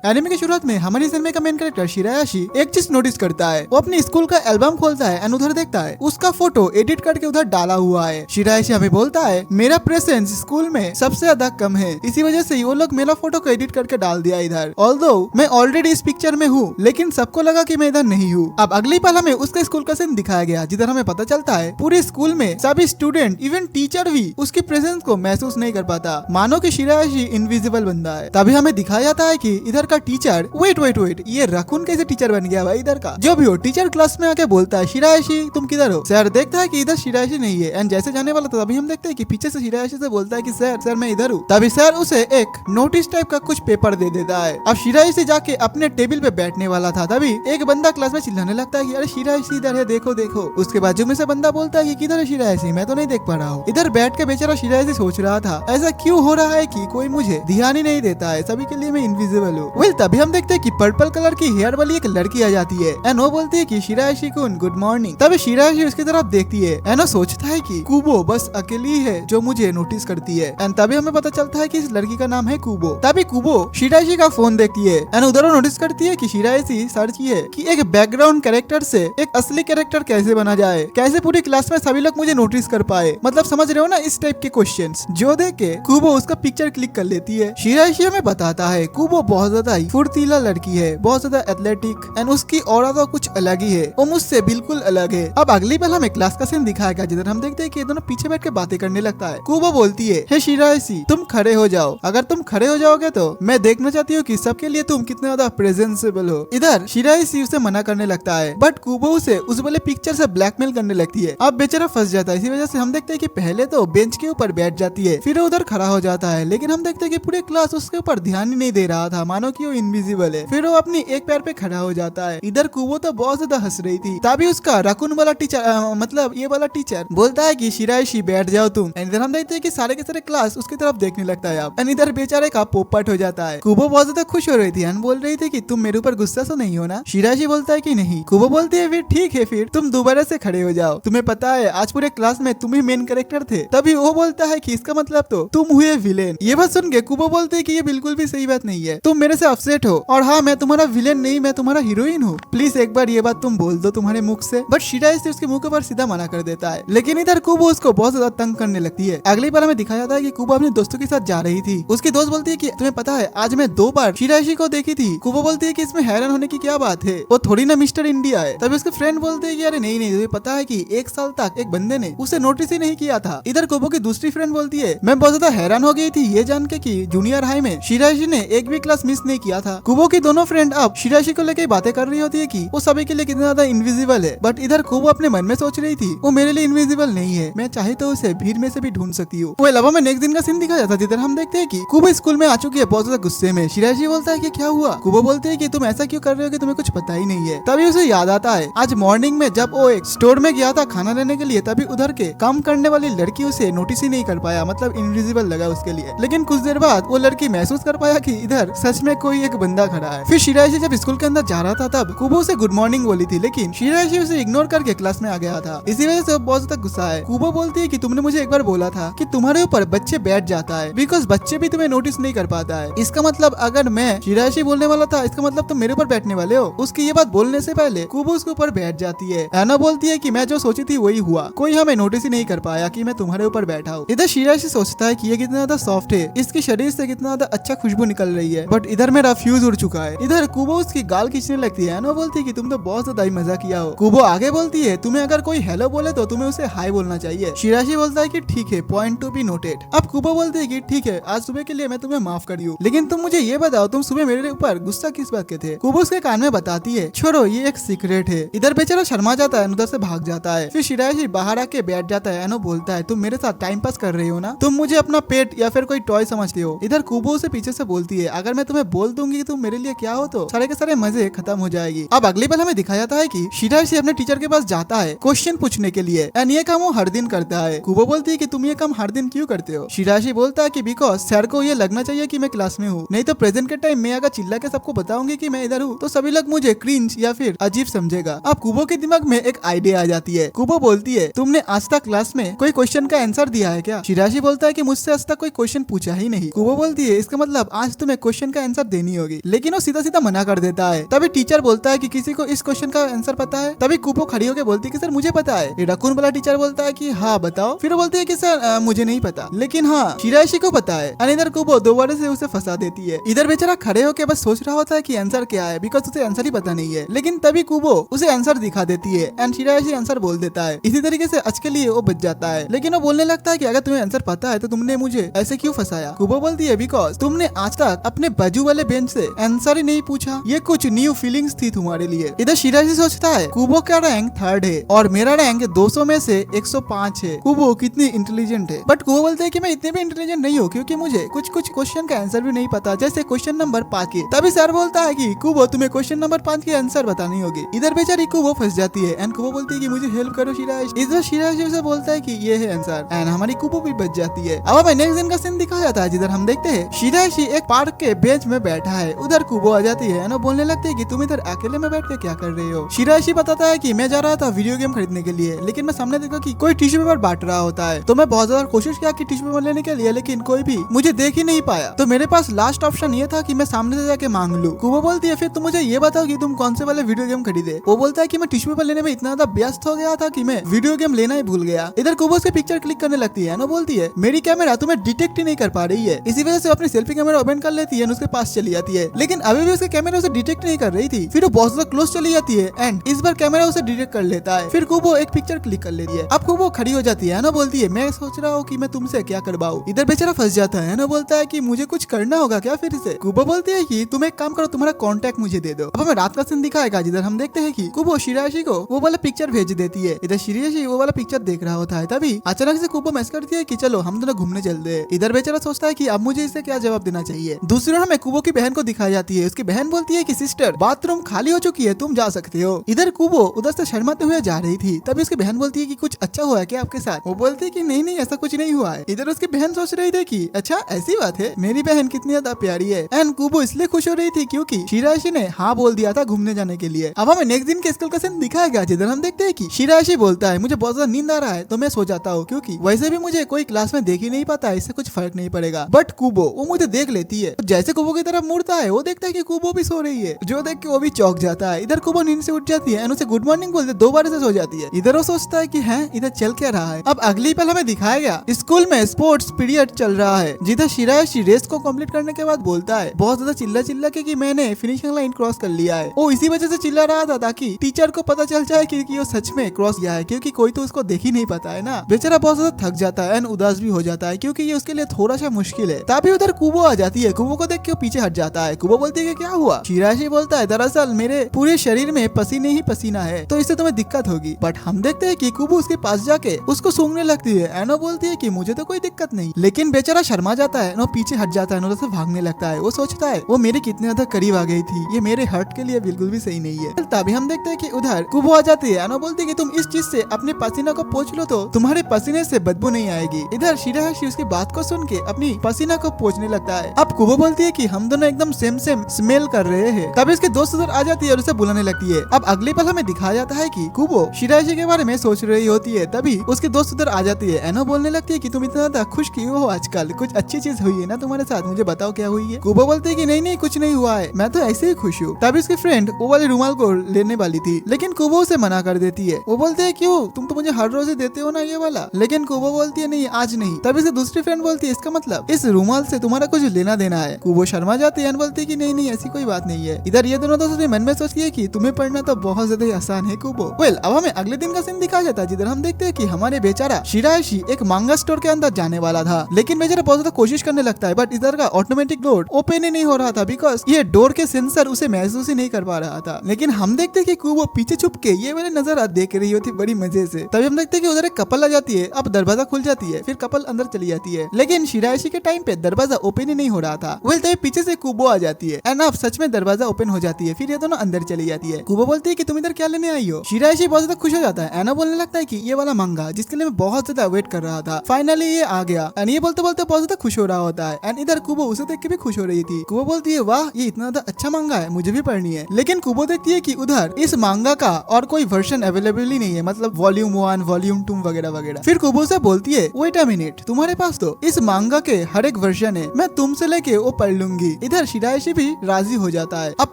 Anime की शुरुआत में हमारी एनिमे का मेन कैरेक्टर शिरायाशी एक चीज नोटिस करता है। वो अपनी स्कूल का एल्बम खोलता है एंड उधर देखता है उसका फोटो एडिट करके उधर डाला हुआ है। शिरायाशी हमें बोलता है मेरा प्रेजेंस स्कूल में सबसे ज्यादा कम है, इसी वजह से वो लोग मेरा फोटो को एडिट करके डाल दिया इधर। ऑल्दो मैं ऑलरेडी इस पिक्चर में हूँ, लेकिन सबको लगा कि मैं इधर नहीं हूँ। अब अगली पल हमें उसके स्कूल का सीन दिखाया गया, जिधर हमें पता चलता है पूरे स्कूल में सभी स्टूडेंट इवन टीचर भी उसकी प्रेजेंस को महसूस नहीं कर पाता, मानो कि शिरायाशी इनविजिबल बंदा है। तभी हमें दिखाया जाता है कि इधर का टीचर वेट ये रखून कैसे टीचर बन गया भाई इधर का। जो भी हो टीचर क्लास में आके बोलता है शिरायाशी तुम किधर हो। सर देखता है कि इधर शिरायाशी नहीं है एंड जैसे जाने वाला था तभी हम देखते हैं कि पीछे से शिरायाशी से बोलता है कि सर मैं इधर हूँ। तभी सर उसे एक नोटिस टाइप का कुछ पेपर दे देता है। अब शिरायाशी जाके अपने टेबल पे बैठने वाला था, तभी एक बंदा क्लास में चिल्लाने लगता है कि अरे शिरायाशी इधर है, देखो देखो। उसके बाजू में से बंदा बोलता है कि किधर है शिरायाशी, मैं तो नहीं देख पा रहा हूँ। इधर बैठ के बेचारा शिरायाशी सोच रहा था ऐसा क्यों हो रहा है कि कोई मुझे ध्यान ही नहीं देता है, सभी के लिए मैं इनविजिबल हूँ। वेल तभी हम देखते हैं कि पर्पल कलर की हेयर वाली एक लड़की आ जाती है एंड वो बोलती है कि शिरायाशी कुन गुड मॉर्निंग। तभी शिरायाशी उसकी तरफ देखती है एंड वो सोचता है कि कुबो बस अकेली है जो मुझे नोटिस करती है एंड तभी हमें पता चलता है कि इस लड़की का नाम है कुबो। तभी कुबो शिरायाशी का फोन देखती है एंड उधर वो नोटिस करती है कि शिरायाशी सर्च की है कि एक बैकग्राउंड कैरेक्टर से एक असली कैरेक्टर कैसे बना जाए, कैसे पूरी क्लास में सभी लोग मुझे नोटिस कर पाए, मतलब समझ रहे हो ना इस टाइप के क्वेश्चंस। जो देख के कुबो उसका पिक्चर क्लिक कर लेती है। शिरायाशी हमें बताता है कुबो बहुत ज्यादा ही फुर्तीला लड़की है, बहुत ज्यादा एथलेटिक एंड उसकी ऑरा तो कुछ अलग ही है, वो मुझसे बिल्कुल अलग है। अब अगली पल हमें क्लास का सीन दिखाएगा जिधर हम देखते हैं कि ये दोनों पीछे बैठ के बातें करने लगता है। कुबो बोलती है हे शिरायाशी तुम खड़े हो जाओ, अगर तुम खड़े हो जाओगे तो मैं देखना चाहती हूँ कि सबके लिए तुम कितने ज्यादा प्रेजेंसेबल हो। इधर शिरायाशी उसे मना करने लगता है बट कुबो उसे उस वाले पिक्चर से ब्लैकमेल करने लगती है। अब बेचारा फंस जाता है, इसी वजह से हम देखते हैं कि पहले तो बेंच के ऊपर बैठ जाती है, फिर उधर खड़ा हो जाता है, लेकिन हम देखते हैं कि पूरे क्लास उसके ऊपर ध्यान ही नहीं दे रहा था, मानो कि वो इनविजिबल है। फिर वो अपनी एक पैर पे खड़ा हो जाता है। इधर कुबो तो बहुत ज्यादा हंस रही थी। तभी उसका रकुन वाला टीचर मतलब ये वाला टीचर बोलता है कि शिरायाशी बैठ जाओ तुम। इधर हम देखते हैं कि सारे के सारे क्लास उसकी तरफ देखने लगता है। अब इधर बेचारे का पोपट हो जाता है। कुबो बहुत ज्यादा खुश हो रही थी एंड बोल रही थी कि तुम मेरे ऊपर गुस्सा तो नहीं हो ना। शिरायाशी बोलता है कि नहीं। कुबो बोलती है फिर ठीक है, फिर तुम दोबारा से खड़े हो जाओ, तुम्हें पता है आज पूरे क्लास में तुम ही मेन कैरेक्टर थे। तभी वो बोलता है कि इसका मतलब तो तुम हुए विलेन। ये बात सुन के कुबो बोलते है कि ये बिल्कुल भी सही बात नहीं है, तुम मेरे से अपसेट हो और हाँ मैं तुम्हारा विलेन नहीं, मैं तुम्हारा हीरोइन हूँ, प्लीज एक बार ये बात तुम बोल दो तुम्हारे मुख से। बट शिरायाशी उसके मुंह के ऊपर सीधा मना कर देता है। लेकिन इधर कुबो उसको बहुत ज्यादा तंग करने लगती है। अगली बार हमें दिखाया जाता है कि कुबो अपने दोस्तों के साथ जा रही थी। उसकी दोस्त बोलती है कि तुम्हें पता है आज मैं 2 बार शिरायाशी को देखी थी। कुबो बोलती है कि इसमें हैरान होने की क्या बात है, वो थोड़ी ना मिस्टर इंडिया है। तभी उसके फ्रेंड बोलते हैं कि अरे नहीं तुम्हें पता है कि 1 साल तक एक बंदे ने उसे नोटिस ही नहीं किया था। इधर कुबो की दूसरी फ्रेंड बोलती है मैं बहुत ज्यादा हैरान हो गई थी ये जान के कि जूनियर हाई में शिरायाशी ने एक भी क्लास मिस नहीं किया था। कुबो की दोनों फ्रेंड अब शिरायाशी को लेकर बातें कर रही होती है कि वो सभी के लिए कितना ज्यादा इनविजिबल है। बट इधर कुबो अपने मन में सोच रही थी वो मेरे लिए इनविजिबल नहीं है, मैं चाहे तो उसे भीड़ में से भी ढूंढ सकती हूँ। वो अलावा में नेक्स्ट दिन का सीन दिखाया जाता है जिधर हम देखते हैं कि कुबो स्कूल में आ चुकी है बहुत ज्यादा गुस्से में। शिरायाशी बोलता है कि क्या हुआ। कुबो बोलते है कि तुम ऐसा क्यों कर रहे हो कि तुम्हें कुछ पता ही नहीं है। तभी उसे याद आता है आज मॉर्निंग में जब वो एक स्टोर में गया था खाना लेने के लिए, तभी उधर के काम करने वाली लड़की उसे नोटिस ही नहीं कर पाया, मतलब इनविजिबल लगा उसके लिए। लेकिन कुछ देर बाद वो लड़की महसूस कर पाया कि इधर सच में कोई एक बंदा खड़ा है। फिर शिरायाशी जब स्कूल के अंदर जा रहा था तब कुबो उसे गुड मॉर्निंग बोली थी, लेकिन शिरायाशी उसे इग्नोर करके क्लास में आ गया था। इसी वजह से वो बहुत ज्यादा गुस्सा है। कुबो बोलती है कि तुमने मुझे एक बार बोला था कि तुम्हारे ऊपर बच्चे बैठ जाता है बिकॉज बच्चे भी तुम्हें नोटिस नहीं कर पाता है। इसका मतलब अगर मैं शिरायाशी बोलने वाला था, इसका मतलब तुम मेरे ऊपर बैठने वाले हो। उसकी ये बात बोलने से पहले कुबो उसके ऊपर बैठ जाती है। एना बोलती है कि मैं जो सोची थी वही हुआ, कोई हमें नोटिस ही नहीं कर पाया कि मैं तुम्हारे ऊपर बैठा हूँ। इधर शिरायाशी सोचता है कि ये कितना ज्यादा सॉफ्ट है, इसके शरीर से कितना ज्यादा अच्छा खुशबू निकल रही है, बट इधर मेरा फ्यूज उड़ चुका है। इधर कुबो उसकी गाल खींचने लगती है। एना बोलती है कि तुम तो बहुत ज्यादा ही मजा किया हो। कुबो आगे बोलती है तुम्हें अगर कोई हेलो बोले तो तुम्हें उसे हाई बोलना चाहिए। शिरायाशी बोलता है कि ठीक है, पॉइंट टू बी नोटेड। अब कुबो बोलती है कि ठीक है आज सुबह के लिए मैं तुम्हें माफ करी हूँ, लेकिन तुम मुझे ये बताओ तुम सुबह मेरे ऊपर गुस्सा किस बात के थे। कुबो उसके कान में बताती है छोड़ो ये एक सीक्रेट है। इधर बेचारा शर्मा जाता है, उधर से भाग जाता है। फिर शिरायाशी बाहर आके बैठ जाता है। एनो बोलता है तुम मेरे साथ टाइम पास कर रही हो ना, तुम मुझे अपना पेट या फिर कोई टॉय समझते हो। इधर कुबो उसे पीछे से बोलती है अगर मैं तुम्हें बोल दूंगी कि तुम मेरे लिए क्या हो तो सारे के सारे मजे खत्म हो जाएगी। अब अगली बार हमें दिखाया जाता है कि शिरायाशी अपने टीचर के पास जाता है क्वेश्चन पूछने के लिए एंड ये काम वो हर दिन करता है। कुबो बोलती है कि तुम ये काम हर दिन क्यों करते हो। शिरायाशी बोलता है कि बिकॉज सर को ये लगना चाहिए कि मैं क्लास में हूँ, नहीं तो प्रेजेंट के टाइम मैं अगर चिल्ला के सबको बताऊंगी कि मैं इधर हूँ तो सभी लोग मुझे क्रिंज या फिर अजीब समझेगा। अब कुबो के दिमाग में एक आइडिया आ जाती है। कुबो बोलती है तुमने आज तक क्लास में कोई क्वेश्चन का आंसर दिया है क्या। शिरायाशी बोलता है कि मुझसे आज तक कोई क्वेश्चन पूछा ही नहीं। कुबो बोलती है इसका मतलब आज तुम्हें क्वेश्चन का आंसर देनी होगी, लेकिन वो सीधा सीधा मना कर देता है। तभी टीचर बोलता है कि किसी को इस क्वेश्चन का आंसर पता है। तभी कुबो खड़ी होकर बोलती है कि सर मुझे पता है। ये रकून वाला टीचर बोलता है कि हाँ बताओ। फिर वो बोलती है कि सर मुझे नहीं पता, लेकिन हाँ शिराइशी को पता है। और इधर कुबो दोबारा से उसे फंसा देती है। इधर बेचारा खड़े होकर बस सोच रहा होता है कि आंसर क्या है, बिकॉज उसे आंसर ही पता नहीं है। लेकिन तभी कुबो उसे आंसर दिखा देती है एंड शिराइशी आंसर बोल देता है। इसी तरीके से आज के लिए वो बच जाता है। लेकिन वो बोलने लगता है कि अगर तुम्हें आंसर पता है तो तुमने मुझे ऐसे क्यों फंसाया। कुबो बोलती है बिकॉज तुमने आज तक अपने बाजू वाले बेंच से आंसर ही नहीं पूछा, ये कुछ न्यू फीलिंग्स थी तुम्हारे लिए। इधर शिराइशी सोचता है कुबो का रैंक 3rd है और मेरा रैंक 200 में से 105 है। कुबो कितनी इंटेलिजेंट है। बट कुबो बोलते है कि मैं इतने भी इंटेलिजेंट नहीं हूँ, क्योंकि मुझे कुछ क्वेश्चन का आंसर भी नहीं पता, जैसे क्वेश्चन नंबर 5 के। तभी सर बोलता है कि कुबो तुम्हें क्वेश्चन नंबर 5 के आंसर बतानी होगी। इधर बेचारी कुबो फंस जाती है एंड कुबो बोलती है कि मुझे हेल्प करो शिराइशी। इधर शिराइशी उसे बोलता है कि ये है आंसर एंड हमारी कुबो भी बच जाती है। अब हमें नेक्स्ट दिन का सीन दिखाया जाता है, जिधर हम देखते हैं शिराइशी एक पार्क के बेंच में बैठा है। उधर कुबो आ जाती है और बोलने लगती है कि तुम इधर अकेले में बैठ के क्या कर रहे हो। शिराइशी बताता है कि मैं जा रहा था वीडियो गेम खरीदने के लिए, लेकिन मैं सामने देखा कि कोई टिश्यू पेपर बांट रहा होता है। तो मैं बहुत ज्यादा कोशिश किया कि टिश्यू पेपर लेने के लिए, लेकिन कोई भी मुझे देख ही नहीं पाया। तो मेरे पास लास्ट ऑप्शन ये था कि मैं सामने से जाके मांग लूं। कुबो बोलती है फिर तुम मुझे ये बताओ कि तुम कौन से वाले वीडियो गेम खरीदे। वो बोलता है कि मैं टिश्यू पेपर लेने में इतना ज्यादा व्यस्त हो गया था कि मैं वीडियो गेम लेना ही भूल गया। इधर कुबो उसके पिक्चर क्लिक करने लगती है ना, बोलती है मेरी कैमरा तुम्हें डिटेक्ट ही नहीं कर पा रही है। इसी वजह से अपनी सेल्फी कैमरा ओपन कर लेती है, उसके पास चली जाती है, लेकिन अभी भी उसके कैमरा उसे डिटेक्ट नहीं कर रही थी। फिर वो बहुत ज्यादा क्लोज चली जाती है एंड इस बार कैमरा उसे डिटेक्ट कर लेता है। फिर कुबो एक पिक्चर क्लिक कर लेती है। अब कुबो खड़ी हो जाती है ना, बोलती है मैं सोच रहा हूँ कि मैं तुमसे क्या करवाऊं। इधर बेचारा फंस जाता है ना, बोलता है कि मुझे कुछ करना होगा क्या फिर से। कुबो बोलती है कि तुम एक काम करो, तुम्हारा कॉन्टैक्ट मुझे दे दो। अब हमें रात का सीन दिखाएगा, जिधर हम देखते हैं कि कुबो शिराइशी को वो वाला पिक्चर भेज देती है। इधर शिराइशी वो वाला पिक्चर देख रहा होता है। तभी अचानक से कुबो मैसेज करती है कि चलो हम दोनों घूमने चलते हैं। इधर बेचारा सोचता है कि अब मुझे इसे क्या जवाब देना चाहिए। दूसरी ओर हमें कुबो की बहन को दिखाई जाती है। उसकी बहन बोलती है कि सिस्टर बाथरूम खाली हो चुकी है, तुम जा सकते हो। इधर कुबो उधर से शर्माते हुए जा रही थी। तभी उसकी बहन बोलती है कि कुछ अच्छा हुआ है क्या आपके साथ। वो बोलती है कि नहीं नहीं ऐसा कुछ नहीं हुआ है। इधर उसकी बहन सोच रही थी कि अच्छा ऐसी बात है, मेरी बहन कितनी ज्यादा प्यारी है। एंड कुबो इसलिए खुश हो रही थी क्योंकि शिराइशी ने हाँ बोल दिया था घूमने जाने के लिए। अब हमें नेक्स्ट दिन के स्कूल का सीन दिखाया गया, जिधर हम देखते हैं कि शिराइशी बोलता है मुझे बहुत ज्यादा नींद आ रहा है तो मैं सो जाता हूँ, क्योंकि वैसे भी मुझे कोई क्लास में देख ही नहीं पाता, इससे कुछ फर्क नहीं पड़ेगा। बट कुबो वो मुझे देख लेती है। जैसे कुबो की तरफ मुड़ता है वो देखता है कि कुबो भी सो रही है, जो देख के वो भी चौंक जाता है। इधर कुबो नींद से उठ जाती है, उसे गुड मॉर्निंग बोलते दोबारा से सो जाती है। इधर वो सोचता है कि है इधर चल क्या रहा है। अब अगली पल हमें दिखाया गया स्कूल में स्पोर्ट्स पीरियड चल रहा है, जिधर शिराइशी रेस को कंप्लीट करने के बाद बोलता है बहुत ज्यादा चिल्ला के कि मैंने फिनिशिंग लाइन क्रॉस कर लिया है। वो इसी वजह से चिल्ला रहा था ताकि टीचर को पता चल जाए कि वो सच में क्रॉस किया है, क्योंकि कोई तो उसको देख ही नहीं पाता है ना। बेचारा बहुत ज्यादा थक जाता है एंड उदास भी हो जाता है, क्योंकि ये उसके लिए थोड़ा सा मुश्किल है। तभी उधर कुबो आ जाती है। कुबो को देख के वो पीछे हट जाता है। कुबो बोलती है कि क्या हुआ। शिराइशी बोलता है दरअसल मेरे पूरे शरीर में पसीने ही पसीना है, तो इससे तुम्हें दिक्कत होगी। बट हम देखते हैं कि कुबो उसके पास जाके उसको सूंघने लगती है। एनो बोलती है कि मुझे तो कोई दिक्कत नहीं, लेकिन बेचारा शर्मा जाता है। वो पीछे हट जाता है, उधर से भागने लगता है। वो सोचता है वो मेरे कितने ज्यादा करीब आ गई थी, ये मेरे हर्ट के लिए बिल्कुल भी सही नहीं है। तभी हम देखते हैं कि उधर कुबो आ जाती है। एनो बोलती है कि तुम इस चीज से अपने पसीना को पोंछ लो तो तुम्हारे पसीने से बदबू नहीं आएगी। इधर शिराइशी उसकी बात को सुन के अपनी पसीना को पोंछने लगता है। अब कुबो बोलती है कि हम दोनों एकदम सेम स्मेल कर रहे हैं। तभी उसके दोस्त उधर आ जाती है और उसे बुलाने लगती है। अब अगले पल हमें दिखाया जाता है कि कुबो शिराइशी के बारे में सोच रही होती है। तभी उसके दोस्त उधर आ जाती है। एनो बोलने लगती है कि तुम इतना ज्यादा खुश क्यों हो आजकल, कुछ अच्छी चीज हुई है ना तुम्हारे साथ, मुझे बताओ क्या हुई है। कुबो बोलती है कि नहीं नहीं कुछ नहीं हुआ है, मैं तो ऐसे ही खुश हूँ। तभी उसकी फ्रेंड वो वाले रुमाल को लेने वाली थी, लेकिन कुबो उसे मना कर देती है। वो बोलते है क्यों, तुम तो मुझे हर रोज ही देते हो ना ये वाला। लेकिन कुबो बोलती है नहीं आज नहीं। तभी उसकी दूसरी फ्रेंड बोलती है इसका मतलब इस रुमाल से तुम्हारा कुछ लेना देना है। कुबो शर्मा जाती है, बोलती है कि नहीं नहीं ऐसी कोई बात नहीं है। इधर ये दोनों दोस्त अपने मन में सोचती है कि तुम्हें पढ़ना तो बहुत ज्यादा ही आसान है कुबो। वेल अब हमें अगले दिन का सीन दिखाया जाता है, जिधर हम देखते हैं कि हमारे बेचारा शिराइशी एक मांगा स्टोर के अंदर जाने वाला था, लेकिन बेचारा बहुत ज्यादा कोशिश करने लगता है। बट इधर का ऑटोमेटिक डोर ओपन ही नहीं हो रहा था, बिकॉज ये डोर के सेंसर उसे महसूस ही नहीं कर पा रहा था। लेकिन हम देखते हैं कि कुबो पीछे छुप के ये वाले नजारा देख रही होती बड़ी मजे से। तभी हम देखते हैं कि उधर एक कपल आ जाती है। अब दरवाजा खुल जाती है, फिर कपल अंदर चली जाती है, लेकिन शिराइशी के टाइम पे दरवाजा ओपन ही नहीं हो रहा था। वेल तभी पीछे से कुबो आ जाती है एंड अब सच में दरवाजा ओपन हो जाती है। फिर ये दोनों अंदर चली जाती है। कुबो बोलती है कि तुम इधर क्या लेने आई हो। शिराइशी बहुत ज्यादा खुश हो जाता है। एना बोलने लगता है कि ये वाला मंगा जिसके लिए मैं बहुत ज्यादा वेट कर रहा था, फाइनली ये आ गया। एंड ये बोलते बोलते बहुत ज्यादा खुश हो रहा होता है। एंड इधर कुबो उसे देख के भी खुश हो रही थी। कुबो बोलती है वाह ये इतना ज्यादा अच्छा मंगा है, मुझे भी पढ़नी है। लेकिन कुबो देखती है कि उधर इस मंगा का और कोई वर्जन अवेलेबल ही नहीं है, मतलब वॉल्यूम 1 वॉल्यूम 2 वगैरह वगैरह। फिर कुबो से बोलती है वेट अ मिनट, तुम्हारे पास तो इस मंगा के हर एक वर्जन है, मैं तुमसे लेके वो पढ़ लूंगी। दूंगी। इधर शिरायशी भी राजी हो जाता है। अब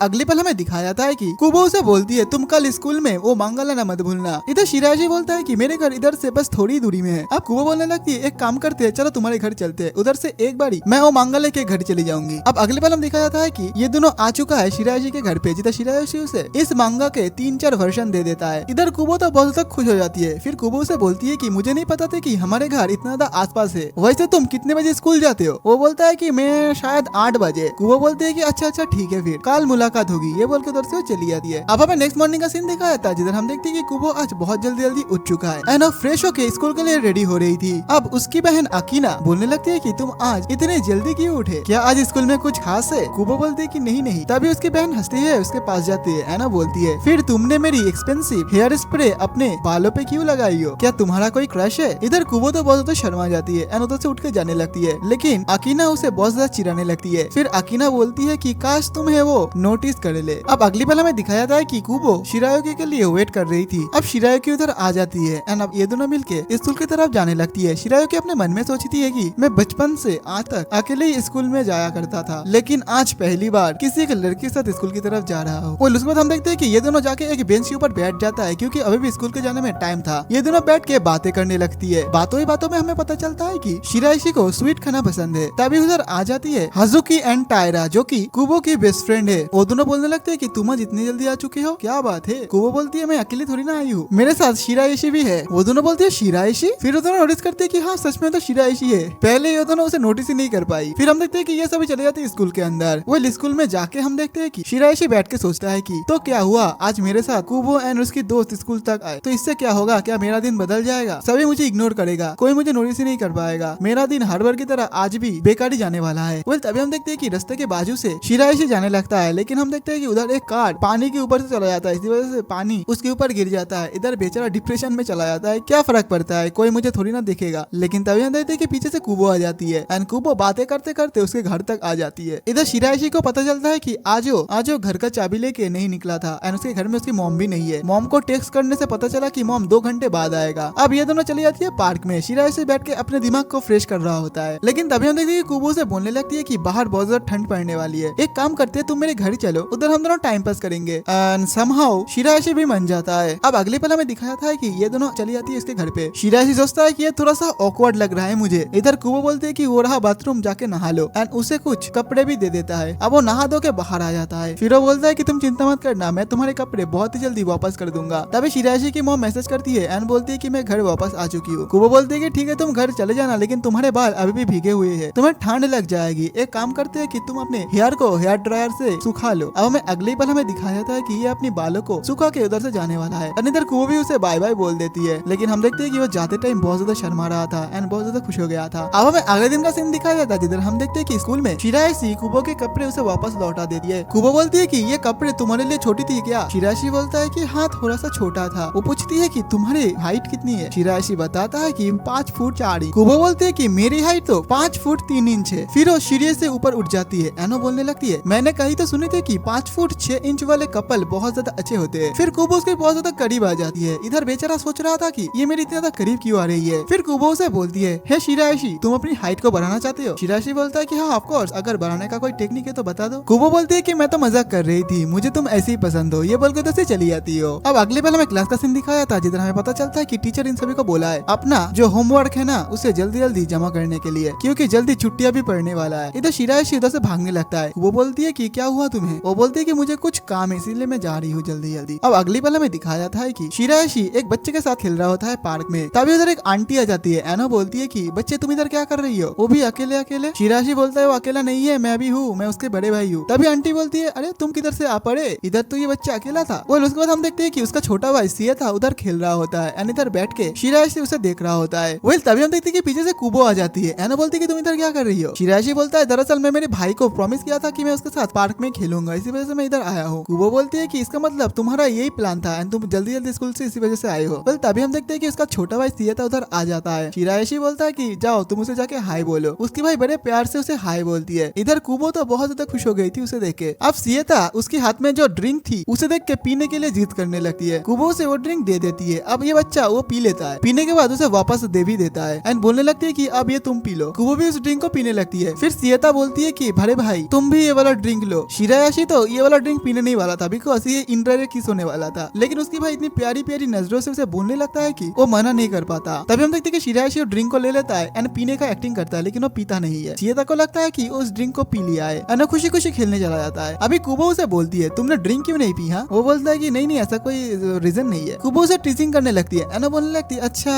अगले पल हमें दिखाया जाता है कि कुबो उसे बोलती है तुम कल स्कूल में वो मांगा लाना मत भूलना। इधर शिरायशी बोलता है कि मेरे घर इधर से बस थोड़ी दूरी में है। अब कुबो बोलने लगती है एक काम करते हैं, चलो तुम्हारे घर चलते हैं, उधर से एक बारी मैं वो मांगा लेके घर चली जाऊंगी। अब अगले पल हम दिखा जाता है कि ये दोनों आ चुका है शिरायशी के घर पे, जिधर शिरायशी उसे इस मांगा के 3-4 वर्जन दे देता है। इधर कुबो तो बहुत तक खुश हो जाती है। फिर कुबो से बोलती है कि मुझे नहीं पता था कि हमारे घर इतना ज्यादा आसपास है, वैसे तुम कितने बजे स्कूल जाते हो? वो बोलता है कि मैं शायद 8 बजे। कुबो बोलती है कि अच्छा अच्छा ठीक है, फिर कल मुलाकात होगी। ये बोल के उधर से वो चली जाती है। अब हमें नेक्स्ट मॉर्निंग का सीन दिखाया जाता है, जिधर हम देखते हैं कि कुबो आज बहुत जल्दी जल्दी उठ चुका है एंड फ्रेश होके स्कूल के लिए रेडी हो रही थी। अब उसकी बहन अकीना बोलने लगती है कि तुम आज इतने जल्दी क्यों उठे, क्या आज स्कूल में कुछ खास है? कुबो बोलती है कि नहीं नहीं। तभी उसकी बहन हंसती है, उसके पास जाती है। एना बोलती है फिर तुमने मेरी एक्सपेंसिव हेयर स्प्रे अपने बालों पे क्यों लगाई हो, क्या तुम्हारा कोई क्रश है? इधर कुबो तो बहुत ज्यादा शर्मा जाती है एंड उधर से उठ के जाने लगती है, लेकिन अकीना उसे बहुत ज्यादा चिढ़ाने लगती है। फिर अकीना बोलती है कि काश तुम्हें वो नोटिस कर ले। अब अगली पल हमें दिखाया जाता है कि कुबो शिरायुकी के लिए वेट कर रही थी। अब शिरायुकी उधर आ जाती है एंड अब ये दोनों मिलके स्कूल की तरफ जाने लगती है। शिरायुकी अपने मन में सोचती है कि मैं बचपन से आज तक अकेले ही स्कूल में जाया करता था, लेकिन आज पहली बार किसी एक लड़के के साथ स्कूल की तरफ जा रहा हूँ। और उसके बाद हम देखते हैं कि ये दोनों जाके एक बेंच के ऊपर बैठ जाता है, क्योंकि अभी भी स्कूल के जाने में टाइम था। ये दोनों बैठ के बातें करने लगती है। बातों ही बातों में हमें पता चलता है कि शिरायशी को स्वीट खाना पसंद है। तभी उधर आ जाती है हाजुकी एंड टायरा, जो कि कुबो की बेस्ट फ्रेंड है। वो दोनों बोलने लगते हैं कि तुम आज इतनी जल्दी आ चुके हो, क्या बात है? कुबो बोलती है मैं अकेली थोड़ी ना आई हूँ, मेरे साथ शिरायशी भी है। वो दोनों बोलती है शिरायशी? फिर वो दोनों नोटिस करते हैं कि हाँ सच में तो शिरायशी है। पहले ये दोनों उसे नोटिस ही नहीं कर पाई। फिर हम देखते हैं कि ये सभी चले जाते हैं स्कूल के अंदर। वो स्कूल में जाके हम देखते हैं कि शिरायशी बैठ के सोचता है कि तो क्या हुआ, आज मेरे साथ कुबो एंड उसकी दोस्त स्कूल तक आए तो इससे क्या होगा, क्या मेरा दिन बदल जाएगा? सभी मुझे इग्नोर करेगा, कोई मुझे नोटिस ही नहीं कर पाएगा, मेरा दिन हर बार की तरह आज भी बेकार ही जाने वाला है। तभी हम देखते हैं कि रास्ते के बाजू से शिरायशी जाने लगता है, लेकिन हम देखते हैं कि उधर एक कार पानी के ऊपर से चला जाता है, इसी वजह से पानी उसके ऊपर गिर जाता है। इधर बेचारा डिप्रेशन में चला जाता है, क्या फर्क पड़ता है, कोई मुझे थोड़ी ना देखेगा। लेकिन तभी हम देखते हैं कि पीछे से कुबो आ जाती है एंड कुबो बातें करते करते उसके घर तक आ जाती है। इधर शिरायशी को पता चलता है कि आजो घर का चाबी लेके नहीं निकला था एंड उसके घर में उसकी मॉम भी नहीं है। मॉम को टेक्स्ट करने से पता चला कि मॉम 2 घंटे बाद आएगा। अब ये दोनों चली जाती है पार्क में। शिरायशी बैठ के अपने दिमाग को फ्रेश कर रहा होता है, लेकिन तभी हम देखते हैं कि कुबो से बोलने लगती है कि बाहर बहुत ज्यादा ठंड पड़ने वाली है, एक काम करते हैं तुम मेरे घर चलो, उधर हम दोनों टाइम पास करेंगे। एंड समहाउ शिरायशी भी मान जाता है। अब अगले पल हमें दिखाया था कि ये दोनों चली जाती है इसके घर पे। शिरायशी सोचता है कि ये थोड़ा सा ऑकवर्ड लग रहा है मुझे। इधर कुबो बोलते है कि वो रहा बाथरूम, जाके नहा लो एंड उसे कुछ कपड़े भी दे देता है। अब वो नहा धो के बाहर आ जाता है। फिर वो बोलता है कि तुम चिंता मत करना, मैं तुम्हारे कपड़े बहुत ही जल्दी वापस कर दूंगा। तभी शिरायशी की मॉम मैसेज करती है एंड बोलती है कि मैं घर वापस आ चुकी हूँ। कुबो बोलती है कि ठीक है तुम घर चले जाना, लेकिन तुम्हारे बाल अभी भी भीगे हुए हैं, तुम्हें ठंड लग जाएगी। एक काम करते हैं कि तुम अपने हेयर को हेयर ड्रायर से सुखा लो। अब हमें अगले पल हमें दिखाया जाता है कि ये अपनी बालों को सुखा के उधर से जाने वाला है। इधर कुबो भी उसे बाय बाय बोल देती है, लेकिन हम देखते हैं कि वो जाते टाइम बहुत ज्यादा शर्मा रहा था एंड बहुत ज्यादा खुश हो गया था। अब हमें अगले दिन का सीन दिखाया जाता है, जिधर हम देखते हैं कि स्कूल में शिरायशी कुबो के कपड़े उसे वापस लौटा देती है। कुबो बोलती है कि ये कपड़े तुम्हारे लिए छोटी थी क्या? शिरायशी बोलता है कि हाँ थोड़ा सा छोटा था। वो पूछती है कि तुम्हारी हाइट कितनी है? शिरायशी बताता है कि 5 फुट 4 इंच। कुबो बोलती है कि मेरी हाइट तो 5 फुट 3 इंच है। फिर वो सीढ़ी से ऊपर उठ जाती है। एनो बोलने लगती है मैंने कहीं तो सुने थे कि 5 फुट 6 इंच वाले कपल बहुत ज्यादा अच्छे होते हैं। फिर कुबो उसके बहुत ज्यादा करीब आ जाती है। इधर बेचारा सोच रहा था कि ये मेरी इतनी ज्यादा करीब क्यों आ रही है। फिर कुबो से बोलती है हे शिरायशी तुम अपनी हाइट को बढ़ाना चाहते हो? शिरायशी बोलता है कि हाँ ऑफ कोर्स, अगर बढ़ाने का कोई टेक्निक है तो बता दो। कुबो बोलती है कि मैं तो मजाक कर रही थी, मुझे तुम ऐसे ही पसंद हो। ये बोलकर तो से चली जाती हो। अब अगले पल हमें क्लास का सीन दिखाया था, जिधर हमें पता चलता है कि टीचर इन सभी को बोला है अपना जो होमवर्क है ना उसे जल्दी जल्दी जमा करने के लिए, क्योंकि जल्दी छुट्टियां भी पड़ने वाला है। इधर शिरायशी उधर से भागने लगता है। वो बोलती है कि क्या हुआ तुम्हें? वो बोलती है कि मुझे कुछ काम है इसीलिए मैं जा रही हूँ जल्दी जल्दी। अब अगली पल हमें दिखाया जाता है कि शिरायशी एक बच्चे के साथ खेल रहा होता है पार्क में। तभी उधर एक आंटी आ जाती है। एनो बोलती है कि बच्चे तुम इधर क्या कर रही हो? वो भी अकेले अकेले? शिरायशी बोलता है वो अकेला नहीं है, मैं भी हूँ, मैं उसके बड़े भाई हूँ। तभी आंटी बोलती है अरे तुम किधर से आ पड़े, इधर तो ये बच्चा अकेला था। और उसके बाद हम देखते हैं कि उसका छोटा भाई सिया था उधर खेल रहा होता है एंड इधर बैठ के शिरायशी उसे देख रहा होता है। वही तभी हम देखते हैं कि पीछे से कुबो आ जाती है। एनो बोलती है कि तुम इधर क्या कर रही हो? शिरायशी बोलता है दरअसल मैं मेरे भाई को प्रॉमिस किया था कि मैं उसके साथ पार्क में खेलूंगा, इसी वजह से मैं इधर आया हूँ। कुबो बोलती है कि इसका मतलब तुम्हारा यही प्लान था एंड तुम जल्दी जल्दी स्कूल से इसी वजह से आए हो। तभी हम देखते हैं कि उसका छोटा भाई सिया था उधर आ जाता है। शिरायशी बोलता है कि जाओ तुम उसे जाके हाय बोलो। उसकी भाई बड़े प्यार से उसे हाय बोलती है। इधर कुबो तो बहुत ज्यादा खुश हो गई थी उसे देख के। अब सिया उसके हाथ में जो ड्रिंक थी उसे देख के पीने के लिए जिद करने लगती है। कुबो से वो ड्रिंक दे देती है। अब ये बच्चा वो पी लेता है, पीने के बाद उसे वापस दे भी देता है एंड बोलने लगती है कि अब ये तुम पी लो। कुबो भी उस ड्रिंक को पीने लगती है। फिर सिया बोलती है कि भरे भाई तुम भी ये वाला ड्रिंक लो। शिरायाशी तो ये वाला ड्रिंक पीने नहीं वाला था बिकॉज ये इनडायरेक्ट किस होने वाला था, लेकिन उसकी भाई इतनी प्यारी प्यारी नजरों से उसे बोलने लगता है कि वो मना नहीं कर पाता। तभी हम देखते हैं कि शिरायाशी वो ड्रिंक को ले लेता है एंड पीने का एक्टिंग करता है, लेकिन वो पीता नहीं है। चिएता को लगता है कि उस ड्रिंक को पी लिया है एंड खुशी खुशी खेलने चला जाता है। अभी कुबो उसे बोलती है तुमने ड्रिंक क्यों नहीं पी? हाँ, वो बोलता है कि नहीं ऐसा कोई रीजन नहीं है। कुबो उसे टीचिंग करने लगती है एंड बोलने लगती है अच्छा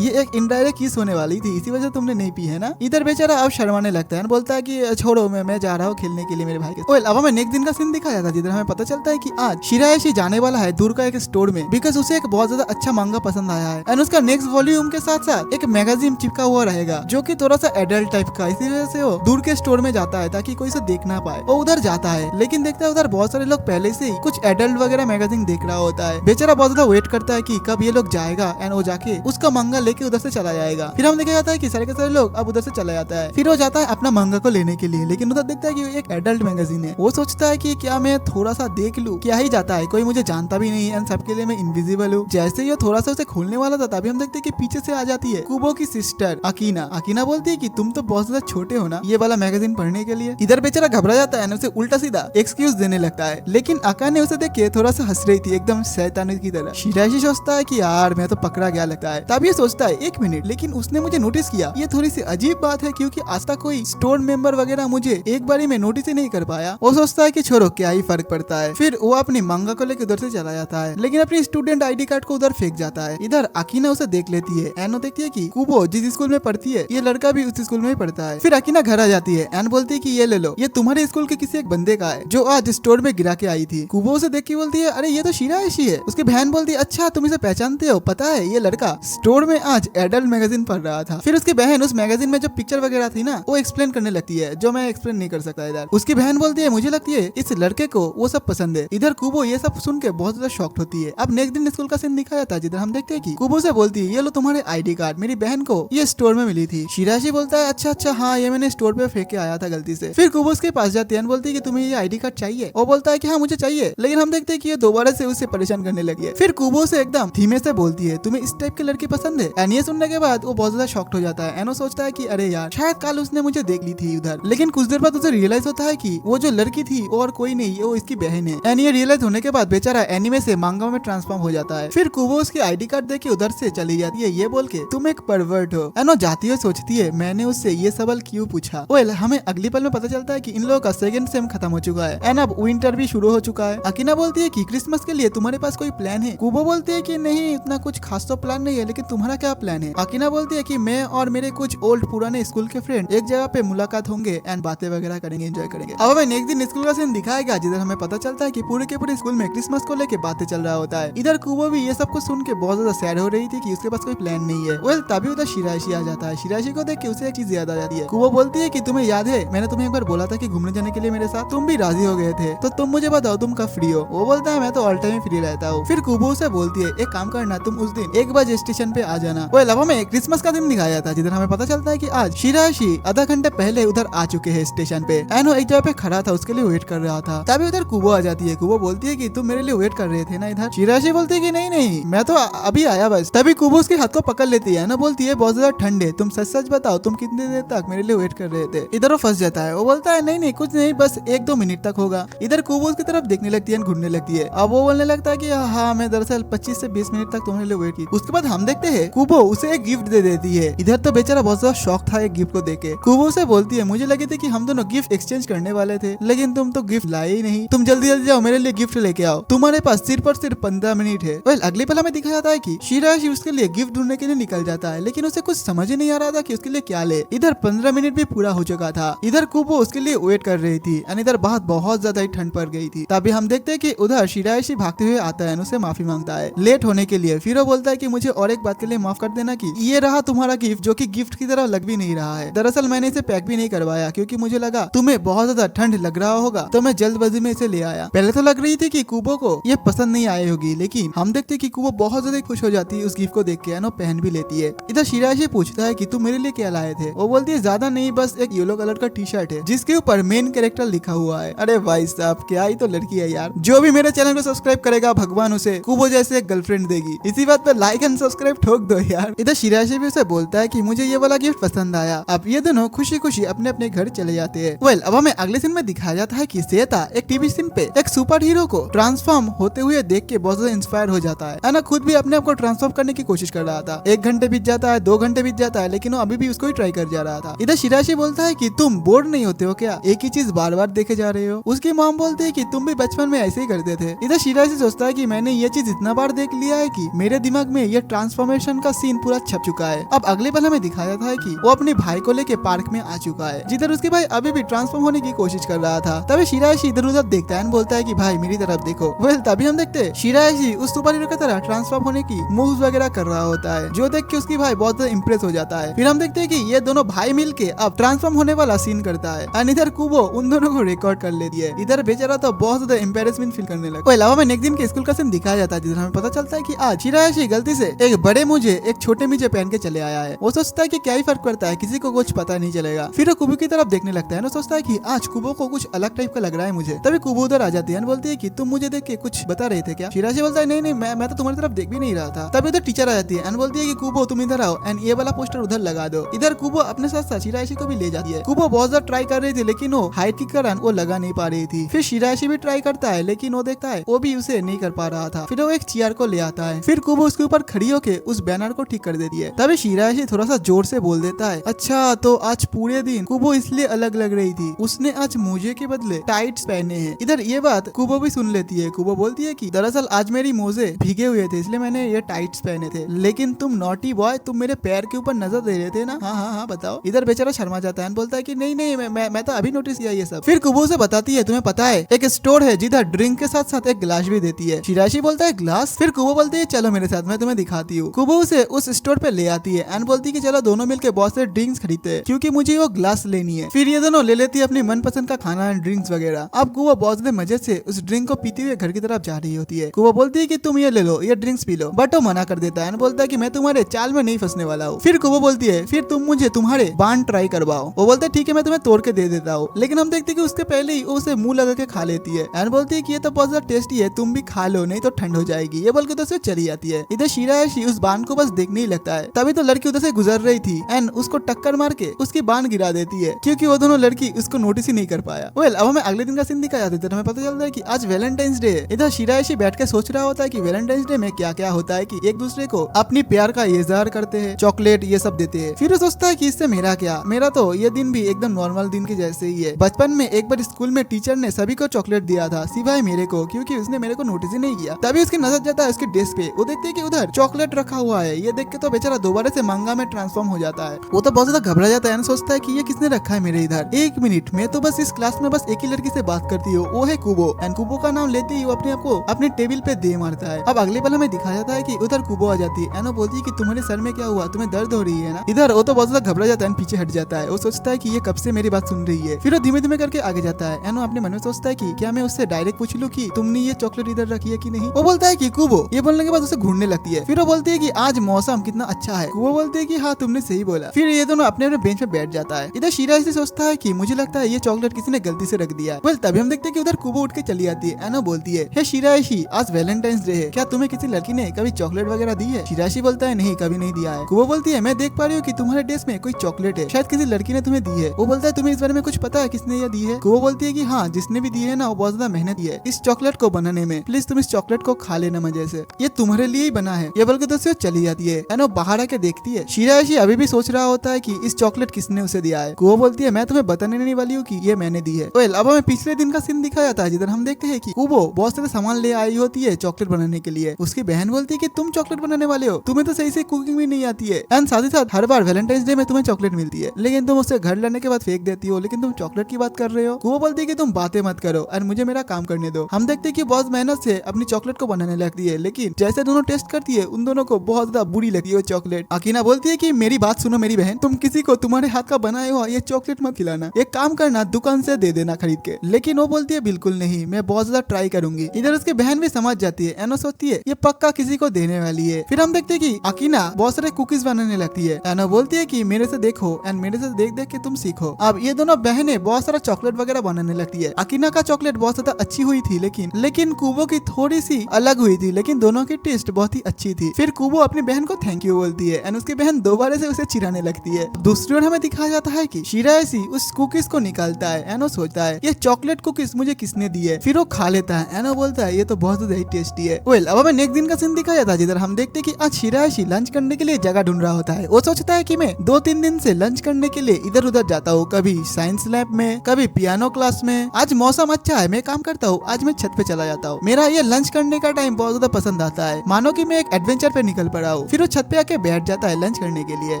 ये एक इनडायरेक्ट किस होने वाली थी, इसी वजह तुमने नहीं पी है ना। इधर बेचारा अब शर्माने लगता है, बोलता है कि छोड़ो मैं जा रहा हूँ खेलने के लिए मेरे भाई के। अब हमें नेक्स्ट दिन का सीन दिखाया था जिधर हमें पता चलता है कि आज शिरायाशी जाने वाला है दूर का एक स्टोर में बिकॉज उसे एक बहुत ज्यादा अच्छा मांगा पसंद आया है एंड उसका नेक्स्ट वॉल्यूम के साथ साथ एक मैगजीन चिपका हुआ रहेगा जो कि थोड़ा सा एडल्ट टाइप का। इसी वजह से वो दूर के स्टोर में जाता है ताकि कोई उसे देख ना पाए। वो उधर जाता है लेकिन देखता है उधर बहुत सारे लोग पहले से ही कुछ एडल्ट वगैरह मैगजीन देख रहा होता है। बेचारा बहुत ज्यादा वेट करता है कि कब ये लोग जाएगा एंड वो जाके उसका मंगा लेके उधर से चला जाएगा। फिर हम देखा जाता है कि सारे के सारे लोग अब उधर से चला जाता है। फिर वो जाता है अपना मंगा को लेने के लिए, लेकिन उधर देखता है कि एक एडल्ट मैगजीन है। वो सोचता है कि क्या मैं थोड़ा सा देख लूं, क्या ही जाता है, कोई मुझे जानता भी नहीं एंड सबके लिए मैं इनविजिबल हूँ। जैसे ही थोड़ा सा उसे खोलने वाला था तभी हम देखते हैं कि पीछे से आ जाती है कुबो की सिस्टर अकीना। अकीना बोलती है कि तुम तो बहुत ज्यादा छोटे हो ना ये वाला मैगजीन पढ़ने के लिए। इधर बेचारा घबरा जाता है, उसे उल्टा सीधा एक्सक्यूज देने लगता है, लेकिन अकाने उसे देख के थोड़ा सा हंस रही थी एकदम शैतानी की तरह। शिरायाशी सोचता है कि यार मैं तो पकड़ा गया लगता है। तब ये सोचता है एक मिनट, लेकिन उसने मुझे नोटिस किया, ये थोड़ी सी अजीब बात है क्योंकि आज तक कोई स्टोर मेंबर वगैरह मुझे एक बारी में नोटिस ही नहीं कर पाया। वो सोचता है कि छोड़ो क्या ही फर्क पड़ता है। फिर वो अपनी मंगा को लेकर उधर से चला जाता है, लेकिन अपनी स्टूडेंट आईडी कार्ड को उधर फेंक जाता है। इधर अकीना उसे देख लेती है एंड वो देखती है कि कुबो जिस स्कूल में पढ़ती है ये लड़का भी उस स्कूल में ही पढ़ता है। फिर अकीना घर आ जाती है एंड बोलती है कि ये ले लो, ये तुम्हारे स्कूल के किसी एक बंदे का है जो आज स्टोर में गिरा के आई थी। कुबो उसे देख के बोलती है अरे ये तो शिरायाशी है। उसकी बहन बोलती है अच्छा तुम इसे पहचानते हो, पता है ये लड़का स्टोर में आज एडल्ट मैगजीन पढ़ रहा था। फिर उसकी बहन उस मैगजीन में जो पिक्चर वगैरह थी ना वो एक्सप्लेन करने लगती है जो मैं एक्सप्लेन नहीं कर सकता। इधर उसकी बहन बोलती है मुझे लगती है इस लड़के को वो सब पसंद है। इधर कुबो ये सब सुन के बहुत ज्यादा शॉक्ड होती है। अब नेक्स्ट दिन स्कूल का सीन दिखाया था जिधर हम देखते हैं कि कुबो से बोलती है ये लो तुम्हारे आईडी कार्ड, मेरी बहन को ये स्टोर में मिली थी। शिरायाशी बोलता है अच्छा हाँ ये मैंने स्टोर पे फेंक के आया था गलती से। फिर कुबो उसके पास जाती है बोलती है कि तुम्हें ये आईडी कार्ड चाहिए। वो बोलता है कि हाँ मुझे चाहिए, लेकिन हम देखते हैं कि ये दोबारा से उसे परेशान करने लगी है। फिर कुबो से एकदम धीमे से बोलती है तुम्हें इस टाइप की लड़की पसंद है। एंड ये सुनने के बाद वो बहुत ज्यादा शॉक्ड हो जाता है एंड वो सोचता है कि अरे यार शायद कल उसने मुझे देख ली थी उधर। लेकिन कुछ देर बाद उसे रियलाइज होता है कि वो जो लड़की थी और कोई नहीं वो इसकी बहन है। एंड ये रियलाइज होने के बाद बेचारा एनिमे से मांगा में ट्रांसफॉर्म हो जाता है। फिर कुबो उसकी आईडी कार्ड देख के उधर से चली जाती है ये बोल के तुम एक परवर्ट हो। एंड वो जाती हुई सोचती है मैंने उससे ये सवाल क्यों पूछा। वेल हमें अगली पल में पता चलता है कि इन लोगों का सेकंड सेम खत्म हो चुका है एंड अब विंटर भी शुरू हो चुका है। अकीना बोलती है कि क्रिसमस के लिए तुम्हारे पास कोई प्लान है। कुबो बोलती है कि नहीं इतना कुछ खास तो प्लान नहीं है, लेकिन तुम्हारा क्या प्लान है। अकीना बोलती है कि मैं और मेरे कुछ ओल्ड पुराने स्कूल के फ्रेंड एक जगह पे मुलाकात होंगे एंड बातें वगैरह करेंगे, एंजॉय करेंगे। अब हमें नेक्स्ट दिन स्कूल का सीन दिखाएगा जिधर हमें पता चलता है कि पूरे के पूरे स्कूल में क्रिसमस को लेके बातें चल रहा होता है। इधर कुबो भी ये सब कुछ सुन के बहुत ज्यादा सैड हो रही थी कि उसके पास कोई प्लान नहीं है। वेल तभी उधर शिरायाशी आ जाता है। शिरायाशी को देख के उसे एक चीज याद आ जाती है। कुबो बोलती है कि तुम्हें याद है मैंने तुम्हें एक बार बोला था कि घूमने जाने के लिए मेरे साथ, तुम भी राजी हो गए थे, तो तुम मुझे बताओ तुम कब फ्री हो। वो बोलता है मैं तो ऑल टाइम फ्री रहता हूँ। फिर कुबो से बोलती है एक काम करना तुम उस दिन 1 बजे स्टेशन पे आ जाना। वेल अब हमें क्रिसमस का दिन दिखाया था जिधर हमें पता चलता है कि आज शिरायाशी आधा घंटे पहले उधर आ चुके हैं स्टेशन पे एंड वो एक जगह पे खड़ा था उसके लिए वेट कर रहा था। तभी उधर कुबो आ जाती है। कुबो बोलती है कि तुम मेरे लिए वेट कर रहे थे ना इधर। शिरायाशी बोलती है कि नहीं मैं तो अभी आया बस। तभी कुबो उसके हाथ को पकड़ लेती है ना, बोलती है बहुत ज्यादा ठंड है, तुम सच सच बताओ तुम कितनी देर तक मेरे लिए वेट कर रहे थे। इधर वो फंस जाता है। वो बोलता है नहीं कुछ नहीं बस 1-2 मिनट तक होगा। इधर कुबो उसकी तरफ देखने लगती है, घूरने लगती है। अब वो बोलने लगता है कि हाँ मैं दरअसल 25 से 20 मिनट तक तुम्हारे लिए वेट की। उसके बाद हम देखते हैं कुबो उसे एक गिफ्ट दे देती है। इधर तो बेचारा बहुत ज्यादा शौक था एक गिफ्ट को देके। कुबो से बोलती है मुझे लगे थे कि हम दोनों गिफ्ट एक्सचेंज करने वाले थे, लेकिन तुम तो गिफ्ट लाए ही नहीं। तुम जल्दी जल्दी जाओ मेरे लिए गिफ्ट लेके आओ, तुम्हारे पास सिर्फ और सिर्फ 15 मिनट है। वेल अगले पल हमें दिखाया जाता है कि शिरायाशी उसके लिए गिफ्ट ढूंढने के लिए निकल जाता है, लेकिन उसे कुछ समझ ही नहीं आ रहा था कि उसके लिए क्या ले। इधर 15 मिनट भी पूरा हो चुका था। इधर कुबो उसके लिए वेट कर रही थी और इधर बाहर बहुत ज्यादा ही ठंड पड़ गई थी। तभी हम देखते हैं कि उधर शिरायाशी भागते हुए आता है, उसे माफी मांगता है लेट होने के लिए। फिर वो बोलता है कि मुझे और एक बात के लिए माफ कर देना कि ये रहा तुम्हारा गिफ्ट जो कि गिफ्ट की तरह लग भी नहीं रहा है। दरअसल मैंने इसे पैक भी नहीं करवाया क्योंकि मुझे लगा तुम्हें बहुत ज्यादा ठंड लग रहा होगा, तो मैं जल्दबाजी में इसे ले आया। पहले तो लग रही थी कि कुबो को ये पसंद नहीं आई होगी, लेकिन हम देखते कि कुबो बहुत ज्यादा खुश हो जाती है उस गिफ्ट को देख के, पहन भी लेती है। इधर शिरायाशी पूछता है कि तुम मेरे लिए क्या लाए थे। वो बोलती है ज्यादा नहीं बस एक येलो कलर का टी शर्ट है जिसके ऊपर मेन कैरेक्टर लिखा हुआ है। अरे भाई साहब क्या ही तो लड़की है यार। जो भी मेरे चैनल को सब्सक्राइब करेगा भगवान उसे कुबो जैसे एक गर्लफ्रेंड देगी। इसी बात पे लाइक एंड सब्सक्राइब ठोक दो यार। इधर शिरायाशी भी उसे बोलता है कि मुझे ये वाला गिफ्ट पसंद आया। अब ये दोनों खुशी खुशी अपने अपने घर चले जाते हैं। वेल अब हमें अगले सीन में दिखाया जाता है कि श्वेता एक टीवी सीन पे एक सुपर हीरो को ट्रांसफॉर्म होते हुए देख के बहुत ज्यादा इंस्पायर हो जाता है ना, खुद भी अपने आप को ट्रांसफॉर्म करने की कोशिश कर रहा था। 1 घंटे बीत जाता है, 2 घंटे बीत जाता है, लेकिन वो अभी भी उसको ही ट्राई कर जा रहा था। इधर शिराशी बोलता है कि तुम बोर नहीं होते हो क्या, एक ही चीज बार बार देखे जा रहे हो। उसकी मॉम बोलती है कि तुम भी बचपन में ऐसे ही करते थे। इधर शिराशी सोचता है कि मैंने ये चीज इतना बार देख लिया है कि मेरे दिमाग में ये ट्रांसफॉर्मेशन का सीन पूरा छप चुका है। अब अगले पल हमें दिखाया जाता है कि वो अपने भाई को लेके पार्क में आ चुका है, जिधर उसके भाई अभी भी ट्रांसफॉर्म होने की कोशिश कर रहा था। तभी शिराशी इधर उधर देखता है, बोलता है कि भाई मेरी तरफ देखो। वेल तभी हम देखते हैं शिराशी उस सुपर हीरो की तरह ट्रांसफॉर्म होने की मूव्स वगैरह कर रहा होता है, जो देख के उसकी भाई बहुत ज्यादा इंप्रेस हो जाता है। फिर हम देखते हैं कि ये दोनों भाई मिलके अब ट्रांसफॉर्म होने वाला सीन करता है और इधर कुबो उन दोनों को रिकॉर्ड कर लेती है। इधर बेचारा तो बहुत ज्यादा एम्बेरसमेंट फील करने लगा। अलावा में नेक्स्ट दिन के स्कूल का सीन दिखाया जाता है, जिधर हमें पता चलता है कि आज शिराशी गलती से एक बड़े मुझे एक छोटे मुझे पहन के चले आया है। वो सोचता है कि क्या ही फर्क पड़ता है, किसी को कुछ पता नहीं चलेगा। फिर वो कुबो की तरफ देखने लगता है ना, सोचता है कि आज कुबो को कुछ अलग टाइप का लग रहा है मुझे। तभी कुबो उधर आ जाती है, बोलती है कि तुम मुझे देख के कुछ बता रहे थे क्या। शिराशी बोलता है नहीं मैं तो तुम्हारी तरफ देख भी नहीं रहा था। तभी उधर टीचर आ जाती है, बोलती है कि कुबो तुम इधर आओ एंड ये वाला पोस्टर उधर लगा दो। इधर कुबो अपने साथ साथ शिराशी को भी ले जाती है। कुबो बहुत ज्यादा ट्राई कर रही थी, लेकिन वो हाइट के कारण वो लगा नहीं पा रही थी। फिर शिराशी भी ट्राई करता है, लेकिन वो देखता है वो भी उसे नहीं कर पा रहा था। फिर वो एक चेयर को ले आता है, फिर कुबो उसके ऊपर खड़ी होके उस बैनर को ठीक कर देती है। तभी शिराशी थोड़ा सा जोर से बोल देता है, अच्छा तो आज पूरे दिन कुबो इसलिए अलग लग रही थी, उसने आज मोजे के बदले टाइट्स पहने हैं। इधर ये बात कुबो भी सुन लेती है। कुबो बोलती है कि दरअसल आज मेरी मोजे भीगे हुए थे, इसलिए मैंने ये टाइट्स पहने थे, लेकिन तुम नॉटी बॉय, तुम मेरे पैर के ऊपर नजर दे रहे थे ना। हाँ बताओ। इधर बेचारा शर्मा जाता है, बोलता है कि नहीं मैं तो अभी नोटिस किया ये सब। फिर कुबो से बताती है, तुम्हें पता है एक स्टोर है जिधर ड्रिंक के साथ साथ एक गिलास भी देती है। शिराशी बोलता है ग्लास। फिर कुबो बोलती है चलो मेरे साथ, मैं तुम्हें दिखाती हूँ। कुबो उसे उस स्टोर पे ले आती है एंड बोलती है कि चलो दोनों मिलके बहुत से ड्रिंक्स खरीदते हैं, क्योंकि मुझे वो ग्लास लेनी है। फिर ये दोनों ले लेती है अपनी मनपसंद का खाना एंड ड्रिंक्स वगैरह। अब कुबो बहुत ज्यादा मजे से उस ड्रिंक को पीते हुए घर की तरफ जा रही होती है। कुबो बोलती है कि तुम ये ले लो, ये ड्रिंक्स पी लो, बट वो मना कर देता है, बोलता है कि मैं तुम्हारे चाल में नहीं फंसने वाला हूँ। फिर कुबो बोलती है फिर तुम मुझे तुम्हारे बांध ट्राई करवाओ। वो बोलता है ठीक है मैं तुम्हें तोड़ के दे देता हूँ, लेकिन हम देखते हैं कि उसके पहले ही उसे मुंह लगा के खा लेती है एंड बोलती है कि ये तो बहुत ज्यादा टेस्टी है, तुम भी खा लो नहीं तो ठंड हो जाएगी। ये बोल के तो उसे चली जाती है। इधर शिराशी उस बांध को बस देखने ही लगता है। तभी तो लड़की उधर से गुजर रही थी एंड उसको टक्कर मार के उसकी बांध गिरा देती है, क्योंकि वो दोनों लड़की उसको नोटिस ही नहीं कर पाया। वेल अब हमें अगले दिन का सीन दिखाया जाता है, हमें पता चलता है कि आज वैलेंटाइंस डे है। इधर शिराशी बैठ के सोच रहा होता है कि वैलेंटाइंस डे में क्या क्या होता है, कि एक दूसरे को अपनी प्यार का इजहार करते हैं, चॉकलेट ये सब देते हैं। फिर वो सोचता है कि इससे मेरा क्या, मेरा तो ये दिन भी एकदम नॉर्मल दिन के जैसे ही है। बचपन में एक बार स्कूल में टीचर ने सभी को चॉकलेट दिया था सिवाय मेरे को, क्योंकि उसने मेरे को नोटिस ही नहीं किया। तभी उसकी नजर जाता है उसके डेस्क पे, वो देखते है कि उधर चॉकलेट रखा हुआ है। ये देख के तो बेचारा दोबारा से मांगा में ट्रांसफॉर्म हो जाता है। वो तो बहुत ज्यादा घबरा जाता है, सोचता है कि ये किसने रखा है मेरे इधर। 1 मिनट में तो बस इस क्लास में बस एक ही लड़की से बात करती हो, वो है कुबो। एंड कुबो का नाम लेते ही वो अपने आप को अपने टेबल पे दे मारता है। अब अगले पल हमें दिखाया जाता है कि उधर कुबो आ जाती है एंड वो बोलती है कि तुम्हारे सर में क्या हुआ, तुम्हें दर्द हो रही है ना। इधर वो तो बहुत ज्यादा घबरा जाता है, पीछे हट जाता है। वो सोचता है कि ये कब से मेरी बात सुन रही है। फिर वो धीमे धीमे करके आगे जाता है एंड वो अपने मन में सोचता है कि क्या मैं उससे डायरेक्ट पूछ लूं कि तुमने ये चॉकलेट इधर रखी है कि नहीं। वो बोलता है कि कुबो। ये बोलने के बाद उसे घूरने लगती है। फिर वो बोलती है कि आज मौसम कितना अच्छा है। कुबो बोलती है कि हाँ तुमने सही बोला। फिर ये दोनों अपने अपने बेंच पे बैठ जाता है। इधर शिराशी सोचता है कि मुझे लगता है ये चॉकलेट किसी ने गलती से रख दिया है। तभी हम देखते हैं कि उधर कुबो उठ के चली आती है एंड वो बोलती है हे शिराशी, आज वैलेंटाइंस डे है, क्या तुम्हें किसी लड़की ने कभी चॉकलेट वगैरह दी है। शिराशी बोलता है नहीं, कभी नहीं दिया है। कुबो बोलती है मैं देख पा रही हूँ कि तुम्हारे ड्रेस में कोई चॉकलेट है, शायद किसी लड़की ने तुम्हें दी है। वो बोलता है तुम्हें इस बारे में कुछ पता है किसने ये दी है। कुबो बोलती है कि हाँ, जिसने भी दी है ना वो बहुत ज्यादा मेहनत की है इस चॉकलेट को बनाने में, प्लीज तुम इस चॉकलेट को खा लेना मजे से, ये तुम्हारे लिए ही बना है। ये बोल के तो चली जाती है एंड वो बाहर आके देखती है। शिराशी अभी भी सोच रहा होता है कि इस चॉकलेट किसने उसे दिया है। कुबो बोलती है मैं तुम्हें बताने नहीं वाली हूँ कि ये मैंने दी है। अब हमें पिछले दिन का सीन दिखाया जाता है, जिधर हम देखते हैं कि कुबो बहुत सारे सामान ले आई होती है चॉकलेट बनाने के लिए। उसकी बहन बोलती है कि तुम चॉकलेट बनाने वाले हो, तुम्हें तो सही से कुकिंग भी नहीं आती है एंड साथ ही साथ हर बार वैलेंटाइंस डे में तुम्हें चॉकलेट मिलती है, लेकिन तुम उसे घर लाने के बाद फेंक देती हो, लेकिन तुम चॉकलेट की बात कर रहे हो। कुबो बोलती है कि तुम बातें मत करो और मुझे मेरा काम करने दो। हम देखते हैं कि बहुत मेहनत से अपनी चॉकलेट को बनाने लगती है, लेकिन जैसे दोनों टेस्ट करती है उन दोनों को बहुत ज्यादा बुरी लगती है चॉकलेट। अकीना बोलती है कि मेरी बात सुनो मेरी बहन, तुम किसी को तुम्हारे हाथ का बनाया हुआ ये चॉकलेट मत खिलाना, एक काम करना दुकान से दे देना खरीद के। लेकिन वो बोलती है बिल्कुल नहीं, मैं बहुत ज्यादा ट्राई करूंगी। इधर उसकी बहन भी समझ जाती है एनो सोचती है ये पक्का किसी को देने वाली है। फिर हम देखते हैं कि अकीना बहुत सारे कुकीज बनाने लगती है। एनो बोलती है कि मेरे से देखो एंड मेरे से देख देख के तुम सीखो। अब ये दोनों बहनें बहुत सारा चॉकलेट वगैरह बनाने लगती है। अकीना का चॉकलेट बहुत ज्यादा अच्छी हुई थी, लेकिन कुबो की थोड़ी सी अलग हुई थी, लेकिन दोनों की टेस्ट बहुत ही अच्छी थी। फिर कुबो अपनी बहन को थैंक यू बोलती है एंड उसकी बहन दोबारा से उसे चिढ़ाने लगती है। दूसरी ओर हमें दिखाया जाता है कि शिराशी उस कुकीज को निकालता है। एनो सोचता है ये चॉकलेट कुकीज मुझे किसने दी है, फिर वो खा लेता है। एनो बोलता है ये तो बहुत ज्यादा टेस्टी है। वेल अब हमें नेक्स्ट दिन का सीन दिखाया था जिधर हम देखते कि आज शिरायशी लंच करने के लिए जगह ढूंढ रहा होता है। वो सोचता है कि मैं 2-3 दिन से लंच करने के लिए इधर उधर जाता हूँ, कभी साइंस लैब में, कभी पियानो क्लास में। आज मौसम अच्छा है, मैं काम करता हूँ, आज मैं छत पे चला जाता हूँ। मेरा ये लंच करने का टाइम बहुत ज्यादा पसंद आता है, मानो कि मैं एक एडवेंचर पे निकल पड़ा हूँ। फिर वो छत पे आके बैठ जाता है लंच करने के लिए।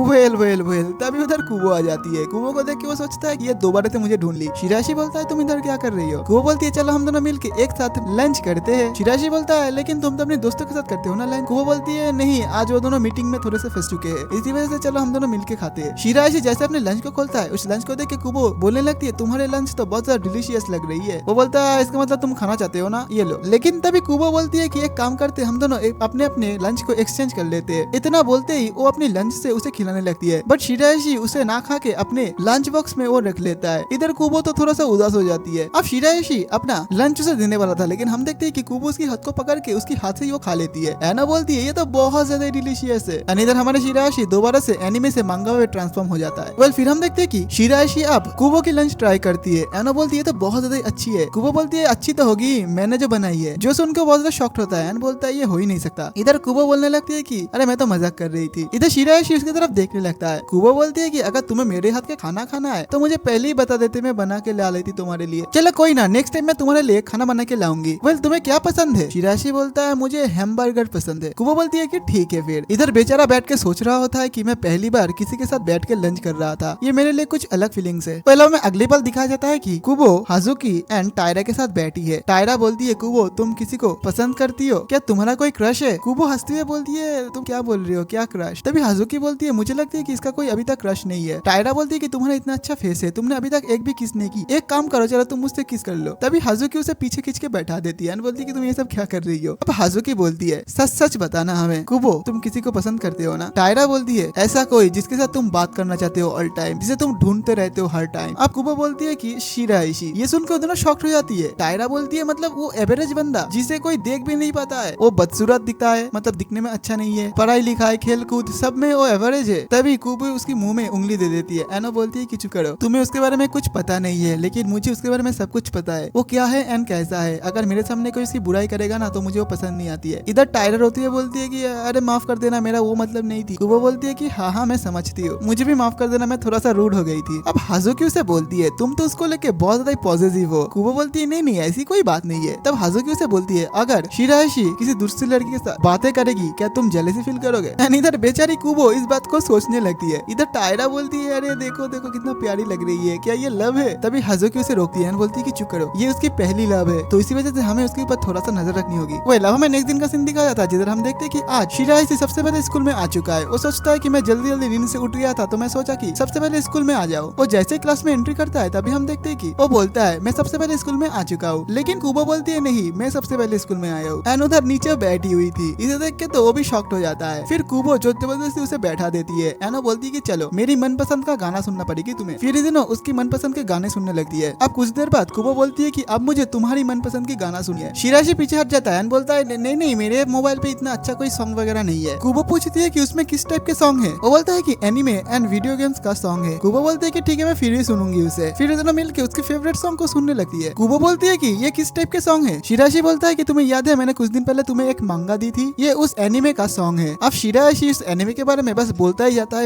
वेल वेल वेल तभी उधर कुबो आ जाती है। कुबो को देख के वो सोचता है कि ये दोबारा से मुझे ढूंढ ली। शिरायशी बोलता है तुम इधर क्या कर रही हो? कुबो बोलती है चलो हम दोनों मिलके एक साथ लंच करते हैं। शिरायशी बोलता है लेकिन तुम तो अपने दोस्तों के साथ करते हो ना लंच। कुबो बोलती है नहीं, आज वो दोनों मीटिंग में थोड़े से फंस चुके हैं, इसी वजह से चलो हम दोनों मिलके खाते हैं। शिरायशी जैसे अपने लंच को खोलता है, उस लंच को देख के कुबो बोलने लगती है तुम्हारे लंच तो बहुत ज्यादा डिलीशियस लग रही है। वो बोलता है इसका मतलब तुम खाना चाहते हो ना, ये लो। लेकिन तभी कुबो बोलती है कि एक काम करते हम दोनों अपने अपने लंच को एक्सचेंज कर लेते हैं। इतना बोलते ही वो अपनी लंच से उसे खिलाने लगती है, बट शिरायशी उसे ना खा के अपने लंच बॉक्स में वो रख लेता है। इधर कुबो तो थोड़ा सा उदास हो जाती है। अब शिरायशी अपना लंच उसे देने वाला था, लेकिन हम देखते हैं कि कुबो उसकी हाथ को पकड़ के उसकी हाथ से वो खा लेती है। एना बोलती है ये तो बहुत ज्यादा डिलीशियस है। इधर हमारे शिरायशी दोबारा से एनिमे से मांगा में ट्रांसफॉर्म हो जाता है। वेल फिर हम देखते हैं कि शिरायशी अब कुबो की लंच ट्राई करती है। एना बोलती है तो बहुत ज्यादा अच्छी है। कुबो बोलती है अच्छी तो होगी, मैंने जो बनाई है। जो सुन के बहुत ज्यादा शॉक्ड होता है, एन बोलता है ये हो ही नहीं सकता। इधर कुबो बोलने लगती है कि अरे मैं तो मजाक कर रही थी। इधर शिरायशी उसकी तरफ देखने लगता है। कुबो बोलती है कि अगर तुम्हें मेरे हाथ का खाना खाना है तो मुझे पहले ही बता देते, मैं बना के ला लेती तुम्हारे लिए। चलो कोई ना, नेक्स्ट टाइम मैं तुम्हारे लिए खाना बना के लाऊंगी। वेल तुम्हें क्या पसंद है? शिरायशी बोलता है मुझे हैमबर्गर पसंद है। कुबो बोलती है कि ठीक है फिर। इधर बेचारा बैठ के सोच रहा होता है कि मैं पहली बार किसी के साथ बैठ के लंच कर रहा था, ये मेरे लिए कुछ अलग फीलिंग्स है। पहले में अगले पल दिखाया जाता है कि कुबो हाजुकी एंड टायरा के साथ बैठी है। टायरा बोलती है कुबो तुम किसी को पसंद करती हो क्या, तुम्हारा कोई क्रश है? कुबो हंसती हुई बोलती है तुम क्या बोल रही हो, क्या क्रश? तभी हाजुकी बोलती है मुझे लगती है कि इसका कोई अभी तक क्रश नहीं है। टायरा बोलती है कि तुम्हारा इतना अच्छा फेस है, तुमने अभी तक एक भी किस नहीं की, एक काम करो चलो तुम मुझसे किस कर लो। तभी हाजुकी उसे पीछे खींच के बैठा देती है, बोलती है कि तुम ये सब क्या कर रही हो। अब हाजुकी बोलती है सच सच बताना हमें, कुबो तुम किसी को पसंद करते हो ना? टायरा बोलती है ऐसा कोई जिसके साथ तुम बात करना चाहते हो ऑल टाइम, जिसे तुम ढूंढते रहते हो हर टाइम। अब कुबो बोलती है कि शिरायशी। ये सुनकर दोनों शॉक्ड हो जाती है। टायरा बोलती है मतलब वो एवरेज बंदा जिसे कोई देख भी नहीं पाता है, वो बदसूरत दिखता है, मतलब दिखने में अच्छा नहीं है, पढ़ाई लिखाई खेल कूद सब में वो एवरेज है। तभी कुबो उसकी मुंह में उंगली दे देती है। एनो बोलती है कि चुप करो, तुम्हें उसके बारे में कुछ पता नहीं है, लेकिन मुझे उसके बारे में सब कुछ पता है, वो क्या है एंड कैसा है। अगर मेरे सामने कोई उसकी बुराई करेगा ना तो मुझे वो पसंद नहीं आती है। इधर टायरा रोती है, बोलती है कि अरे माफ कर देना, मेरा वो मतलब नहीं थी। कुबो बोलती है कि हाँ मैं समझती हूँ, मुझे भी माफ कर देना, मैं थोड़ा सा रूड हो गई थी। अब हाजुकी उसे बोलती है तुम तो उसको लेके बहुत ज्यादा पॉजिटिव हो। कुबो बोलती है नहीं ऐसी कोई बात नहीं है। तब हाजुकी उसे बोलती है अगर शिरायशी किसी दूसरी लड़की के साथ बातें करेगी क्या तुम जेलसी फील करोगे? इधर बेचारी कुबो इस बात को सोचने लगती है। इधर टायरा बोलती है अरे देखो देखो कितना प्यारी लग रही है, क्या ये लव है? तभी हाजुकी उसे रोकती है, बोलती है कि चुप करो, ये उसकी पहली लव है, तो इसी वजह से हमें उसके ऊपर थोड़ा सा नजर रखनी होगी। वो लव हमें नेक्स्ट दिन का सीन दिखाया था जिधर हम देखते कि आज शिरायशी सबसे पहले स्कूल में आ चुका है। वो सोचता है कि मैं जल्दी जल्दी नींद से उठ गया था तो मैं सोचा कि सबसे पहले स्कूल में आ जाओ। वो जैसे क्लास में एंट्री करता है तभी हम देखते हैं कि वो बोलता है मैं सबसे पहले स्कूल में आ चुका हूँ, लेकिन कुबो बोलती है नहीं मैं सबसे पहले स्कूल में आया हूँ। एंड उधर नीचे बैठी हुई थी। इसे देख के तो वो भी शॉक्ड हो जाता है। फिर कुबो जो जबरदस्ती उसे बैठा देती है। एनो बोलती है कि चलो मेरी मनपसंद का गाना सुनना पड़ेगी तुम्हें। फिर इन दिनों उसकी मनपसंद के गाने सुनने लगती है। अब कुछ देर बाद कुबो बोलती है कि अब मुझे तुम्हारी मनपसंद की गाना सुनिए। शिरायशी पीछे हट जाता है, बोलता है नहीं मेरे मोबाइल पे इतना अच्छा कोई सॉन्ग वगैरह नहीं है। कुबो पूछती है कि उसमें किस टाइप के सॉन्ग है। वो बोलता है कि एनिमे एंड वीडियो गेम्स का सॉन्ग है। कुबो बोलती है कि ठीक है मैं फिर भी सुनूंगी उसे। फिर दोनों मिलके उसके फेवरेट सॉन्ग को सुनने लगती है। कुबो बोलती है कि ये किस टाइप के सॉन्ग है। शिरायशी बोलता है कि तुम्हें याद है मैंने कुछ दिन पहले तुम्हें एक मांगा दी थी, ये उस एनिमे का सॉन्ग है। अब शिरायशी इस एनिमे के बारे में बस बोलता ही जाता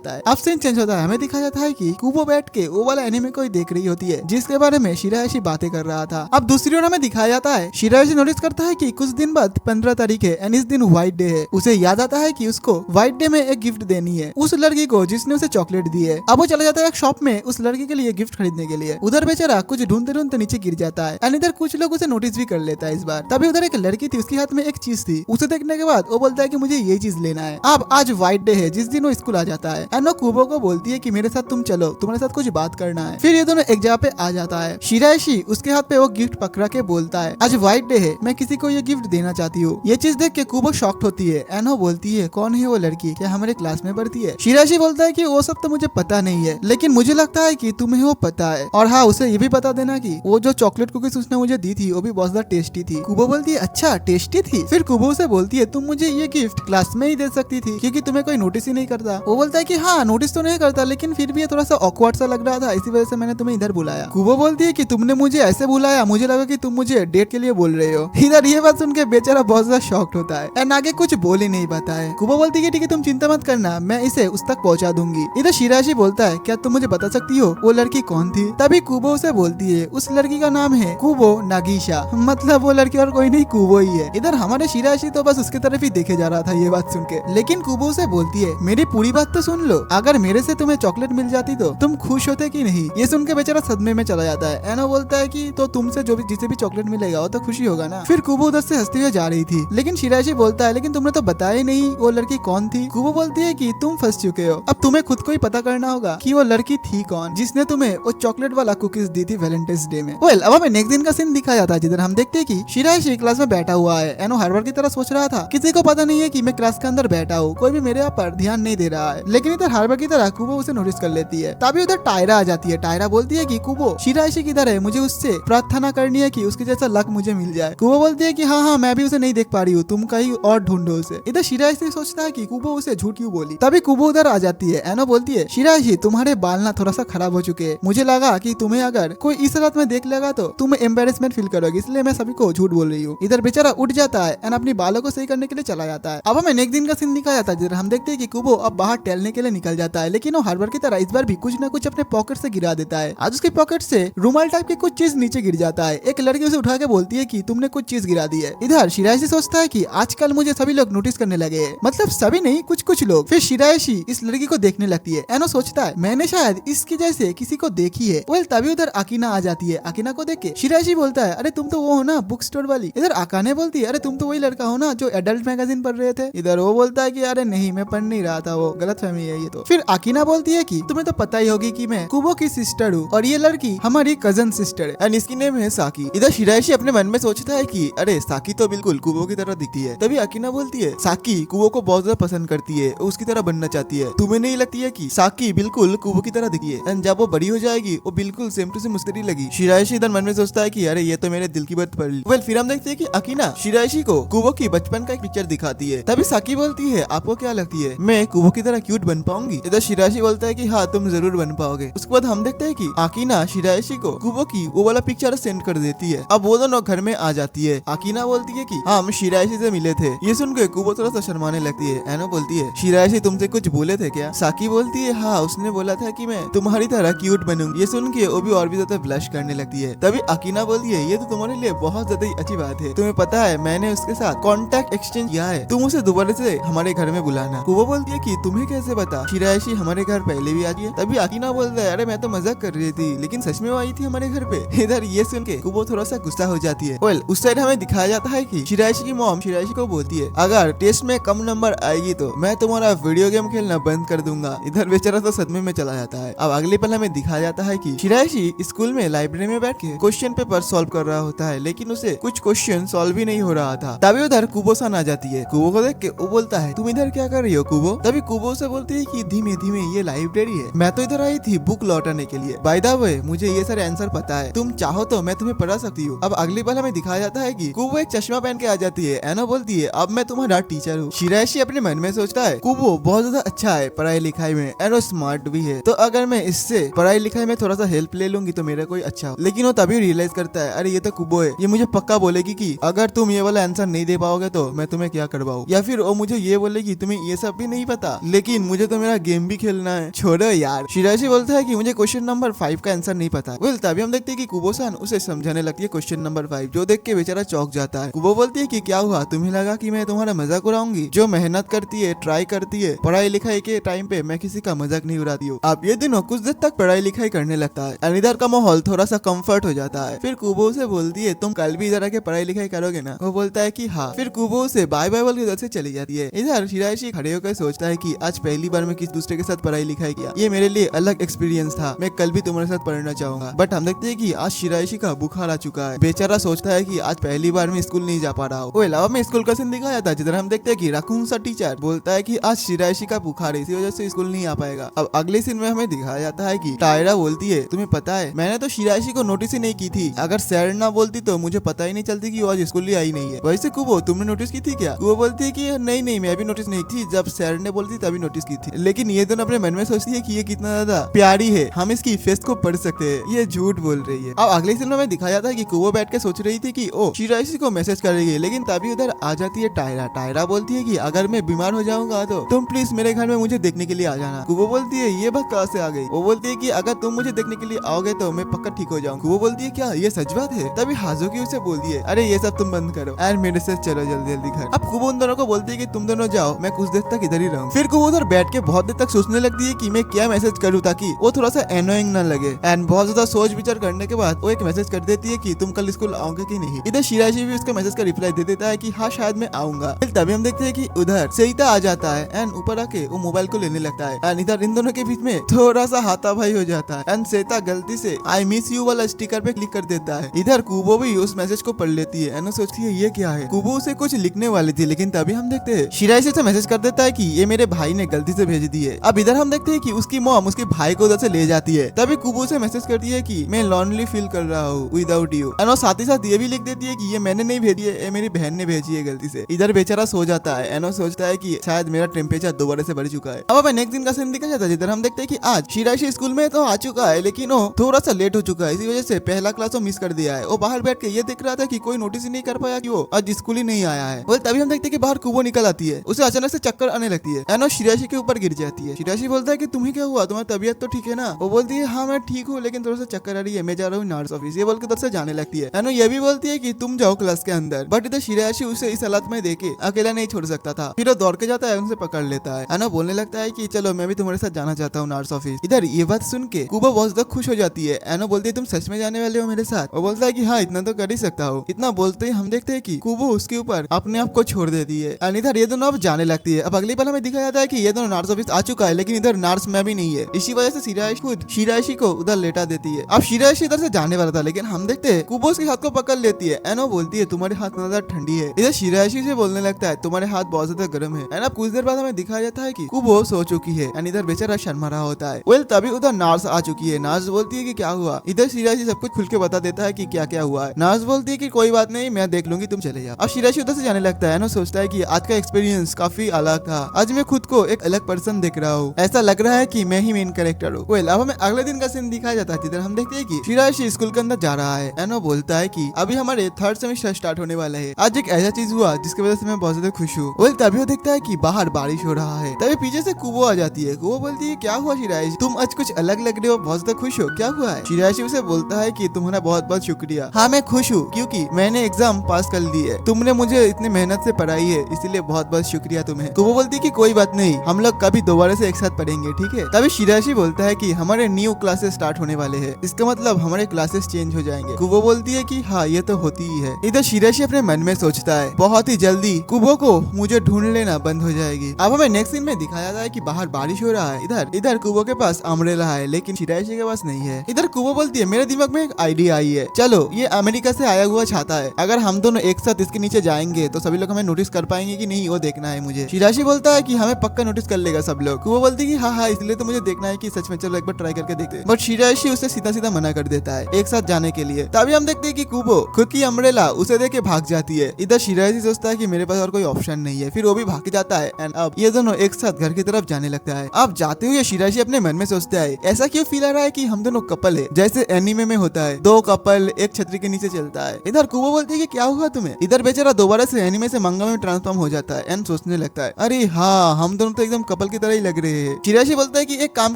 है। अब सीन चेंज होता है, हमें दिखाया जाता है कि कुबो बैठ के वो वाला एनिमे को देख रही होती है जिसके बारे में शिरायशी बातें कर रहा था। अब दूसरी ओर हमें दिखाया जाता है शिरायशी नोटिस करता है कि कुछ दिन बाद 15 तारीख है एंड इस दिन व्हाइट डे है। उसे याद आता है कि उसको व्हाइट डे में एक गिफ्ट देनी है उस लड़की को जिसने उसे चॉकलेट दी है। अब वो चला जाता है एक शॉप में उस लड़की के लिए गिफ्ट खरीदने के लिए। उधर बेचारा कुछ ढूंढते ढूंढते नीचे गिर जाता है एंड इधर कुछ लोग उसे नोटिस भी कर लेता है इस बार। तभी उधर एक लड़की थी, उसके हाथ में एक चीज थी। उसे देखने के बाद वो बोलता है कि मुझे ये चीज लेना है। अब आज व्हाइट डे है जिस दिन वो स्कूल आ जाता है एंड वो कुबो को बोलती है कि मेरे साथ तुम चलो, तुम्हारे साथ कुछ बात करना है। फिर ये दोनों एक जगह पे आ जाता है। शिरायशी उसके हाथ पे वो गिफ्ट पकड़ा के बोलता है आज व्हाइट डे है, मैं किसी को ये गिफ्ट देना चाहती हूँ। ये चीज देख के कुबो शॉक्ड होती है एंड वो बोलती है कौन है वो लड़की, क्या हमारे क्लास में पढ़ती है? शिरायशी बोलता है कि वो सब तो मुझे पता नहीं है, लेकिन मुझे लगता है कि तुम्हें वो पता है, और हाँ उसे ये भी बता देना कि वो जो चॉकलेट कुकीज उसने मुझे दी थी वो भी बहुत ज्यादा टेस्टी थी। कुबो बोलती है अच्छा टेस्टी थी? फिर कुबो से बोलती है तुम मुझे ये गिफ्ट क्लास में ही दे सकती थी क्योंकि तुम्हें कोई नोटिस ही नहीं करता। वो बोलता है कि हाँ नोटिस तो नहीं करता, लेकिन फिर भी ये थोड़ा सा ऑकवर्ड सा लग रहा था, इसी वजह से मैंने तुम्हें इधर बुलाया। कुबो बोलती है कि तुमने मुझे ऐसे बुलाया, मुझे लगा कि तुम मुझे डेट के लिए बोल रहे हो। इधर ये बात सुन के बेचारा बहुत ज्यादा शॉक्ड होता है एंड आगे कुछ बोल ही नहीं पाता है। कुबो बोलती है ठीक है तुम चिंता मत करना, मैं इसे उस तक पहुंचा दूंगी। इधर शिराशी बोलता है क्या तुम मुझे बता सकती हो वो लड़की कौन थी? तभी कुबो उसे बोलती है उस लड़की का नाम है कुबो नागिशा, मतलब वो लड़की और कोई नहीं कुबो ही है। इधर हमारे शिराशी तो बस उसके तरफ ही देखे जा रहा था ये बात सुन के, लेकिन कुबो उसे बोलती है मेरी पूरी बात तो सुन लो, अगर मेरे से तुम्हें चॉकलेट मिल जाती तो तुम खुश होते कि नहीं? ये सुन के बेचारा सदमे में चला जाता है। एनो बोलता है कि तो तुमसे जो भी जिसे भी चॉकलेट मिलेगा वो तो खुशी होगा ना। फिर कुबो उधर से हंसते हुए जा रही थी, लेकिन शिराशी बोलता है लेकिन तुमने तो बताया नहीं वो लड़की कौन थी। कुबो बोलती है कि तुम फंस चुके हो, अब तुम्हें खुद को ही पता करना होगा कि वो लड़की थी कौन जिसने तुम्हें वो चॉकलेट वाला कुकीज दी थी वैलेंटाइंस डे में। वेल अब हमें नेक्स्ट दिन का सीन दिखाया जाता है जिधर हम देखते हैं कि शिराशी क्लास में बैठा हुआ है। एनो हर बार की तरह सोच रहा था किसी को पता नहीं है कि मैं क्लास के अंदर बैठा हूँ, कोई भी मेरे पर ध्यान नहीं दे रहा है। लेकिन इधर हर बार की तरह कुबो उसे नोटिस कर लेती है। तभी उधर टायरा आ जाती है। टायरा बोलती है कि कुबो शिराशी किधर है, मुझे उससे प्रार्थना करनी है कि उसके जैसा लक मुझे मिल जाए। कुबो बोलती है कि हाँ मैं भी उसे नहीं देख पा रही हूँ, तुम कहीं और ढूंढो उसे। इधर शिराशी सोचता है कि कुबो उसे झूठ क्यों बोली। तभी कुबो उधर आ जाती है। एनो बोलती है शिराशी तुम्हारे बाल ना थोड़ा सा खराब हो चुके हैं, मुझे लगा कि तुम्हें अगर कोई इस रात में देख लेगा तो तुम एम्बेरसमेंट फील करोगे, इसलिए मैं सभी को झूठ बोल रही हूँ। इधर बेचारा उठ जाता है एंड अपनी बालों को सही करने के लिए चला जाता है। अब हमें नेक्स्ट दिन का सीन दिखाया जाता है जिधर हम देखते हैं कि कुबो अब बाहर टहलने के लिए निकल जाता है, लेकिन वो हर बार की तरह इस बार भी कुछ ना कुछ अपने पॉकेट से गिरा देता है। आज उसके पॉकेट से रुमाल टाइप की कुछ चीज नीचे गिर जाता है। एक लड़की उसे उठा के बोलती है कि तुमने कुछ चीज गिरा दी है। इधर शिराशी सोचता है कि आजकल मुझे सभी लोग नोटिस करने लगे हैं, मतलब सभी नहीं कुछ लोग। फिर शिराशी इस लड़की को देखने लगती है। एनो सोचता है मैंने शायद इसकी जैसे किसी को देखी है। वेल तभी उधर अकीना आ जाती है। अकीना को देख के शिराशी बोलता है अरे तुम तो वो हो ना बुक स्टोर वाली। इधर अकाने बोलती है अरे तुम तो वही लड़का हो ना जो एडल्ट मैगजीन पढ़ रहे थे। इधर वो बोलता है कि अरे नहीं मैं पढ़ नहीं रहा था, वो गलतफहमी है ये तो। फिर अकीना बोलती है कि तुम्हें तो पता ही होगी कि मैं कुबो की सिस्टर हूँ और ये लड़की हमारी कजन सिस्टर है एंड इसकी नेम है साकी। इधर शिराशी अपने मन में सोचता है कि अरे साकी तो बिल्कुल कुबो की तरह दिखती है। तभी अकीना बोलती है साकी कुबो को बहुत ज्यादा पसंद करती है, उसकी तरह बनना चाहती है। तुम्हें नहीं लगती है कि साकी बिल्कुल कुबो की तरह दिखती है एंड जब वो बड़ी हो जाएगी वो बिल्कुल सेम टू सेम उसकी तरह लगी। शिराशी इधर मन में सोचता है कि अरे ये तो मेरे दिल की बात पड़ ली। वेल फिर हम देखते हैं कि अकीना शिराशी को कुबो की बचपन का एक पिक्चर दिखाती है। तभी साकी बोलती है आपको क्या लगती है मैं कुबो की तरह क्यूट बन पाऊंगी? इधर शिराशी बोलता है कि हाँ तुम जरूर बन पाओगे। उसके बाद हम देखते हैं कि अकीना शिराशी को कुबो की वो वाला पिक्चर सेंड कर देती है। अब वो दोनों घर में आ जाती है। अकीना बोलती है कि हम शिराशी से मिले थे। ये सुन के कुबो थोड़ा सा शर्माने लगती है। एनो बोलती है शिराशी तुमसे कुछ बोले थे क्या? साकी बोलती है हाँ उसने बोला था कि मैं तुम्हारी तरह क्यूट बनूंगी। ये सुन के वो भी और भी ज्यादा ब्लश करने लगती है। तभी अकीना बोलती है ये तो तुम्हारे लिए बहुत ज्यादा ही अच्छी बात है, तुम्हें पता है मैंने उसके साथ कॉन्टेक्ट एक्सचेंज किया है, तुम उसे दोबारा से हमारे घर में बुलाना। कुबो बोलती है कि तुम्हें कैसे पता शिराशी हमारे घर पहले भी आती है? तभी अकीना बोलता है अरे मैं तो मजाक कर रही थी लेकिन सच में वो आई थी हमारे घर पे। इधर ये सुन के कुबो थोड़ा सा गुस्सा हो जाती है। वेल उस साइड हमें दिखाया जाता है कि शिराशी की मॉम शिराशी को बोलती है अगर टेस्ट में कम नंबर आएगी तो मैं तुम्हारा वीडियो गेम खेलना बंद कर दूंगा। इधर बेचारा तो सदमे में चला जाता है। अब अगले पल हमें दिखाया जाता है कि शिराशी स्कूल में लाइब्रेरी में बैठ के क्वेश्चन पेपर सॉल्व कर रहा होता है, लेकिन उसे कुछ क्वेश्चन सॉल्व ही नहीं हो रहा था। तभी उधर कुबो सन आ जाती है। कुबो को देख के वो बोलता है तुम इधर क्या कर रही हो कुबो? तभी कुबो से बोलती है कि धीमे धीमे ये लाइब्रेरी है, मैं तो इधर आई थी बुक लौटाने के लिए। बाय द वे मुझे ये सारे आंसर पता है, तुम चाहो तो मैं तुम्हें पढ़ा सकती हूँ। अब अगली पल हमें दिखाया जाता है कि कुबो एक चश्मा पहन के आ जाती है। एनो बोलती है अब मैं तुम्हारा टीचर हूँ। शिराशी अपने मन में सोचता है कुबो बहुत ज्यादा अच्छा है पढ़ाई लिखाई में, एनो स्मार्ट भी है, तो अगर मैं इससे पढ़ाई लिखाई में थोड़ा सा हेल्प ले लूंगी तो मेरा कोई अच्छा हो। लेकिन वो तभी रियलाइज करता है अरे ये तो कुबो है, ये मुझे पक्का बोलेगी कि अगर तुम ये वाला आंसर नहीं दे पाओगे तो मैं तुम्हें क्या करवाऊँ, या फिर वो मुझे ये बोलेगी तुम्हें ये सब भी नहीं पता लेकिन मुझे तो मेरा गेम भी खेलना है। छोड़ो यार। शिराशी बोलता है कि मुझे क्वेश्चन नंबर 5 का आंसर नहीं पता। वेल तभी हम देखते हैं कि कुबो सन उसे समझाने लगती है क्वेश्चन नंबर 5, जो देख के बेचारा चौंक जाता है। कुबो बोलती है कि क्या हुआ, तुम्हें लगा कि मैं तुम्हारा मजाक उड़ाऊंगी? जो मेहनत करती है ट्राई करती है पढ़ाई लिखाई के टाइम पे मैं किसी का मजाक नहीं उड़ाती हूँ। अब ये दिनों कुछ देर तक पढ़ाई लिखाई करने लगता है और इधर का माहौल थोड़ा सा कंफर्ट हो जाता है। फिर कुबो से बोलती है तुम कल भी इधर आके पढ़ाई लिखाई करोगे ना? वो बोलता है कि हाँ। फिर कुबो से बाय बाय बोल के उधर से चली जाती है। इधर शिराशी खड़े होकर सोचता है कि आज पहली बार मैं किसी दूसरे के साथ पढ़ाई लिखाई किया, ये मेरे लिए अलग एक्सपीरियंस था, मैं कल भी तुम्हारे साथ पढ़ना चाहूंगा। बट हम देखते हैं कि आज शिराशी का बुखार आ चुका है। बेचारा सोचता है कि आज पहली बार मैं स्कूल नहीं जा पा रहा हूँ। वो अलावा में स्कूल का सीन दिखाया था जिधर हम देखते हैं कि रकून सा टीचर बोलता है कि आज शिराशी का बुखार है, इसी वजह से स्कूल नहीं आ पाएगा। अब अगले सीन में हमें दिखाया जाता है कि टायरा बोलती है तुम्हें पता है मैंने तो शिराशी को नोटिस ही नहीं की थी, अगर सैर ना बोलती तो मुझे पता ही नहीं चलती कि वो आज स्कूल ही आई नहीं है। वैसे कुबो तुमने नोटिस की थी क्या? वो बोलती है कि नहीं मैं भी नोटिस नहीं की, जब सैर ने बोली थी तभी नोटिस की थी। लेकिन ये दोनों अपने मन में सोचती है कि ये कितना ज्यादा प्यारी है, हम इसकी फेस को पढ़ सकते हैं, ये झूठ बोल रही है। अब अगले सीन में दिखाया जाता है कि कुबो बैठ के सोच रही थी कि ओ शिराइशी को मैसेज करेगी, लेकिन तभी उधर आ जाती है टायरा। टायरा बोलती है कि अगर मैं बीमार हो जाऊंगा तो तुम प्लीज मेरे घर में मुझे देखने के लिए आ जाना। कुबो बोलती है ये बात कहाँ से आ गई? वो बोलती है कि अगर तुम मुझे देखने के लिए आओगे तो मैं पक्का ठीक हो जाऊंगा। कुबो बोलती है क्या ये सच बात है? तभी हाजुकी उसे बोलती है अरे ये सब तुम बंद करो एंड मेरे से चलो जल्दी जल्दी घर। अब कुबो उन दोनों को बोलती है कि तुम दोनों जाओ, मैं कुछ देर तक इधर ही रहूं। फिर कुबो उधर बैठ के बहुत देर तक सोचने लगती है कि मैं क्या मैसेज करूँ ताकि वो थोड़ा सा एनोइंग ना लगे। एंड बहुत ज्यादा सोच विचार करने के बाद वो एक मैसेज कर देती है कि तुम कल स्कूल आओगे कि नहीं। इधर शिराइशी भी उसके मैसेज का रिप्लाई दे देता है कि हाँ शायद मैं आऊंगा। फिर तभी हम देखते हैं कि उधर सेइता आ जाता है एंड ऊपर आके वो मोबाइल को लेने लगता है एंड इधर इन दोनों के बीच में थोड़ा सा हाथापाई हो जाता है एंड सेइता गलती से आई मिस यू वाला स्टिकर पे क्लिक कर देता है। इधर कुबो भी उस मैसेज को पढ़ लेती है एंड सोचती है ये क्या है। कुबो उसे कुछ लिखने वाली थी, लेकिन तभी हम देखते हैं शिराइशी से मैसेज कर देता है कि ये मेरे भाई ने गलती से भेज दी है। अब इधर हम देखते हैं कि उसकी मॉम उसके भाई को उधर से ले जाती है। तभी कुबो से मैसेज करती है कि मैं लॉनली फील कर रहा हूँ विदाउट यू एंड साथ ही साथ ये भी लिख देती है कि ये मैंने नहीं भेजी है, ये मेरी बहन ने भेजी है गलती से। इधर बेचारा सो जाता है एनो सोचता है कि शायद मेरा टेम्परेचर दोबारा से बढ़ चुका है। अब नेक्स्ट दिन का सीन दिखा जाता है जिधर हम देखते हैं कि आज शिराइशी स्कूल में तो आ चुका है, लेकिन वो थोड़ा सा लेट हो चुका है, इसी वजह से पहला क्लास वो मिस कर दिया है। वो बाहर बैठ के ये देख रहा था कि कोई नोटिस ही नहीं कर पाया कि वो आज स्कूल ही नहीं आया है। तभी हम देखते हैं कि बाहर कुबो निकल आती है, उसे अचानक से चक्कर आने लगती है एनो शिराइशी के ऊपर गिर जाती है। शिराइशी बोलता है कि तुम्हें क्या हुआ, तुम्हारी तबीयत तो ठीक है ना? वो बोलती है हाँ मैं ठीक हूँ, लेकिन थोड़ा सा चक्कर आ रही है, मैं जा रहा हूँ नर्स ऑफिस। ये बोलकर उधर से जाने लगती है। एनो ये भी बोलती है कि तुम जाओ क्लास के अंदर, बट इधर शिराइशी उसे इस हालत में देखे अकेला नहीं छोड़ सकता था। फिर वो दौड़ के जाता है, उनसे पकड़ लेता है। एनो बोलने लगता है कि चलो मैं भी तुम्हारे साथ जाना चाहता हूँ नर्स ऑफिस। इधर ये बात सुन के कुबो बहुत ज्यादा खुश हो जाती है। एनो बोलती है तुम सच में जाने वाले हो मेरे साथ? वो बोलता है कि हाँ इतना तो कर ही सकता हूँ। इतना बोलते ही हम देखते हैं कि कुबो उसके ऊपर अपने आप को छोड़ देती है एंड इधर ये दोनों अब जाने लगती है। अब अगली पल हमें दिखाया जाता है कि ये दोनों नर्स ऑफिस आ चुका है, लेकिन इधर नर्स में भी नहीं है। इसी वजह से शिराइशी खुद शिराइशी को उधर लेटा देती है। अब शिराइशी इधर से जाने वाला था, लेकिन हम देखते हैं कुबो उसके हाथ को पकड़ लेती है एनो बोलती है तुम्हारे हाथ ज्यादा ठंडी है। इधर शिराइशी से बोलने लगता है तुम्हारे हाथ बहुत ज्यादा गर्म है। एंड अब कुछ देर बाद हमें दिखाया जाता है कि कुबो सो चुकी है एंड इधर बेचारा शर्मा रहा होता है। वेल तभी उधर नर्स आ चुकी है। नर्स बोलती है कि क्या हुआ। इधर शिराइशी सब कुछ खुल के बता देता है कि क्या क्या हुआ है। नर्स बोलती है कि कोई बात नहीं, मैं देख लूंगी, तुम चले जाओ। अब शिराइशी उधर से जाने लगता है। एनो सोचता है कि आज का एक्सपीरियंस काफी अलग था, आज मैं खुद को एक अलग पर्सन देख रहा हूँ, ऐसा लग रहा है कि मैं ही मेन कैरेक्टर हूँ। वेल अब हमें अगले दिन का सीन दिखाया जाता है जिधर हम देखते हैं कि शिराइशी स्कूल के अंदर जा रहा है। एनो बोलता है कि अभी हमारे थर्ड सेमेस्टर स्टार्ट होने वाला है, आज एक ऐसा चीज हुआ जिसकी वजह से मैं बहुत ज्यादा खुश हूँ। वेल तभी वो देखता है कि बाहर बारिश हो रहा है। तभी पीछे से कुबो आ जाती है। कुबो बोलती है क्या हुआ शिराइशी, तुम आज कुछ अलग लग रहे हो, बहुत ज्यादा खुश हो, क्या हुआ है? शिराइशी उसे बोलता है कि तुम्हारा बहुत बहुत शुक्रिया। हाँ मैं खुश हूँ क्योंकि मैंने एग्जाम पास कर ली है, तुमने मुझे इतनी मेहनत से पढ़ाई है, इसलिए बहुत बहुत शुक्रिया तुम्हें। कुबो बोलती है कि कोई बात नहीं, हम लोग कभी दोबारा से एक साथ पढ़ेंगे, ठीक है? तभी शिराइशी बोलता है कि हमारे न्यू क्लासेस स्टार्ट होने वाले हैं, इसका मतलब हमारे क्लासेस चेंज हो जाएंगे। कुबो बोलती है कि हाँ ये तो होती ही है। इधर शिराइशी अपने मन में सोचता है बहुत ही जल्दी कुबो को मुझे ढूंढ लेना बंद हो जाएगी। अब हमें नेक्स्ट सीन में दिखाया जाता है कि बाहर बारिश हो रहा है। इधर कुबो के पास अम्ब्रेला है, लेकिन शिराइशी के पास नहीं है। इधर कुबो बोलती है मेरे दिमाग में एक आइडिया आई है, चलो ये अमेरिका से आया हुआ छाता है, अगर हम दोनों एक साथ इसके नीचे जाएंगे तो सभी लोग हमें नोटिस कर पाएंगे कि नहीं, वो देखना है मुझे। शिराइशी बोलता है कि हमें पक्का नोटिस कर लेगा सब लोग। कुबो बोलती है कि हाँ इसलिए तो मुझे देखना है कि सच में, चलो एक बार ट्राई करके देखते हैं। बट शिराइशी उसे सीधा सीधा मना कर देता है एक साथ जाने के लिए। तभी हम देखते हैं कि कुबो खुद की अम्ब्रेला उसे देख के भाग जाती है। इधर शिराइशी सोचता है कि मेरे पास और कोई ऑप्शन नहीं है, फिर वो भी भाग जाता है एंड अब ये दोनों एक साथ घर की तरफ जाने लगता है। अब जाते हुए शिराइशी अपने मन में सोचता है ऐसा क्यों फील आ रहा है कि हम दोनों कपल है, जैसे एनीमे में होता है, दो कपल एक छतरी के नीचे चलता है। इधर कुबो बोलती है कि क्या हुआ तुम्हें। इधर बेचारा दोबारा से एनीमे से मंगा में ट्रांसफॉर्म हो जाता है एंड सोचने लगता है अरे हाँ हम दोनों तो एकदम कपल की तरह ही लग रहे हैं। शिराइशी बोलता है कि एक काम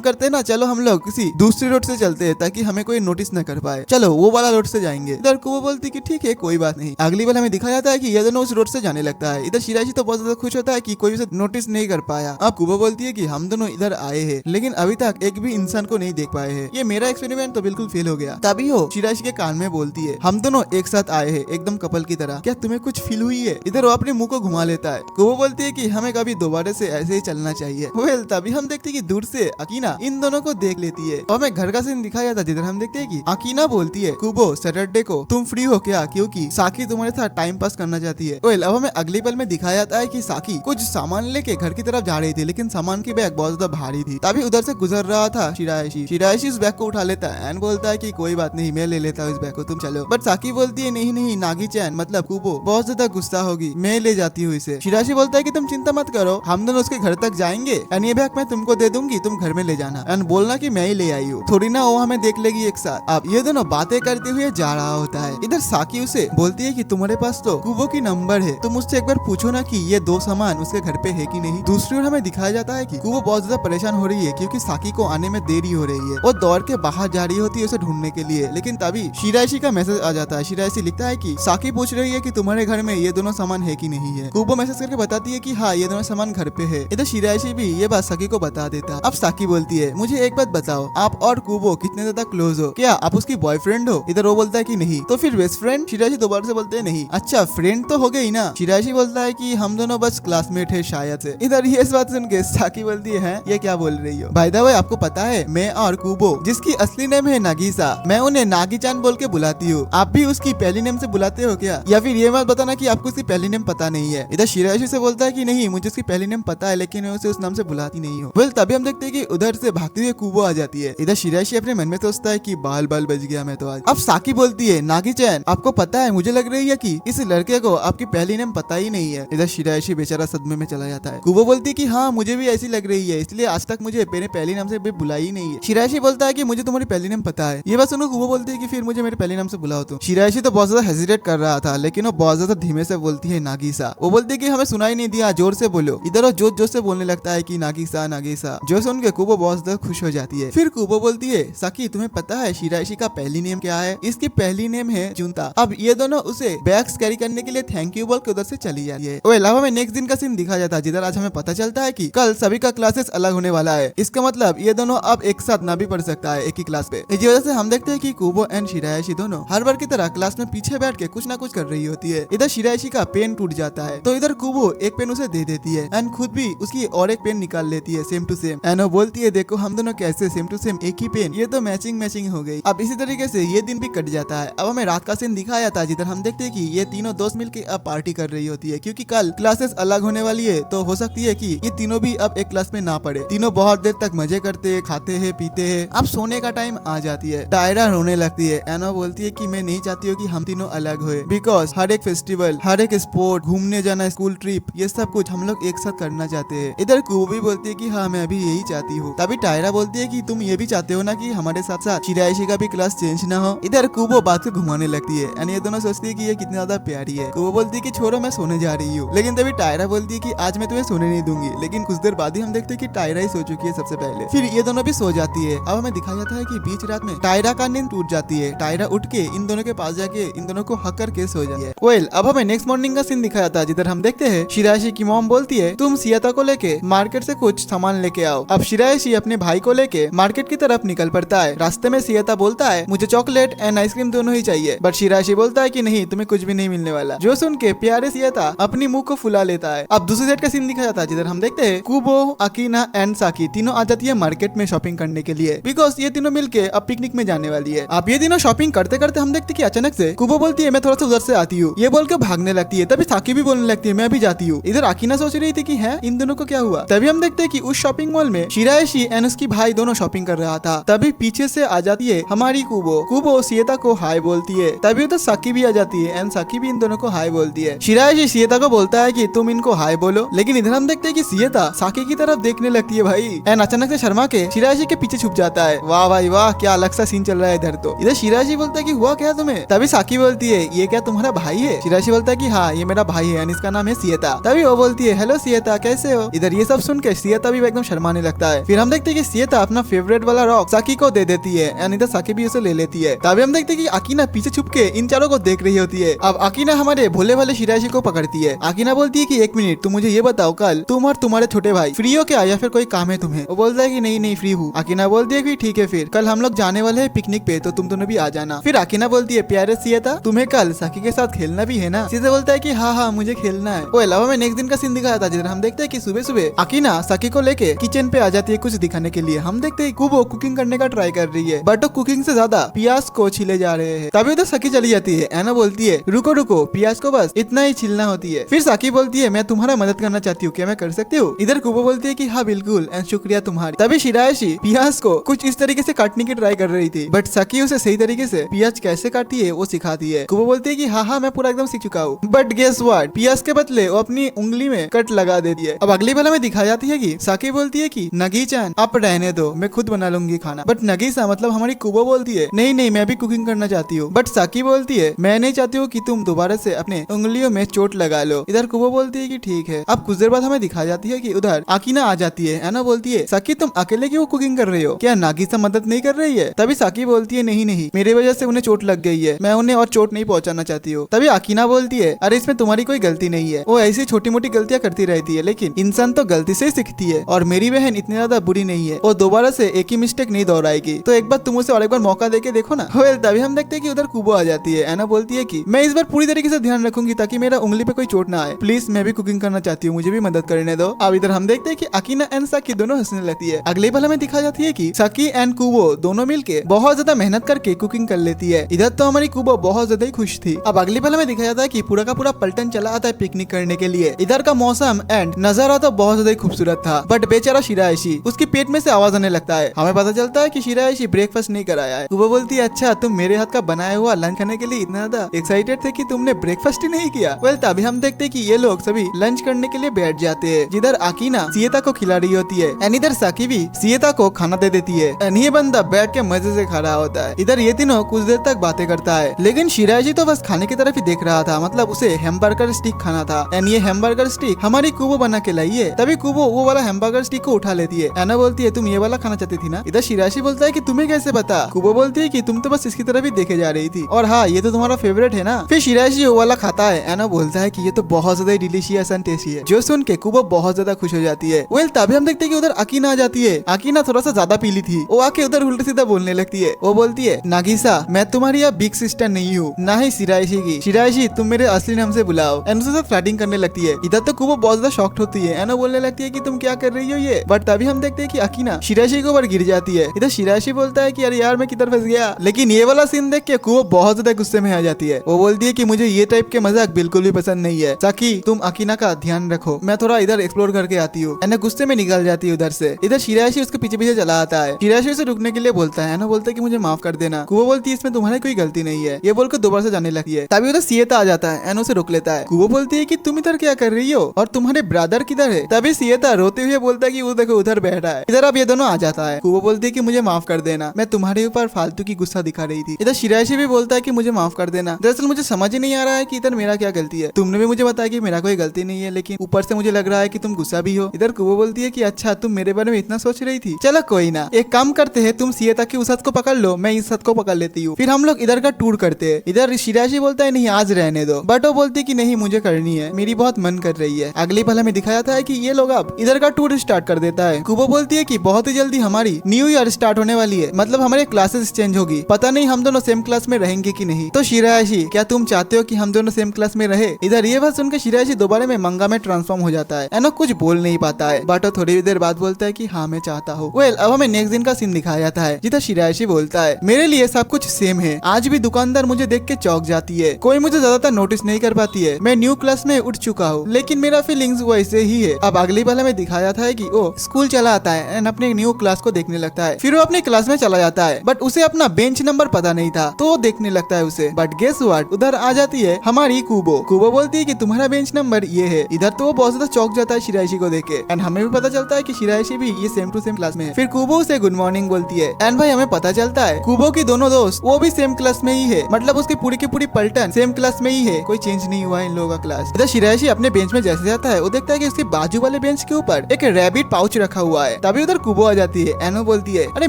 करते हैं ना, चलो हम लोग किसी दूसरी रोड से चलते हैं ताकि हमें कोई नोटिस न कर पाए, चलो वो वाला रोड से जाएंगे। इधर कुबो बोलती है कि ठीक है कोई बात नहीं। अगली बार हमें दिखाया जाता है कि ये दोनों उस रोड से जाने लगता है। इधर शिराइशी तो बहुत ज्यादा खुश होता है कि कोई उसे नोटिस नहीं कर पाया। अब कुबो बोलती है कि हम दोनों इधर आए हैं, लेकिन अभी तक एक भी इंसान को नहीं देख पाए हैं, ये मेरा एक्सपेरिमेंट तो बिल्कुल फेल हो गया। तभी हो शिराइशी के कान में बोलती है हम दोनों एक साथ आए हैं एकदम कपल की तरह, क्या तुम्हें कुछ फील हुई है? इधर वो अपने मुंह को घुमा लेता है। कुबो बोलती है कि हमें कभी दोबारा से ऐसे ही चलना चाहिए। वेल तभी हम देखते हैं कि दूर से अकीना इन दोनों को देख लेती है और हमें घर का सीन दिखाया जाता है जिधर हम देखते हैं कि अकीना बोलती है कुबो सैटरडे को तुम फ्री हो क्या, क्योंकि साकी तुम्हारे साथ टाइम पास करना चाहती है। वेल अब हमें अगले पल में दिखाया जाता है कि साकी कुछ सामान लेके घर की तरफ जा रही थी, लेकिन सामान की बैग बहुत ज्यादा भारी थी। तभी उधर से गुजर रहा था शिराइशी उस बैग को उठा लेता है एंड बोलता है कि कोई बात नहीं मैं ले लेता हूँ इस बैग को, तुम चलो। बट साकी बोलती है नहीं नहीं नागी चैन मतलब कुबो बहुत ज्यादा गुस्सा होगी, मैं ले जाती हूँ इसे। शिराइशी बोलता है कि तुम चिंता मत करो, हम दोनों उसके घर तक जाएंगे एंड ये बैग मैं तुमको दे दूंगी, तुम घर में ले जाना एंड बोलना कि मैं ही ले आई हूँ, थोड़ी ना वो हमें देख लेगी एक साथ। अब ये दोनों बातें करते हुए जा रहा होता है। इधर साकी उसे बोलती है कि तुम्हारे पास तो कुबो की नंबर है, तुम उससे एक बार पूछो ना कि ये दो सामान उसके घर पे है कि नहीं। दूसरी ओर हमें दिखाया जाता है कि कुबो बहुत ज्यादा परेशान हो रही है क्योंकि साकी को आने में देरी हो रही है। वो दौड़ के बाहर जा रही होती है उसे ढूंढने के लिए, लेकिन तभी शिराइशी का मैसेज आ जाता है। शिराइशी लिखता है कि साकी पूछ रही है कि तुम्हारे घर में ये दोनों सामान है कि नहीं है। कुबो मैसेज करके बताती है कि हाँ ये दोनों सामान घर पे है। इधर शिराइशी भी ये बात साकी को बता देता। अब साकी बोलती है मुझे एक बात बताओ, आप और कुबो कितने ज्यादा क्लोज हो? क्या आप उसकी बॉयफ्रेंड हो? इधर वो बोलता है कि नहीं। तो फिर बेस्ट फ्रेंड? शिराइशी दोबारा से बोलते हैं नहीं। अच्छा फ्रेंड तो हो गई ना। शिराइशी बोलता है कि हम दोनों बस क्लासमेट है शायद से। इधर ये इस बात सुन के साकी बोलती है ये क्या बोल रही हो? बाय द वे आपको पता है मैं और कुबो जिसकी असली नेम है नागिसा, मैं उन्हें नागी-चान बोल के बुलाती हूँ। आप भी उसकी पहली नेम से बुलाते हो क्या? या फिर ये मत बताना कि आपको उसकी पहली नेम पता नहीं है। इधर शिराइशी से बोलता है कि नहीं मुझे उसकी पहली नेम पता है लेकिन मैं उसे उस नाम से बुलाती नहीं हूँ। वेल तभी हम देखते हैं कि उधर से भागते हुए कुबो आ जाती है। इधर शिराइशी अपने मन में सोचता है कि बाल बाल बच गया मैं तो आज। अब साकी बोलती है नागी-चान आपको पता है मुझे लग रही है कि इस लड़के को आपकी पहली नेम पता ही नहीं है। इधर शिराइशी बेचारा सदमे में चला जाता है। कुबो बोलती है कि हाँ मुझे भी ऐसी लग रही है, इसलिए आज तक मुझे मेरे पहली नाम से भी बुलाई ही नहीं है। शिराइशी बोलता है कि मुझे तुम्हारी पहली नेम पता है। ये बात सुनो कुबो बोलती है कि फिर मुझे मेरे पहले नाम से बुलाओ तुम। शिराइशी तो बहुत ज्यादा हेजिटेट कर रहा था लेकिन वो बहुत ज्यादा धीमे से बोलती है नागिसा। वो बोलती है कि हमें सुनाई नहीं दिया, जोर से बोलो। इधर वो जोर जोर से बोलने लगता है कि नागिसा नागिसा, जो सुन के कुबो बहुत ज्यादा खुश हो जाती है। फिर कुबो बोलती है साकी तुम्हें पता है शिराइशी का पहली नेम क्या है? इसकी पहली नेम है जुनता। अब ये दोनों उसे बैग्स कैरी करने के लिए थैंक यू बोल के उधर से चली जाती है। और अलावा में नेक्स्ट दिन का सीन दिखा जाता है जिधर आज हमें पता चलता है कि कल सभी का क्लासेस अलग होने वाला है। इसका मतलब ये दोनों अब एक साथ ना भी पढ़ सकता है एक ही क्लास पे। इसी वजह से हम देखते हैं कि कुबो एंड शिराइशी दोनों हर बार की तरह क्लास में पीछे बैठ के कुछ ना कुछ कर रही होती है। इधर शिराइशी का पेन टूट जाता है तो इधर कुबो एक पेन उसे दे देती है एंड खुद भी उसकी और एक पेन निकाल लेती है सेम टू सेम। एंड वो बोलती है देखो हम दोनों कैसे सेम टू सेम एक ही पेन, ये तो मैचिंग मैचिंग हो गई। अब इसी तरीके से ये दिन भी कट जाता है। अब हमें रात का सीन दिखाया था जिधर हम देखते हैं कि ये तीनों दोस्त मिलके अब पार्टी कर रही होती है क्योंकि कल क्लासेस अलग होने वाली है। तो हो सकती है कि ये तीनों भी अब एक क्लास में ना पढ़े। तीनों बहुत देर तक मजे करते हैं, खाते हैं, पीते हैं। अब सोने का टाइम आ जाती है। टायरा रोने लगती है। एनो बोलती है कि मैं नहीं चाहती हूँ कि हम तीनों अलग हुए बिकॉज हर एक फेस्टिवल, हर एक स्पोर्ट, घूमने जाना, स्कूल ट्रिप, ये सब कुछ हम लोग एक साथ करना चाहते हैं। इधर कुबो भी बोलती है कि हाँ मैं अभी यही चाहती हूँ। तभी टायरा बोलती है कि तुम ये भी चाहते हो ना कि हमारे साथ साथ शिराइशी का भी क्लास चेंज ना हो। इधर कुबो बात को घुमाने लगती है एंड ये दोनों सोचती है कि ये कितनी ज्यादा प्यारी है। कुबो बोलती है कि छोड़ो मैं सोने जा रही हूँ, लेकिन तभी टायरा बोलती है कि आज मैं तुम्हें सोने नहीं दूंगी। लेकिन कुछ देर बाद ही हम देखते हैं कि टायरा ही सो चुकी है सबसे पहले। फिर ये दोनों भी सो जाती है। अब हमें दिखाया जाता है कि बीच रात में टायरा का नींद टूट जाती है। टायरा उठ के इन दोनों के पास जाके इन दोनों को हक करके सो जाती है। वेल अब हमें नेक्स्ट मॉर्निंग का सीन दिखाया था जिधर हम देखते हैं शिराइशी की मॉम बोलती है तुम सियाता को लेके मार्केट से कुछ सामान लेके आओ। अब शिराइशी अपने भाई को लेके मार्केट की तरफ निकल पड़ता है। रास्ते में सियाता बोलता है मुझे चॉकलेट एंड आइसक्रीम दोनों ही चाहिए, बट शिराइशी बोलता है कि नहीं तुम्हें कुछ भी नहीं मिलने वाला। जो सुन के प्यारे सियाता अपनी मुंह को फुला लेता है। अब दूसरी साइड का सीन दिखाया जाता है जिधर हम देखते हैं कुबो, अकीना एंड साकी तीनों आ जाती है मार्केट में शॉपिंग करने के लिए बिकॉज ये तीनों मिलके अब पिकनिक में जाने वाली है। अब ये तीनों शॉपिंग करते करते हम देखते कि अचानक से कुबो बोलती है मैं थोड़ा सा उधर से आती हूँ, ये बोल के भागने लगती है। तभी साकी भी बोलने लगती है मैं भी जाती हूँ। इधर अकीना सोच रही थी कि है इन दोनों को क्या हुआ। तभी हम देखते हैं कि उस शॉपिंग मॉल में शिराइशी एंड उसकी भाई दोनों शॉपिंग कर रहा था। तभी पीछे से आ जाती है हमारी कुबो। कुबो सियता को हाय बोलती है। तभी उधर साकी भी आ जाती है एंड साकी भी इन दोनों को हाय बोलती है। शिराइशी सियता को बोलता है कि तुम इनको हाय बोलो, लेकिन इधर हम देखते हैं कि सियता साकी की तरफ देखने लगती है भाई एंड अचानक से शर्मा के शिराइशी के पीछे छुप जाता है। वाह भाई वाह क्या अलग सा सीन चल रहा है इधर तो। इधर शिराइशी बोलता है कि हुआ क्या तुम्हें। तभी साकी बोलती है ये क्या तुम्हारा भाई है। शिराइशी बोलता है कि हाँ ये मेरा भाई है एंड इसका नाम है सियता। तभी वो बोलती है हेलो सियता कैसे हो। इधर ये सब सुन के सियता भी एकदम शर्माने लगता है। फिर हम देखते हैं कि सियता अपना फेवरेट वाला रॉक साकी को दे देती है एंड इधर साकी भी उसे ले लेती है। तभी हम देखते हैं कि अकीना पीछे छुप के इन चारों को देख रही होती है। अब अकीना हमारे भोले वाले शिराइशी को पकड़ती है। अकीना बोलती है कि एक मिनट तुम मुझे ये बताओ कल तुम और तुम्हारे छोटे भाई फ्री हो क्या या फिर कोई काम है तुम्हें। वो बोलता है कि नहीं नहीं फ्री हूँ। अकीना बोलती है कि ठीक है फिर कल हम लोग जाने वाले हैं पिकनिक पे तो तुम दोनों भी आ जाना। फिर अकीना बोलती है प्यारे सियता तुम्हें कल साकी के साथ खेलना भी है ना। सीधे बोलता है कि हाँ मुझे खेलना है। वो अलावा में नेक्स्ट दिन का सीन दिखाया था जिधर हम देखते हैं कि सुबह सुबह अकीना साकी को लेके किचन पे आ जाती है कुछ दिखाने के लिए। हम देखते हैं कुबो कुकिंग करने का ट्राई कर रही है बट वो कुकिंग से ज्यादा प्याज को छिले जा रहे हैं। तभी उधर साकी चली जाती है। एना बोलती है रुको रुको प्याज को बस इतना ही छिलना होती है। फिर साकी बोलती है मैं तुम्हारा मदद करना चाहती हूँ, क्या मैं कर सकती हूँ। इधर कुबो बोलती है कि हाँ बिल्कुल एंड शुक्रिया तुम्हारी। तभी शिराइशी प्याज को कुछ इस तरीके से काटने की ट्राई कर रही थी बट साकी उसे सही तरीके से प्याज कैसे काटती है वो सिखाती है। कुबो बोलती है कि हाँ मैं पूरा एकदम सीख चुका हूँ बट गेस व्हाट प्याज के बदले वो अपनी उंगली में कट लगा देती है। अब अगली वाला में दिखाई जाती है कि साकी बोलती है कि नगी-चान आप रहने दो, मैं खुद बना लूंगी खाना। बट नगीसा मतलब हमारी कुबो बोलती है नहीं नहीं मैं भी कुकिंग करना चाहती हूँ। बट साकी बोलती है मैं नहीं चाहती हूँ कि तुम दोबारा से अपने उंगलियों में चोट लगा लो। इधर कुबो बोलती है कि ठीक है। अब कुछ देर बाद हमें दिखा जाती है कि उधर आकीना आ जाती है। एना बोलती है साकी तुम अकेले क्यों कुकिंग कर रही हो, क्या नागिसा मदद नहीं कर रही है? तभी साकी बोलती है नहीं नहीं मेरी वजह से उन्हें चोट लग गई है, मैं उन्हें और चोट नहीं पहुंचाना चाहती हूँ। तभी आकीना बोलती है अरे इसमें तुम्हारी कोई गलती नहीं है, वो ऐसी छोटी मोटी गलतियां करती रहती है, लेकिन इंसान तो गलती से ही सीखती है और मेरी बहन इतनी ज्यादा बुरी नहीं है, वो दोबारा से एक ही मिस्टेक नहीं दोहराएगी, तो एक बार तुम उसे और एक बार मौका देके देखो ना। वेल तभी हम देखते हैं कि उधर कुबो आ जाती है। एना बोलती है कि मैं इस बार पूरी तरीके से ध्यान रखूंगी ताकि मेरा उंगली पे कोई चोट ना आए, प्लीज मैं भी कुकिंग करना चाहती हूँ, मुझे भी मदद करने दो। अब इधर हम देखते हैं कि आकीना एंड साकी दोनों हंसने लगती है। अगले पल हमें दिखा जाती है कि साकी एंड कुबो दोनों मिलके बहुत ज्यादा मेहनत करके कुकिंग कर लेती है। इधर तो हमारी कुबो बहुत ज्यादा ही खुश थी। अब अगले पल हमें दिखाया जाता है कि पूरा का पूरा पलटन चला आता है पिकनिक करने के लिए। इधर का मौसम एंड नजारा तो बहुत ज्यादा ही खूबसूरत था, बट बेचारा शिराइशी उसके पेट में से आवाज आने लगता है। हमें पता चलता है कि शिराइशी ब्रेकफास्ट नहीं कराया है। कुबो बोलती है अच्छा तुम मेरे हाथ का बनाया हुआ लंच खाने के लिए इतना ज्यादा एक्साइटेड थे कि तुमने ब्रेकफास्ट ही नहीं किया। वेल तभी हम देखते हैं कि ये लोग सभी लंच करने के लिए बैठ जाते हैं, जिधर आकीना सिएता को खिला रही होती है एंड इधर साकी भी सिएता को खाना दे देती है एंड ये बंदा बैठ के मजे से खा रहा होता है। इधर ये तीनों कुछ देर तक बातें करता है, लेकिन शिराइशी तो बस खाने की तरफ ही देख रहा था, मतलब उसे हैमबर्गर स्टिक खाना था एंड ये हैमबर्गर स्टिक हमारी कुबो बना के लाई है। तभी कुबो वो वाला हैमबर्गर स्टिक को उठा लेती है। एना बोलती है तुम ये वाला खाना चाहती थी ना। इधर शिराइशी बोलता है कि तुम्हें कैसे पता। कुबो बोलती है कि तुम तो बस इसकी तरफ ही देखे जा रही थी और हाँ ये तो तुम्हारा फेवरेट है ना। फिर शिराइशी वो वाला खाता है। एना बोलता है कि ये तो बहुत ज्यादा डिलीशियस एंड टेस्टी है, जो सुन के कुबो बहुत ज्यादा खुश हो जाती है। वेल तभी हम देखते हैं कि उधर आकीना आ जाती है। आकीना थोड़ा सा ज्यादा पीली थी, वो आके उधर उल्टा सीधा बोलने लगती है। वो बोलती है नागिसा मैं तुम्हारी अब बिग सिस्टर नहीं हूँ, ना ही शिराइशी की। शिराइशी तुम मेरे असली नाम से बुलाओ। एंड उसके साथ फ्लर्टिंग करने लगती है। इधर तो कुबो बहुत ज्यादा शॉक्ड होती है। एना बोलने लगती है कि तुम क्या कर रही हो ये। बट तभी हम देखते हैं कि आकीना शिराइशी के ऊपर गिर जाती है। इधर शिराइशी बोलता है कि अरे यार मैं किधर फंस गया। लेकिन ये वाला सीन देख के कुबो बहुत ज्यादा गुस्से में आ जाती है। वो बोलती है कि मुझे ये टाइप के मजाक बिल्कुल भी पसंद नहीं है। साकी तुम आकीना का ध्यान रखो, मैं थोड़ा इधर एक्सप्लोर करके आती हूँ। एना गुस्से में निकल जाती है उधर से। इधर शिराइशी उसके पीछे पीछे चला आता है। शिराइशी उसे रुकने के लिए बोलता है। एना बोलता है कि मुझे माफ कर देना। कुबो बोलती है इसमें तुम्हारी कोई गलती नहीं है, ये बोलकर दोबारा से जाने लगती है। तभी उधर सिएता आ जाता है। एना उसे रोक लेता है। कुबो बोलती है कि तुम इधर क्या कर रही हो और तुम्हारे ब्रदर किधर है। तभी सिएता रोते हुए बोलता है कि वो देखो उधर बैठा है। इधर अब ये दोनों आ जाता है। कुबो बोलती है कि मुझे माफ कर देना, मैं तुम्हारे ऊपर फालतू की गुस्सा दिखा रही थी। इधर शिराइशी भी बोलता है कि मुझे माफ कर देना, दरअसल मुझे समझ ही नहीं आ रहा है कि इधर मेरा क्या गलती है। तुमने भी मुझे बताया कि मेरा कोई गलती नहीं है, लेकिन ऊपर से मुझे लग रहा है कि तुम गुस्सा भी हो। इधर कुबो बोलती है कि अच्छा तुम मेरे बारे में इतना सोच रही थी, चलो कोई ना, एक काम करते हैं तुम सिएता की उस हद को पकड़ लो, मैं इस हद को पकड़ लेती हूँ, फिर हम लोग इधर का टूर करते हैं। इधर शिराइशी बोलता है नहीं आज रहने दो, बट वो बोलती है कि नहीं मुझे करनी है, मेरी बहुत मन कर रही है। अगली पल हमें दिखाया था कि ये लोग अब इधर का टूर स्टार्ट कर देता है। कुबो बोलती है कि बहुत ही जल्दी हमारी न्यू ईयर स्टार्ट होने वाली है, मतलब हमारे क्लासेस चेंज होगी, पता नहीं हम दोनों सेम क्लास में रहेंगे कि नहीं। तो शिराइशी क्या तुम चाहते हो कि हम दोनों सेम क्लास में रहे। इधर ये बात सुनकर शिराइशी दोबारा में मंगा में ट्रांसफॉर्म हो जाता है। एनो कुछ बोल नहीं पाता है, बट थोड़ी देर बाद बोलता है कि हाँ मैं चाहता हूँ। वेल अब हमें नेक्स्ट दिन का सीन दिखाया जाता है, जिधर शिराइशी बोलता है मेरे लिए सब कुछ सेम है, आज भी दुकानदार मुझे देख के चौंक जाती है, कोई मुझे ज्यादातर नोटिस नहीं कर पाती है, मैं न्यू क्लास में उठ चुका हूँ, लेकिन मेरा फीलिंग्स वैसे ही है। अब अगली बार हमें दिखाया जाता है कि वो स्कूल चला आता है एंड अपने न्यू क्लास को देखने लगता है। फिर वो अपने क्लास में चला जाता है, बट उसे अपना बेंच नंबर पता नहीं था, तो वो देखने लगता है उसे। बट गेस व्हाट, उधर आ जाती है हमारी कुबो। कुबो बोलती है कि तुम्हारा बेंच नंबर ये है। इधर तो वो बहुत ज्यादा चौंक जाता है शिराइशी को देख के, एंड हमें भी पता चलता है कि शिराइशी भी ये सेम टू सेम क्लास में है। फिर कुबो उसे गुड मॉर्निंग बोलती है एंड भाई हमें पता चलता है कुबो की दोनों दोस्त वो भी सेम क्लास में ही है, मतलब उसकी पूरी की पूरी पलटन सेम क्लास में ही है, कोई चेंज नहीं हुआ इन लोगों का क्लास। इधर शिराइशी अपने बेंच में जैसे जाता है वो देखता है कि उसके बाजू वाले बेंच के ऊपर एक रैबिट पाउच रखा हुआ है। तभी उधर कुबो आ जाती है। एनो बोलती है अरे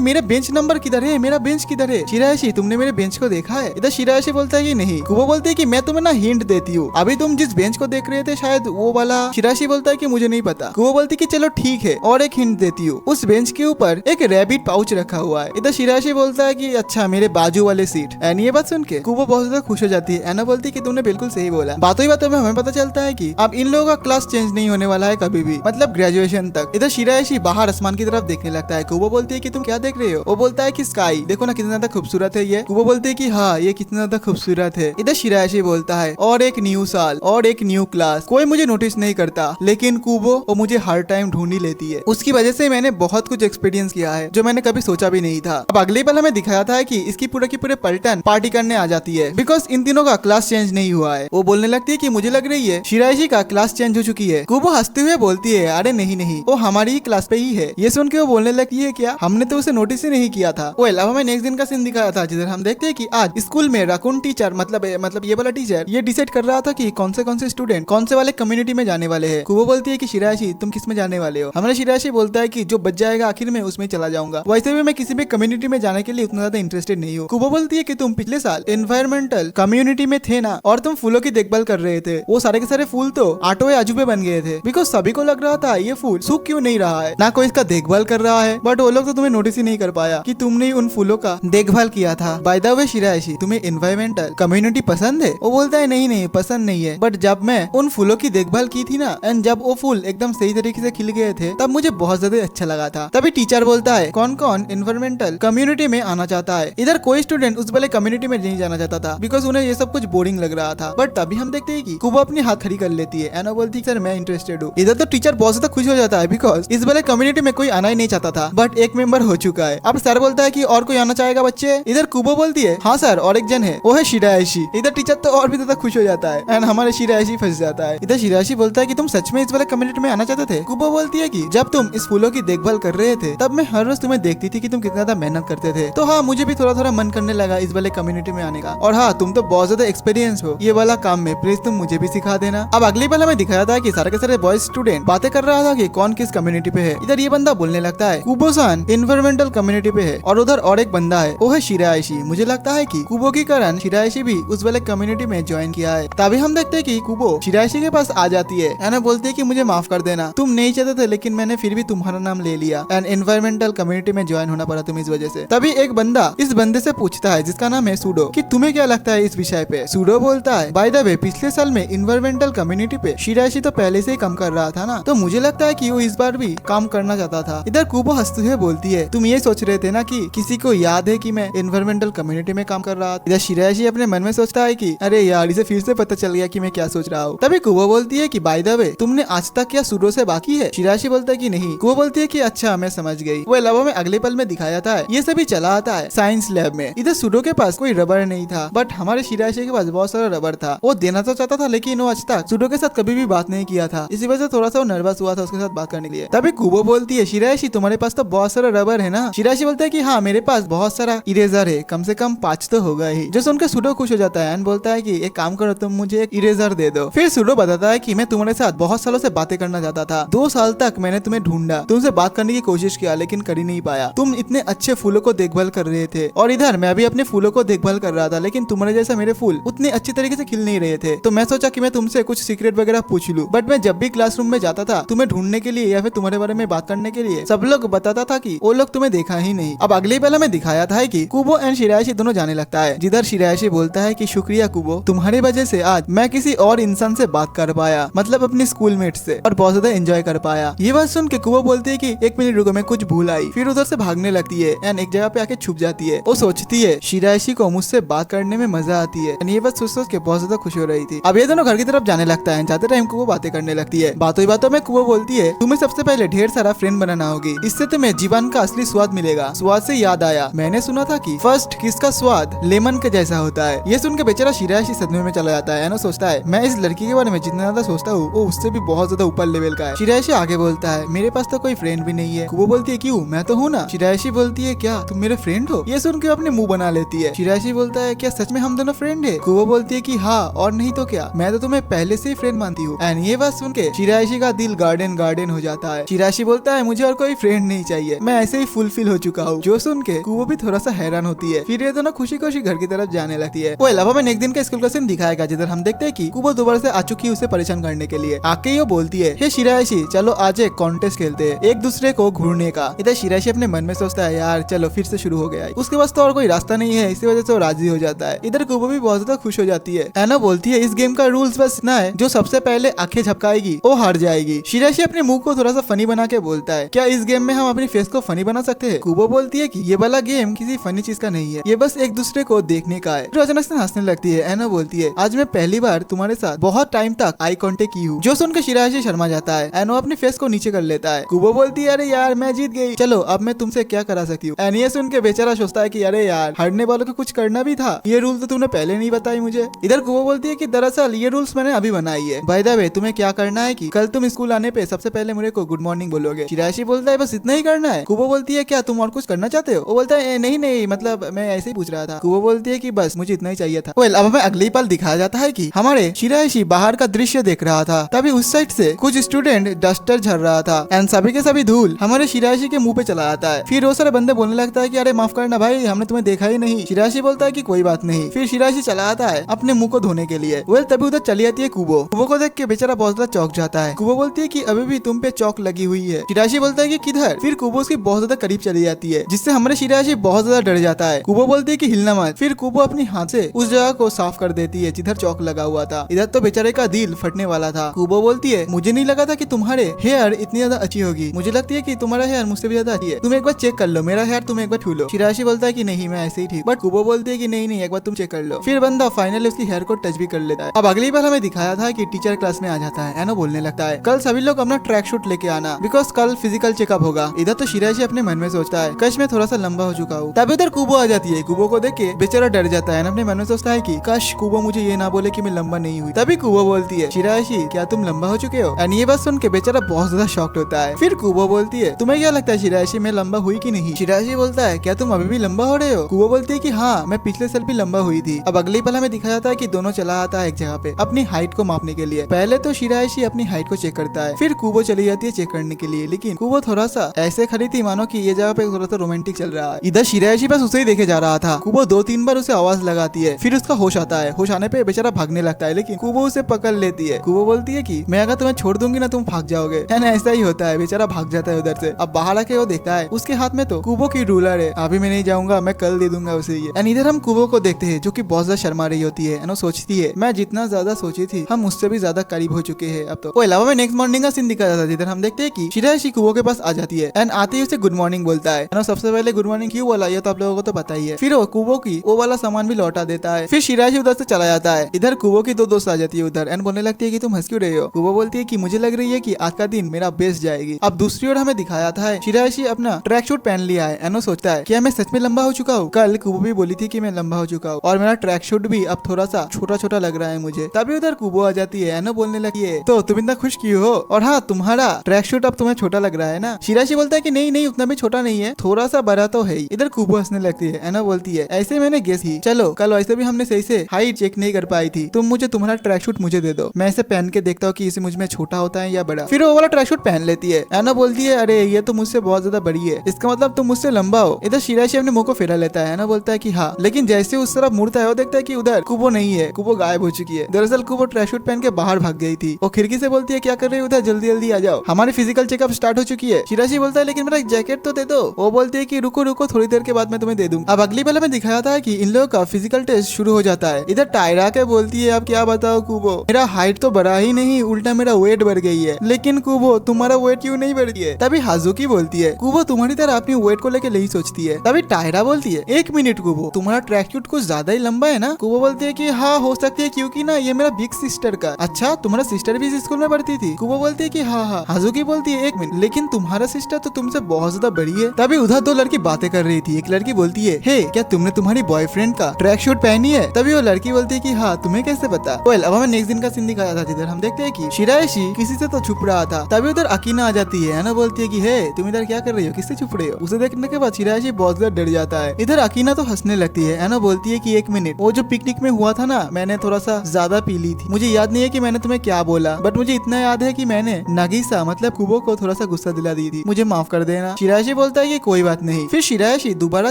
मेरा बेंच नंबर किधर है, मेरा बेंच किधर है। शिराइशी तुमने मेरे बेंच को देखा है। इधर शिराइशी बोलता है कि नहीं। कुबो बोलती है कि मैं तुम्हें ना हिंट देती हूँ, अभी तुम जिस बेंच को देख रहे थे शायद वो वाला। शिराइशी बोलता है कि मुझे नहीं पता। कुबो बोलती है कि चलो ठीक है और एक हिंट देती हूँ, उस बेंच के ऊपर एक रैबिट पाउच रखा हुआ है। इधर शिराइशी बोलता है कि अच्छा मेरे बाजू वाले सीट। एन ये बात सुन के कुबो बहुत ज्यादा खुश हो जाती है। एना बोलती है कि तुमने बिल्कुल सही बोला। बातों ही बातों में हमें पता चलता है कि अब इन लोगों का क्लास चेंज नहीं होने वाला है कभी भी, मतलब ग्रेजुएशन तक। इधर शिराइशी बाहर आसमान की तरफ देखने लगता है। कुबो बोलती है कि तुम क्या देख रहे हो। वो बोलता है कि स्काई देखो ना कितना ज्यादा खूबसूरत है ये। कुबो बोलती है कि हाँ ये कितना ज्यादा खूबसूरत है। इधर शिराइशी बोलता है और एक न्यू साल और एक न्यू क्लास, कोई मुझे नोटिस नहीं करता, लेकिन कुबो वो मुझे हर टाइम ढूंढ ही लेती है। उसकी वजह से मैंने बहुत कुछ एक्सपीरियंस किया है जो मैंने कभी सोचा भी नहीं था। अब अगले पल हमें दिखाया था कि इसकी पूरे की पूरे पलटन पार्टी करने आ जाती है, बिकॉज इन तीनों का क्लास चेंज नहीं हुआ है। वो बोलने लगती है कि मुझे लग रही है शिराइशी का क्लास चेंज हो चुकी है। कुबो हंसते हुए बोलती है अरे नहीं नहीं, वो हमारी ही क्लास पे ही यही है। ये सुन के वो बोलने लगती है क्या, हमने तो उसे नोटिस ही नहीं किया था। वो अलावा में नेक्स्ट दिन का सीन दिखाया था जिधर हम देखते हैं कि आज स्कूल में रकुन टीचर मतलब ये वाला टीचर ये डिसाइड कर रहा था कि कौन से स्टूडेंट कौन से वाले कम्युनिटी में जाने वाले हैं। कुबो बोलती है कि शिरायशी तुम किस में जाने वाले हो। हमारे शिरायशी बोलता है कि जो बच जाएगा आखिर में उसमें चला जाऊंगा। वैसे भी मैं किसी भी कम्युनिटी में जाने के लिए उतना ज्यादा इंटरेस्टेड नहीं हूँ। कुबो बोलती है कि तुम पिछले साल एनवायरमेंटल कम्युनिटी में थे ना, और तुम फूलों की देखभाल कर रहे थे। वो सारे के सारे फूल तो आटो या अजूबे बन गए थे, बिकॉज सभी को लग रहा था ये फूल सूख क्यों नहीं रहा है, ना कोई इसका देखभाल कर रहा है। बट वो लोग तो तुम्हें नोटिस ही नहीं कर पाया कि तुमने उन फूलों का देखभाल किया था। बाय द वे शिरायशी, तुम्हें एनवायरमेंटल कम्युनिटी पसंद है? वो बोलता है नहीं पसंद नहीं है, बट जब मैं उन फूलों की देखभाल की थी ना, एंड जब वो फूल एकदम सही तरीके से खिल गए थे, तब मुझे बहुत ज्यादा अच्छा लगा था। तभी टीचर बोलता है कौन कौन एनवायरमेंटल कम्युनिटी में आना चाहता है। इधर कोई स्टूडेंट उस वाले कम्युनिटी में नहीं जाना चाहता था, बिकॉज उन्हें ये सब कुछ बोरिंग लग रहा था। बट तभी हम देखते हैं कि कुबो अपनी हाथ खड़ी कर लेती है एंड बोलती है सर मैं इंटरेस्टेड हूँ। इधर तो टीचर बहुत ज्यादा खुश हो जाता है, बिकॉज इस वाले कम्युनिटी में कोई आना ही नहीं चाहता था, बट एक मेंबर हो चुका है। अब सर बोलता है कि और कोई आना चाहेगा बच्चे। इधर कुबो बोलती है हाँ सर और एक जन है, वो है शिरायशी। इधर टीचर तो और भी ज्यादा खुश हो जाता है एंड हमारे शिरायशी फंस जाता है। इधर शिरायशी बोलता है कि तुम सच में इस वाले कम्युनिटी में आना चाहते थे। कुबो बोलती है कि जब तुम इस फूलों की देखभाल कर रहे थे तब मैं हर रोज तुम्हें देखती थी कि तुम कितना ज्यादा मेहनत करते थे, तो हाँ मुझे भी थोड़ा थोड़ा मन करने लगा इस वाले कम्युनिटी में आने का। और हाँ तुम तो बहुत ज्यादा एक्सपीरियंस हो ये वाला काम में, प्लीज तुम मुझे भी सिखा देना। अब अगली बार हमें दिखाया था कि सारे के सारे बॉयज स्टूडेंट बातें कर रहा था कि कौन किस कम्युनिटी पे है। इधर ये बंदा बोलने लगता है कुबो-सान एनवायरमेंटल कम्युनिटी पे है, और उधर और एक बंदा है वो है शिरायशी। मुझे लगता है कि कुबो के कारण शिरायशी भी उस वाले कम्युनिटी में ज्वाइन किया है। तभी हम देखते हैं कि कुबो शिरायशी के पास आ जाती है एंड बोलती है कि मुझे माफ कर देना, तुम नहीं चाहते थे लेकिन मैंने फिर भी तुम्हारा नाम ले लिया एंड एनवायरमेंटल कम्युनिटी में ज्वाइन होना पड़ा तुम इस वजह से। तभी एक बंदा इस बंदे से पूछता है जिसका नाम है सूडो कि तुम्हें क्या लगता है इस विषय पे। सूडो बोलता है बाय द वे पिछले साल में एनवायरमेंटल कम्युनिटी पे शिरायशी तो पहले से ही काम कर रहा था ना, तो मुझे लगता है कि वो इस बार भी काम करना चाहता था। इधर कुबो हंसते हुए बोलती है तुम ये सोच रहे थे ना कि किसी को याद है कि मैं एनवायरमेंटल कम्युनिटी में काम कर रहा था। इधर शिरायशी अपने मन में सोचता है कि अरे यार इसे फिर से पता चल गया कि मैं क्या सोच रहा हूँ। तभी कुबो बोलती है कि बाय द वे तुमने आज तक क्या सूडो से बाकी है। शिरायशी बोलता है कि नहीं। कुबो बोलती है कि अच्छा मैं समझ गई। वो अलावा में अगले पल में दिखाया था ये सभी चला आता है साइंस लैब में। इधर सूडो के पास कोई रबर नहीं था, बट हमारे शिरायशी के पास बहुत सारा रबर था। वो देना तो चाहता था लेकिन वो आज तक सूडो के साथ कभी भी बात नहीं किया था, इसी वजह से थोड़ा सा नर्वस हुआ था उसके साथ बात करने के लिए। तभी कुबो बोलती है शिरायशी तुम्हारे पास तो बहुत सारा रबर है ना। शिरायशी बोलता है कि हाँ मेरे पास बहुत सारा इरेजर है, कम से कम 5 तो होगा ही। जो सुनकर सूडो खुश हो जाता है एंड बोलता है कि एक काम करो तुम मुझे एक इरेजर दे दो। फिर सूडो बताता है कि मैं तुम्हारे साथ बहुत सालों से बातें करना चाहता था, 2 साल तक मैंने तुम्हें ढूंढा, तुमसे बात करने की कोशिश किया लेकिन कर ही नहीं पाया। तुम इतने अच्छे फूलों को देखभाल कर रहे थे और इधर मैं भी अपने फूलों को देखभाल कर रहा था, लेकिन तुम्हारे जैसा मेरे फूल उतने अच्छी तरीके से खिल नहीं रहे थे। तो मैं सोचा कि मैं तुमसे कुछ सीक्रेट वगैरह पूछ लूं। बट मैं जब भी क्लासरूम में जाता था तुम्हें ढूंढने के लिए या फिर तुम्हारे बारे में बात करने के लिए, सब लोग बताता था कि वो लोग तुम्हें देखा ही नहीं। अब अगले पहले में दिखाया था कि कुबो एंड शिरायशी दोनों जाने लगता है, जिधर शिरायशी बोलता है कि शुक्रिया कुबो, तुम्हारी वजह से आज मैं किसी और इंसान से बात कर पाया, मतलब अपने स्कूलमेट से, और बहुत ज्यादा एंजॉय कर पाया। ये बात सुन के कुबो बोलती है कि 1 मिनट रुको मैं कुछ भूल आई। फिर उधर से भागने लगती है एंड एक जगह पे आके छुप जाती है। वो सोचती है शिरायशी को मुझसे बात करने में मजा आती है। ये बात सोच के बहुत ज्यादा खुश हो रही थी। अब ये दोनों घर की तरफ जाने लगता है। जाते टाइम कुबो बातें करने लगती है। बातों ही बातों में कुबो बोलती है तुम्हें सबसे पहले ढेर सारा फ्रेंड बनाना होगी, इससे तुम्हें जीवन का असली स्वाद मिलेगा। स्वाद से याद आया, मैंने सुना था कि फर्स्ट किस का स्वाद लेमन के जैसा होता है। ये सुन के बेचारा शिरायशी सदमे में चला जाता है ना, सोचता है मैं इस लड़की के बारे में जितना ज्यादा सोचता हूँ वो उससे भी बहुत ज्यादा ऊपर लेवल का है। शिरायशी आगे बोलता है मेरे पास तो कोई फ्रेंड भी नहीं है। कुबो बोलती है क्यों, मैं तो हूँ ना। शिरायशी बोलती है क्या तुम मेरे फ्रेंड हो। ये सुन के अपने मुंह बना लेती है। शिरायशी बोलता है क्या सच में हम दोनों फ्रेंड है। कुबो बोलती है कि हाँ और नहीं तो क्या, मैं तो तुम्हें पहले से ही फ्रेंड मानती हूँ। एंड ये बात सुन के शिरायशी का दिल गार्डन गार्डन हो जाता है। शिरायशी बोलता है मुझे और कोई फ्रेंड नहीं चाहिए, मैं ऐसे ही फुलफिल हो चुका हूँ। जो सुन के कुबो भी थोड़ा सा हैरान होती है। फिर ये दोनों खुशी खुशी घर की तरफ जाने लगती है। वो अलावा में नेक्स्ट दिन का स्कूल का सीन दिखाएगा, जिधर हम देखते हैं कि कुबो दोबारा से आ चुकी है उसे परेशान करने के लिए। आके ये बोलती है हे शिरायशी चलो आज एक कॉन्टेस्ट खेलते हैं एक दूसरे को घूरने का। इधर शिरायशी अपने मन में सोचता है यार चलो फिर से शुरू हो गया है। उसके पास तो और कोई रास्ता नहीं है, इसी वजह से वो राजी हो जाता है। इधर कुबो भी बहुत ज्यादा खुश हो जाती है। एना बोलती है इस गेम का रूल्स बस इतना है, जो सबसे पहले आंखें झपकाएगी वो हार जाएगी। शिरायशी अपने मुंह को थोड़ा सा फनी बना के बोलता है क्या इस गेम में हम अपनी फेस को फनी बना सकते हैं। कुबो बोलती है कि ये वाला गेम किसी फनी चीज का नहीं है, ये बस एक दूसरे को देखने का है। तो अचानक से हंसने लगती है। एना बोलती है आज मैं पहली बार तुम्हारे साथ बहुत टाइम तक आई कांटेक्ट की हूँ। जो सुनकर शिरायशी शर्मा जाता है। एनो अपने फेस को नीचे कर लेता है। कुबो बोलती है अरे यार मैं जीत गई, चलो अब मैं तुमसे क्या करा सकती हूँ। एन ये सुन के बेचारा सोचता है कि अरे यार हारने वालों को कुछ करना भी था, ये रूल तो तुमने पहले नहीं बताई मुझे। इधर कुबो बोलती है कि दरअसल ये रूल्स मैंने अभी बनाई है। बाय द वे तुम्हें क्या करना है कि कल तुम स्कूल आने पे सबसे पहले मुझे को गुड मॉर्निंग बोलोगे। करोगे। शिराशी बोलता है बस इतना ही करना है। कुबो बोलती है क्या तुम और कुछ करना चाहते हो? वो बोलता है नहीं नहीं, मतलब मैं ऐसे ही पूछ रहा था। कुबो बोलती है कि बस मुझे इतना ही चाहिए था। वेल, अब हमें अगली पल दिखाया जाता है कि हमारे शिराशी बाहर का दृश्य देख रहा था। तभी उस साइड से कुछ स्टूडेंट डस्टर झड़ रहा था एंड सभी के सभी धूल हमारे शिराशी के मुंह पे चला आता है। फिर वो सारे बंदे बोलने लगता है कि अरे माफ करना भाई, हमने तुम्हें देखा ही नहीं। शिराशी बोलता है कि कोई बात नहीं। फिर शिराशी चला आता है अपने मुंह को धोने के लिए। वेल, तभी उधर चली आती है कुबो। कुबो को देख के बेचारा बहुत ज्यादा चौंक जाता है। कुबो बोलती है कि अभी भी तुम पे चौक लगी हुई है। शिराशी बोलता है कि किधर? फिर कुबो उसकी बहुत ज्यादा करीब चली जाती है, जिससे हमारे शिराशी बहुत ज्यादा डर जाता है। कुबो बोलती है कि हिलना मत। फिर कुबो अपनी हाथ से उस जगह को साफ कर देती है जिधर चौक लगा हुआ था। इधर तो बेचारे का दिल फटने वाला था। कुबो बोलती है मुझे नहीं लगा था कि तुम्हारे हेयर इतनी ज्यादा अच्छी होगी। मुझे लगती है कि तुम्हारा हेयर मुझसे भी ज्यादा अच्छी है। तुम एक बार चेक कर लो मेरा हेयर, तुम एक बार छू लो। शिराशी बोलता है कि नहीं मैं ऐसे ही ठीक। बट कुबो बोलती है कि नहीं नहीं, एक बार तुम चेक कर लो। फिर बंदा फाइनली उसकी हेयर को टच भी कर लेता है। अब अगली बार हमें दिखाया था कि टीचर क्लास में आ जाता है। एनो बोलने लगता है कल सभी लोग अपना ट्रैक शूट लेके आना, बिकॉज कल फिजिकल चेकअप होगा। इधर तो शिराशी अपने मन में सोचता है कश मैं थोड़ा सा लंबा हो चुका हूँ। तभी उधर कुबो आ जाती है। कुबो को देख के बेचारा डर जाता है। अपने मन में सोचता है कि काश कुबो मुझे ये ना बोले कि मैं लंबा नहीं हुई। तभी कुबो बोलती है शिराशी क्या तुम लंबा हो चुके हो? एंड ये बात सुन के बेचारा बहुत ज्यादा शॉक्ड होता है। फिर कुबो बोलती है तुम्हें क्या लगता है शिराशी मैं लंबा हुई कि नहीं? शिराशी बोलता है क्या तुम अभी भी लंबा हो रहे हो? कुबो बोलती है कि हाँ मैं पिछले साल भी लंबा हुई थी। अब अगली पल हमें दिखाया जाता है कि दोनों चला आता है एक जगह पे अपनी हाइट को मापने के लिए। पहले तो शिराशी अपनी हाइट को चेक करता है, फिर कुबो चली जाती है चेक करने के लिए। लेकिन कुबो थोड़ा सा ऐसे खड़ी थी मानो कि ये जगह पे थोड़ा सा रोमांटिक चल रहा है। इधर शिराशी बस उसे ही देखे जा रहा था। कुबो 2-3 बार उसे आवाज लगाती है, फिर उसका होश आता है। होश आने पे बेचारा भागने लगता है, लेकिन कुबो उसे पकड़ लेती है। कुबो बोलती है कि मैं अगर तुम्हें छोड़ दूंगी ना तुम भाग जाओगे। ऐसा ही होता है, बेचारा भाग जाता है उधर से। अब बाहर आके वो देखता है उसके हाथ में तो कुबो की रूलर है। अभी मैं नहीं जाऊंगा, मैं कल दे दूंगा उसे ये। एंड इधर हम कुबो को देखते हैं जो कि बहुत ज्यादा शर्मा रही होती है। सोचती है मैं जितना ज्यादा सोची थी हम उससे भी ज्यादा करीब हो चुके हैं अब तो। वो अलावा में नेक्स्ट मॉर्निंग का सीन दिखाया जाता है जिधर हम देखते हैं कि शिराशी कुबो के पास आ जाती है एंड आते ही उसे गुड मॉर्निंग बोलता है। सबसे पहले गुड मॉर्निंग क्यों बोला ये तो आप लोगों को तो पता ही है। फिर वो कुबो की वो वाला सामान भी लौटा देता है। फिर शिराशी उधर से चला जाता है। इधर कुबो की 2 दोस्त आ जाती है उधर एंड बोलने लगती है कि तुम हंस क्यों रहे हो? कुबो बोलती है कि मुझे लग रही है कि आज का दिन मेरा बेस्ट जाएगी। अब दूसरी ओर हमें दिखाया था शिराशी अपना ट्रैक शूट पहन लिया है एंड सोचता है क्या मैं सच में लंबा हो चुका हूँ? कल कुबो भी बोली थी कि मैं लंबा हो चुका हूँ और मेरा ट्रैक शूट भी अब थोड़ा सा छोटा छोटा लग रहा है मुझे। तभी उधर कुबो आ जाती है एनो बोलने लगी है तो तुम इतना खुश क्यों हो? और हाँ तुम्हारा ट्रैक शूट अब तुम्हें छोटा लग रहा है ना? शिराशी बोलता है कि नहीं नहीं उतना भी छोटा नहीं है, थोड़ा सा बड़ा तो है। इधर कुबो हंसने लगती है एनो बोलती है ऐसे मैंने गेस की। चलो कल वैसे भी हमने सही से हाइट चेक नहीं कर पाई थी, तुम मुझे तुम्हारा ट्रैक शूट मुझे दे दो, मैं इसे पहन के देखता हूँ कि इसे मुझ में छोटा होता है या बड़ा। फिर वो वाला ट्रैक शूट पहन लेती है। एनो बोलती है अरे ये तो मुझसे बहुत ज्यादा बड़ी है, इसका मतलब तुम मुझसे लंबा हो। इधर शिराशी अपने मुंह को फेरा लेता है। एनो बोलता है कि हाँ, लेकिन जैसे उस तरफ मुड़ता है वो देखता है कि उधर कुबो नहीं है, कुबो गायब हो चुकी है। दरअसल कुबो ट्रैक शूट पहन के बाहर भाग गई थी। वो खिड़की से बोलती है क्या कर रही हो उधर, जल्दी जल्दी आ जाओ, हमारी फिजिकल चेकअप स्टार्ट हो चुकी है। शिराशी बोलता है लेकिन मेरा जैकेट तो दे दो। वो बोलती है कि रुको रुको थोड़ी देर के बाद मैं तुम्हें दे दूंगा। अब अगली पल में दिखाया था कि इन लोगों का फिजिकल टेस्ट शुरू हो जाता है। इधर टायरा के बोलती है अब क्या बताओ कुबो, मेरा हाइट तो बढ़ा ही नहीं उल्टा मेरा वेट बढ़ गई है। लेकिन कुबो तुम्हारा वेट क्यों नहीं बढ़ गया? तभी हाजुकी बोलती है कुबो तुम्हारी तरह अपनी वेट को लेकर नहीं सोचती है। तभी टायरा बोलती है 1 मिनट कुबो, तुम्हारा ट्रैक सूट कुछ ज्यादा ही लंबा है ना? कुबो बोलती है कि हाँ हो सकती है क्योंकि ना ये मेरा बिग सिस्टर का। अच्छा तुम्हारा सिस्टर भी इस स्कूल में पढ़ती थी? कुबो बोलती है कि हाँ। हाजुकी बोलती है 1 मिनट, लेकिन तुम्हारा सिस्टर तो तुमसे बहुत ज्यादा बड़ी है। तभी उधर 2 लड़की बातें कर रही थी। एक लड़की बोलती है हे क्या तुमने तुम्हारी बॉयफ्रेंड का ट्रैक सूट पहनी है? तभी वो लड़की बोलती है कि हाँ तुम्हें कैसे पता? वेल अब हमें नेक्स्ट दिन का सीन दिखाया था जिधर हम देखते हैं कि शिराशी किसी से तो छुप रहा था। तभी उधर अकीना आ जाती है ना, बोलती है कि हे तुम इधर क्या कर रही हो, किससे छुप रही हो? उसे देखने के बाद शिराशी बहुत ज्यादा डर जाता है। इधर अकीना तो हंसने लगती है ना, बोलती है कि 1 मिनट, वो जो पिकनिक में हुआ था ना मैंने थोड़ा सा ज्यादा पी ली थी, मुझे याद नहीं है कि मैंने तुम्हें क्या बोला, बट मुझे इतना याद है कि मैंने नागिसा मतलब कुबो को थोड़ा सा गुस्सा दिला दी थी, मुझे माफ कर देना। शिराशी बोलता है कि कोई बात नहीं। फिर शिराशी दोबारा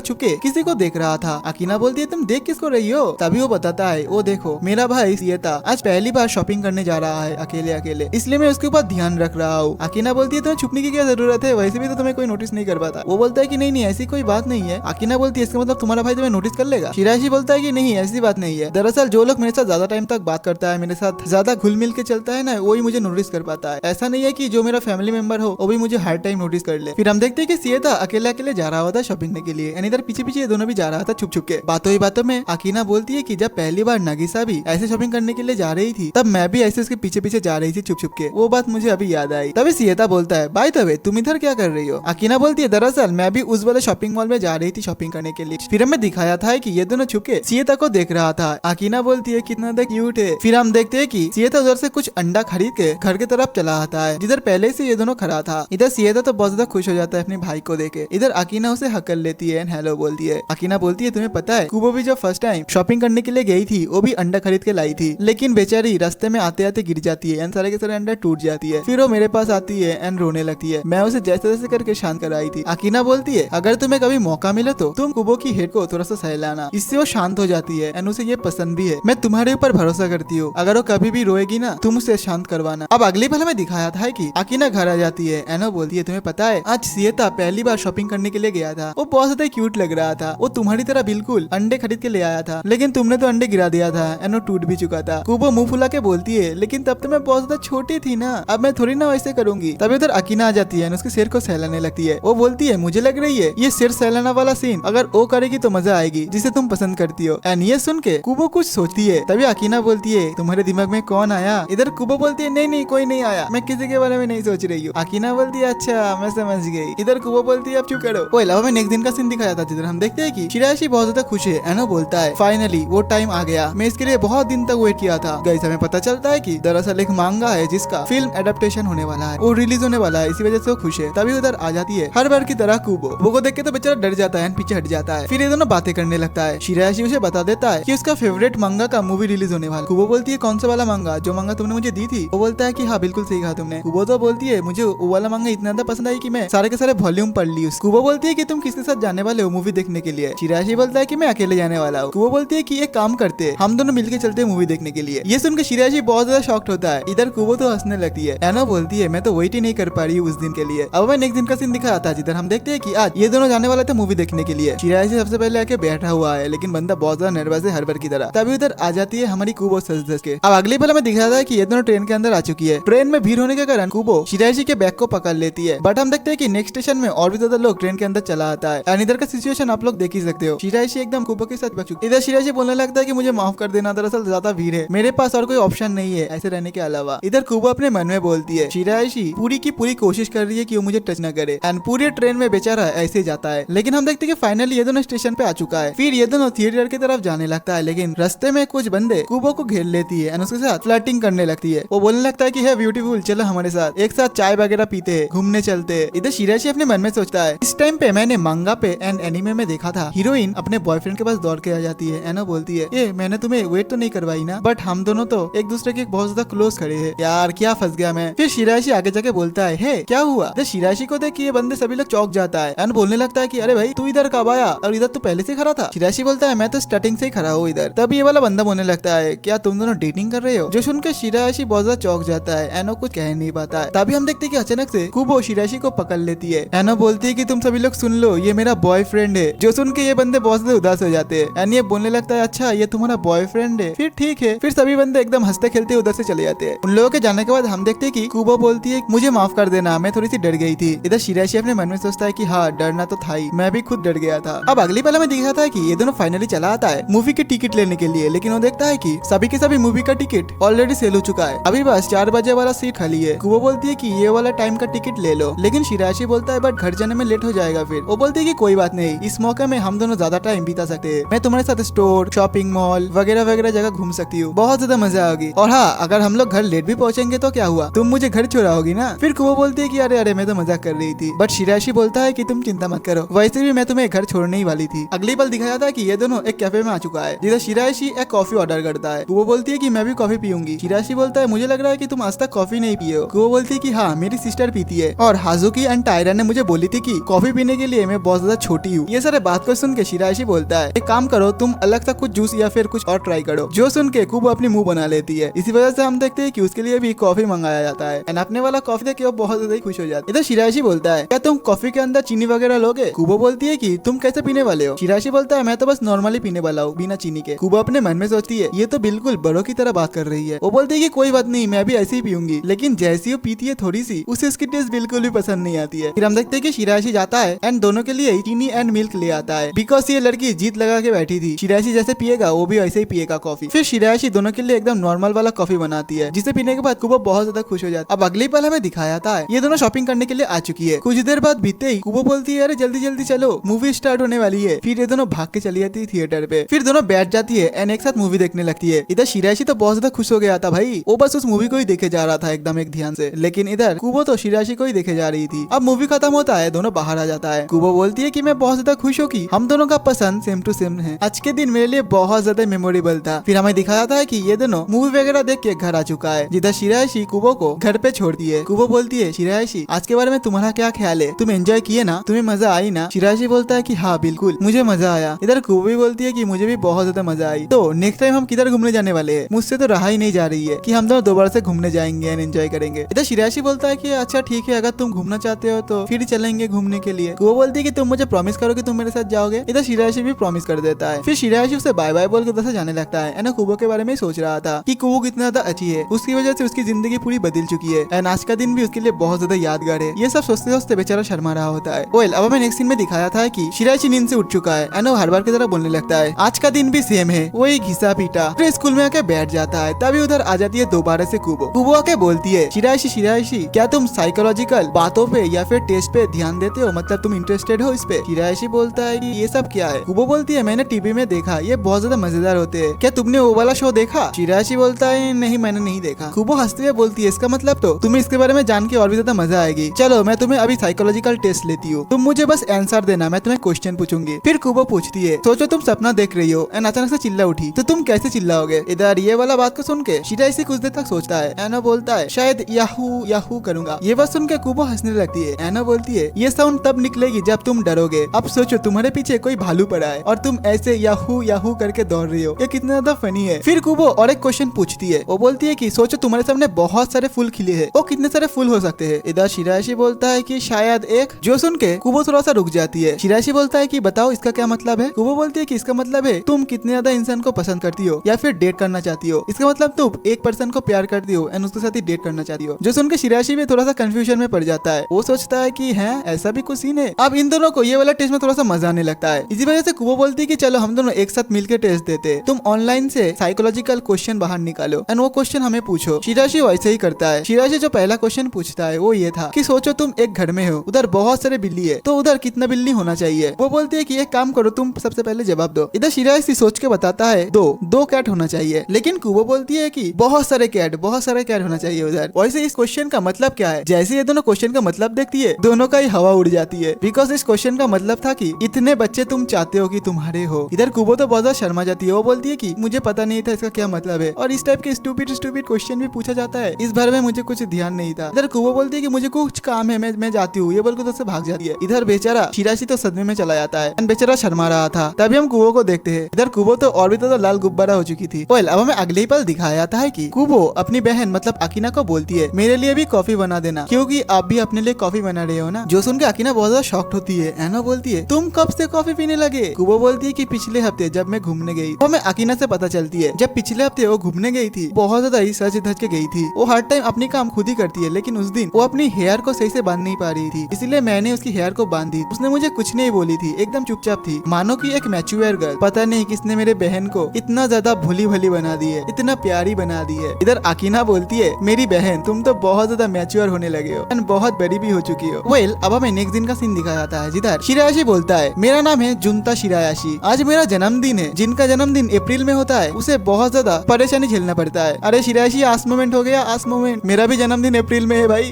छुपके किसी को देख रहा था। अकीना बोलती है तुम देख किसको रही हो? तभी वो बताता है वो देखो मेरा भाई सिएता आज पहली बार शॉपिंग करने जा रहा है अकेले अकेले, इसलिए मैं उसके ऊपर ध्यान रख रहा हूँ। अकीना बोलती है तुम्हें छुपने की क्या जरूरत है, वैसे भी तो तुम्हें कोई नोटिस नहीं कर पाता। वो बोलता है कि नहीं नहीं ऐसी कोई बात नहीं है। अकीना बोलती है इसका मतलब तुम्हारा भाई तुम्हें नोटिस कर लेगा? शिराशी बोलता है कि नहीं ऐसी बात नहीं है, दरअसल जो लोग मेरे साथ ज्यादा टाइम तक बात करता है, मेरे साथ ज्यादा घुल मिल के चलता है ना, वही मुझे नोटिस कर पाता है। ऐसा नहीं है कि जो मेरा फैमिली मेंबर हो वो भी मुझे हर टाइम नोटिस कर ले। फिर हम देखते हैं कि सिएता अकेले अकेले जा रहा होता शॉपिंग करने के लिए, यानी इधर पीछे पीछे ये दोनों भी जा रहा था छुप छुप के। बातों ही बातों में अकीना बोलती है कि जब पहली बार नागिसा भी ऐसे शॉपिंग करने के लिए जा रही थी तब मैं भी ऐसे उसके पीछे पीछे जा रही थी छुप छुप के, वो बात मुझे अभी याद आई। तभी सिएता बोलता है बाय द वे तुम इधर क्या कर रही हो? अकीना बोलती है दरअसल मैं भी उस वाले शॉपिंग मॉल में जा रही थी शॉपिंग करने के लिए। फिर हमें दिखाया था कि ये दोनों छुप के सिएता को देख रहा था। अकीना बोलती है कितना क्यूट है। फिर हम देखते हैं कि सिएता उधर से कुछ अंडा खरीद के घर की तरफ चला आता है जिधर पहले से ये दोनों खड़ा था। इधर सिएदा तो बहुत ज्यादा खुश हो जाता है अपने भाई को देखे। इधर अकीना उसे हकल लेती है एंड हेलो बोलती है। अकीना बोलती है तुम्हें पता है कुबो भी जब फर्स्ट टाइम शॉपिंग करने के लिए गई थी वो भी अंडा खरीद के लाई थी, लेकिन बेचारी रास्ते में आते आते गिर जाती है एंड सारे के सारे अंडा टूट जाती है। फिर वो मेरे पास आती है एंड रोने लगती है। मैं उसे जैसे तैसे करके शांत कराई थी। अकीना बोलती है अगर तुम्हें कभी मौका मिले तो तुम कुबो की हेड को थोड़ा सा सहलाना, इससे वो शांत हो जाती है एंड उसे ये पसंद भी है। मैं तुम्हारे ऊपर भरोसा करती हूँ, अगर वो कभी भी रोएगी ना तुम उसे शांत करवाना। अब अगली पल में दिखाया था कि अकीना घर आ जाती है एंड वो बोलती है तुम्हें पता है आज सिएता पहली बार शॉपिंग करने के लिए गया था, वो बहुत ज्यादा क्यूट लग रहा था। वो तुम्हारी तरह बिल्कुल अंडे खरीद के ले आया था, लेकिन तुमने तो अंडे गिरा दिया था एंड वो टूट भी चुका था। कुबो मुंह फुला के बोलती है लेकिन तब तो मैं बहुत ज्यादा छोटी थी ना, अब मैं थोड़ी ना वैसे करूंगी। तभी उधर अकीना आ जाती है उसके सिर को सहलाने लगती है। वो बोलती है मुझे लग रही है ये सिर सहलाना वाला सीन अगर वो करेगी तो मजा आएगी जिसे तुम पसंद करती हो। एंड ये सुन के कुबो कुछ सोचती है। तभी अकीना बोलती है तुम्हारे दिमाग में कौन आया? इधर कुबो बोलती है नहीं नहीं कोई नहीं आया, मैं किसी के बारे में नहीं सोच रही हूँ। अकीना बोलती है अच्छा मैं समझ गई। इधर कुबो बोलती है अब चुप करो। वो अलावा में नेक्स्ट दिन का सीन दिखाया था जिधर हम देखते हैं कि शिराशी बहुत ज्यादा खुश है। एनो बोलता है फाइनली वो टाइम आ गया, मैं इसके लिए बहुत दिन तक वेट किया था। गाइस हमें पता चलता है कि दरअसल एक मांगा है जिसका फिल्म एडेप्टेशन होने वाला है, वो रिलीज होने वाला है, इसी वजह से वो खुश है। तभी उधर आ जाती है हर बार की तरह कुबो। वो को देख के तो बेचारा डर जाता है, पीछे हट जाता है। फिर ये दोनों बातें करने लगता है। शिराशी उसे बता देता है कि उसका फेवरेट मांगा का मूवी रिलीज होने वाला। कुबो बोलती है कौन सा वाला मांगा, जो मांगा तुमने मुझे दी थी? वो बोलता है कि हाँ बिल्कुल सही कहा तुमने। कुबो तो बोलती है मुझे वो वाला मांगा इतना ज्यादा पसंद आई कि मैं सारे के सारे वॉल्यूम पढ़ ली। कुबो बोलती है कि तुम किसके साथ जाने वाले हो मूवी देखने के लिए? शिराशी बोलता है कि मैं अकेले जाने वाला हूँ। कुबो बोलती है कि एक काम करते हम दोनों मिलके चलते हैं मूवी देखने के लिए। ये सुनकर शिराशी बहुत ज्यादा शॉक्ड होता है। इधर कुबो तो हंसने लगती है। एनो बोलती है मैं तो वेट ही नहीं कर पा रही हूँ उस दिन के लिए। अब मैं नेक्स्ट दिन का सीन दिखाया था जिधर हम देखते हैं कि आज ये दोनों जाने वाले थे मूवी देखने के लिए। शिराशी सबसे पहले आके बैठा हुआ है, लेकिन बंदा बहुत ज्यादा नर्वस है हर बार की तरह। तभी उधर आ जाती है हमारी कुबो सज धज के। अब अगली पल में दिखाया था कि ये दोनों ट्रेन के अंदर आ चुकी है। ट्रेन में भीड़ होने के कारण कुबो शिराशी के बैग को पकड़ लेती है। बट हम देखते हैं कि नेक्स्ट स्टेशन में और भी ज्यादा लोग ट्रेन के अंदर चला आता है। एंड इधर का सिचुएशन आप लोग देख ही सकते हो। शिराशी एकदम कुबो के साथ बच चुकी है। इधर शिराशी बोलने लगता है कि मुझे माफ कर देना, दरअसल ज्यादा भीड़ है, मेरे पास और कोई ऑप्शन नहीं है ऐसे रहने के अलावा। इधर कुबो अपने मन में बोलती है शिराशी पूरी की पूरी कोशिश कर रही है कि वो मुझे टच न करे। एंड पूरे ट्रेन में बेचारा ऐसे जाता है। लेकिन हम देखते हैं कि फाइनली ये दोनों स्टेशन पे आ चुका है। फिर ये दोनों थिएटर की तरफ जाने लगता है, लेकिन रास्ते में कुछ बंदे कुबो को घेर लेती है एंड उसके साथ फ्लर्टिंग करने लगती है। वो बोलने लगता है कि है ब्यूटीफुल चलो हमारे साथ एक साथ चाय वगैरह पीते हैं, घूमने चलते हैं। इधर शिराशी अपने मन में सोचता है इस टाइम पे मैंने मांगा पे एंड एनिमे में देखा था हीरोइन अपने बॉयफ्रेंड के पास दौड़ के आ जाती है। एनो बोलती है ये मैंने तुम्हें वेट तो नहीं करवाई ना, बट हम दोनों तो एक दूसरे के बहुत ज्यादा क्लोज खड़े हैं। यार क्या फंस गया मैं। फिर शिराशी आगे जाके बोलता है हे क्या हुआ? तो शिराशी को देख के ये बंदे सभी लोग चौंक जाता है एंड बोलने लगता है कि अरे भाई तू इधर कब आया, और इधर तो पहले से खड़ा था। शिराशी बोलता है मैं तो स्टार्टिंग से ही खड़ा हूँ इधर। तब ये वाला बंदा बोलने लगता है क्या तुम दोनों डेटिंग कर रहे हो? जो सुनकर शिराशी बहुत ज्यादा चौंक जाता है। एनो कुछ कह नहीं पाता है। तभी हम देखते हैं कि अचानक से कुबो शिराशी को पकड़ लेती है। एनो बोलती है कि तुम सभी लोग सुन लो ये मेरा बॉयफ्रेंड है। जो सुन के ये बंदे बहुत ज्यादा उदास हो जाते हैं। एंड ये बोलने लगता है अच्छा ये तुम्हारा बॉयफ्रेंड है, फिर ठीक है। फिर सभी बंदे एकदम हंसते खेलते उधर से चले जाते हैं। उन लोगों के जाने के बाद हम देखते हैं कि कुबो बोलती है मुझे माफ कर देना, मैं थोड़ी सी डर गई थी। इधर शिराशी अपने मन में सोचता है कि हाँ डरना तो था ही, मैं भी खुद डर गया था। अब अगली पल में दिखा था कि ये दोनों फाइनली चला आता है मूवी की टिकट लेने के लिए, लेकिन वो देखता है कि सभी के सभी मूवी का टिकट ऑलरेडी सेल हो चुका है, अभी बस 4 बजे वाला सीट खाली है। कुबो बोलती है कि ये वाला टाइम का टिकट ले लो, लेकिन शिराशी बोलता है बट घर जाने में लेट हो जाएगा। फिर वो बोलती है कि कोई बात नहीं, इस मौके में हम दोनों ज्यादा टाइम बिता सकते हैं, मैं तुम्हारे साथ स्टोर शॉपिंग मॉल वगैरह वगैरह जगह घूम सकती हूँ, बहुत ज्यादा मजा आएगी। और हाँ अगर हम लोग घर लेट भी पहुंचेंगे तो क्या हुआ, तुम मुझे घर छोड़ाओगी ना। फिर कुबो बोलती है कि अरे अरे मैं तो मजाक कर रही थी। बट शिराशी बोलता है कि तुम चिंता मत करो, वैसे भी मैं तुम्हें घर छोड़ने ही वाली थी। अगली पल दिखाया था कि ये दोनों एक कैफे में आ चुका है जिधर शिराशी एक कॉफी ऑर्डर करता है। कुबो बोलती है कि मैं भी कॉफी पीऊंगी। शिराशी बोलता है मुझे लग रहा है कि तुम आज तक कॉफी नहीं पिए हो। कुबो बोलती है कि हाँ मेरी सिस्टर पीती है, और हाजुकी एंड टायरा ने मुझे बोली थी कि कॉफी पीने के लिए मैं बहुत ज्यादा छोटी हूँ। ये सारे बात को सुन के शिराशी बोलता है एक काम करो तुम अलग सा कुछ जूस या फिर कुछ और ट्राई करो। जो सुन के कुबो अपनी मुंह बना लेती है। इसी वजह से हम देखते हैं कि उसके लिए भी कॉफी मंगाया जाता है एंड अपने वाला कॉफी देख के वो बहुत ज्यादा खुश हो जाती है। इधर शिराशी बोलता है क्या तुम कॉफी के अंदर चीनी वगैरह लोगे? कुबो बोलती है कि तुम कैसे पीने वाले हो? शिराशी बोलता है मैं तो बस नॉर्मली पीने वाला हूँ बिना चीनी के। कुबो अपने मन में सोचती है ये तो बिल्कुल बड़ों की तरह बात कर रही है। वो बोलती है कि कोई बात नहीं मैं भी ऐसे ही पीऊंगी, लेकिन जैसी वो पीती है थोड़ी सी उसे उसकी टेस्ट बिल्कुल भी पसंद नहीं आती है। फिर हम देखते हैं कि शिराशी जाता है एंड दोनों के लिए चीनी एंड मिल्क ले आता है, बिकॉज ये लड़की जीत लगा के बैठी थी शिराशी जैसे पिएगा वो भी वैसे ही पिएगा कॉफी। फिर शिराशी दोनों के लिए एकदम नॉर्मल वाला कॉफी बनाती है, जिसे पीने के बाद कुबो बहुत ज्यादा खुश हो जाता है। अब अगली पल हमें दिखाया था ये दोनों शॉपिंग करने के लिए आ चुकी है। कुछ देर बाद बीतते ही कुबो बोलती है अरे जल्दी जल्दी चलो मूवी स्टार्ट होने वाली है। फिर ये दोनों भाग के चली जाती है थिएटर पे। फिर दोनों बैठ जाती है एंड एक साथ मूवी देखने लगती है। इधर शिराशी तो बहुत ज्यादा खुश हो गया था भाई, वो बस उस मूवी को ही देखे जा रहा था एकदम एक ध्यान से। लेकिन इधर कुबो कुबो तो शिराशी को ही देखे जा रही थी। अब मूवी खत्म होता है, दोनों बाहर आ जाता है। कुबो बोलती है कि मैं बहुत ज्यादा खुश हूँ कि हम दोनों का पसंद सेम टू सेम है। आज के दिन मेरे लिए बहुत ज्यादा मेमोरेबल था। फिर हमें दिखाया जाता है कि ये दोनों मूवी वगैरह देख के घर आ चुका है, जिधर शिराशी कुबो को घर पे छोड़ती है। कुबो बोलती है शिराशी आज के बारे में तुम्हारा क्या ख्याल है, तुम एंजॉय किए ना, तुम्हें मजा आई ना। शिराशी बोलता है कि हाँ बिल्कुल मुझे मजा आया। इधर कुबो भी बोलती है कि मुझे भी बहुत ज्यादा मजा आई। तो नेक्स्ट टाइम हम किधर घूमने जाने वाले हैं? मुझसे तो रहा ही नहीं जा रही है कि हम दोनों दोबारा से घूमने जाएंगे एंड एंजॉय करेंगे। इधर शिराशी बोलता है कि अच्छा ठीक है, अगर तुम घूमना चाहते हो तो फिर चलेंगे घूमने के लिए। कुबो बोलती है कि तुम मुझे प्रॉमिस करो कि तुम मेरे साथ जाओगे। इधर शिराशी भी प्रॉमिस कर देता है। फिर शिराशी उसे बाय बाय बोल के उधर से जाने लगता है। एंड कुबो के बारे में सोच रहा था कि कुबो कितना ज्यादा अच्छी है, उसकी वजह से उसकी जिंदगी पूरी बदल चुकी है एंड आज का दिन भी उसके लिए बहुत ज्यादा यादगार है। ये सब सोचते सोचते बेचारा शर्मा रहा होता है। वेल अब हमें नेक्स्ट सीन में दिखाया था कि शिराशी नींद से उठ चुका है एंड वो हर बार की तरह बोलने लगता है आज का दिन भी सेम है, वही घिसा पीटा। फिर स्कूल में आके बैठ जाता है। तभी उधर आ जाती है दोबारा से कुबो। कुबो आके बोलती है शिराशी क्या तुम साइकोलॉजिकल बातों पे या फिर टेस्ट पे ध्यान देते हो, मतलब तुम इंटरेस्टेड हो इस पे? शिराशी बोलता है कि ये सब क्या है? कुबो बोलती है मैंने टीवी में देखा, ये बहुत ज्यादा मजेदार होते हैं, क्या तुमने वो वाला शो देखा? शिराशी बोलता है नहीं मैंने नहीं देखा। कुबो हंसते हुए बोलती है इसका मतलब तो तुम्हें इसके बारे में जान के और भी ज्यादा मजा आएगी। चलो मैं तुम्हें अभी साइकोलॉजिकल टेस्ट लेती हूँ, तुम मुझे बस आंसर देना, मैं तुम्हें क्वेश्चन पूछूंगी। फिर कुबो पूछती है सोचो तुम सपना देख रही हो एंड अचानक से चिल्ला उठी तो तुम कैसे चिल्लाओगे? इधर ये वाला बात को सुन के शिराशी कुछ देर तक सोचता है। एनो बोलता है शायद याहू याहू करूंगा। ये बात सुन के कुबो हंसने लगती है। एनो बोलती है ये साउंड तब निकलेगी जब तुम डरोगे। अब सोचो तुम्हारे पीछे कोई भालू पड़ा है और तुम ऐसे याहू याहू करके दौड़ रही हो, ये कितना ज्यादा फनी है। फिर कुबो और एक क्वेश्चन पूछती है। वो बोलती है कि सोचो तुम्हारे सामने बहुत सारे फूल खिले हैं, वो कितने सारे फूल हो सकते हैं? इधर शिराशी बोलता है कि शायद एक। जो सुन के कुबो थोड़ा सा रुक जाती है। शिराशी बोलता है कि बताओ इसका क्या मतलब है? कुबो बोलती है कि इसका मतलब है तुम कितने ज्यादा इंसान को पसंद करती हो या फिर डेट करना चाहती हो। इसका मतलब तुम एक पर्सन को प्यार करती हो एंड उसके साथ ही डेट करना चाहती हो। जो सुन के शिराशी भी थोड़ा सा कंफ्यूजन में पड़ जाता है। वो सोचता है कि है ऐसा भी कुछ सीन है। अब इन दोनों को ये वाला टेस्ट में थोड़ा सा मजा आने लगता है। इसी वजह से कुबो बोलती है कि चलो हम दोनों एक साथ मिलकर टेस्ट देते, तुम ऑनलाइन से साइकोलॉजिकल क्वेश्चन बाहर निकालो एंड वो क्वेश्चन हमें पूछो। शिराशी वैसे ही करता है। शिराशी जो पहला क्वेश्चन पूछता है वो ये था कि सोचो तुम एक घर में हो, उधर बहुत सारे बिल्ली है, तो उधर कितना बिल्ली होना चाहिए? वो बोलती है कि एक काम करो तुम सबसे पहले जवाब दो। इधर शिराशी सोच के बताता है दो कैट होना चाहिए। लेकिन कुबो बोलती है कि बहुत सारे कैट होना चाहिए उधर। वैसे इस क्वेश्चन का मतलब क्या है? जैसे ये दोनों क्वेश्चन का मतलब देखती है दोनों का ही हवा उड़ जाती है, बिकॉज इस क्वेश्चन का मतलब था कि इतने बच्चे तुम चाहते हो कि तुम्हारे हो। इधर कुबो तो बहुत ज्यादा शर्मा जाती है। वो बोलती है कि मुझे पता नहीं था इसका क्या मतलब है और इस टाइप के स्टूपिड क्वेश्चन भी पूछा जाता है, इस बारे में मुझे कुछ ध्यान नहीं था। इधर कुबो बोलती है कि मुझे कुछ काम है, मैं जाती हूँ। ये बोलकर तो भाग जाती है। इधर बेचारा शिराशी तो सदमे में चला जाता है एंड बेचारा शर्मा रहा था। तभी हम कुबो को देखते हैं। इधर कुबो तो और भी तो लाल गुब्बारा हो चुकी थी। वेल अब हमें अगले ही पल दिखाया जाता है कि कुबो अपनी बहन मतलब अकीना को बोलती है मेरे लिए भी कॉफी बना देना, क्योंकि आप भी अपने लिए कॉफी बना रहे हो ना। जो सुन के अकीना बहुत ज्यादा शॉक्ड होती है। एनो बोलती है तुम कब से कॉफी पीने लगे? कुबो बोलती है कि पिछले हफ्ते जब मैं घूमने गई। वो हमें अकीना से पता चलती है जब पिछले हफ्ते वो घूमने गई थी बहुत ज्यादा ही सज धज के गई थी। वो हर टाइम अपनी काम खुद ही करती है, लेकिन उस दिन वो अपनी हेयर को सही से बांध नहीं पा रही थी, इसलिए मैंने उसकी हेयर को बांध दी। उसने मुझे कुछ नहीं बोली थी, एकदम चुपचाप थी, मानो की एक मैच्योर गर्ल। पता नहीं किसने मेरे बहन को इतना ज्यादा भोली भली बना दी है, इतना प्यारी बना दी है। इधर अकीना बोलती है मेरी बहन तुम तो बहुत ज्यादा मैच्योर होने लगे हो एंड बहुत बड़ी भी हो चुकी हो। वेल अब हमें नेक्स्ट दिन का सीन दिखाया जाता है जिधर शिरायाशी बोलता है मेरा नाम है जुनता शिरायाशी, आज मेरा जन्मदिन है। जिनका जन्मदिन अप्रैल में होता है उसे बहुत ज्यादा परेशानी झेलना पड़ता है। अरे शिरायाशी आस मोमेंट हो गया, आस मोमेंट, मेरा भी जन्मदिन अप्रैल में है भाई।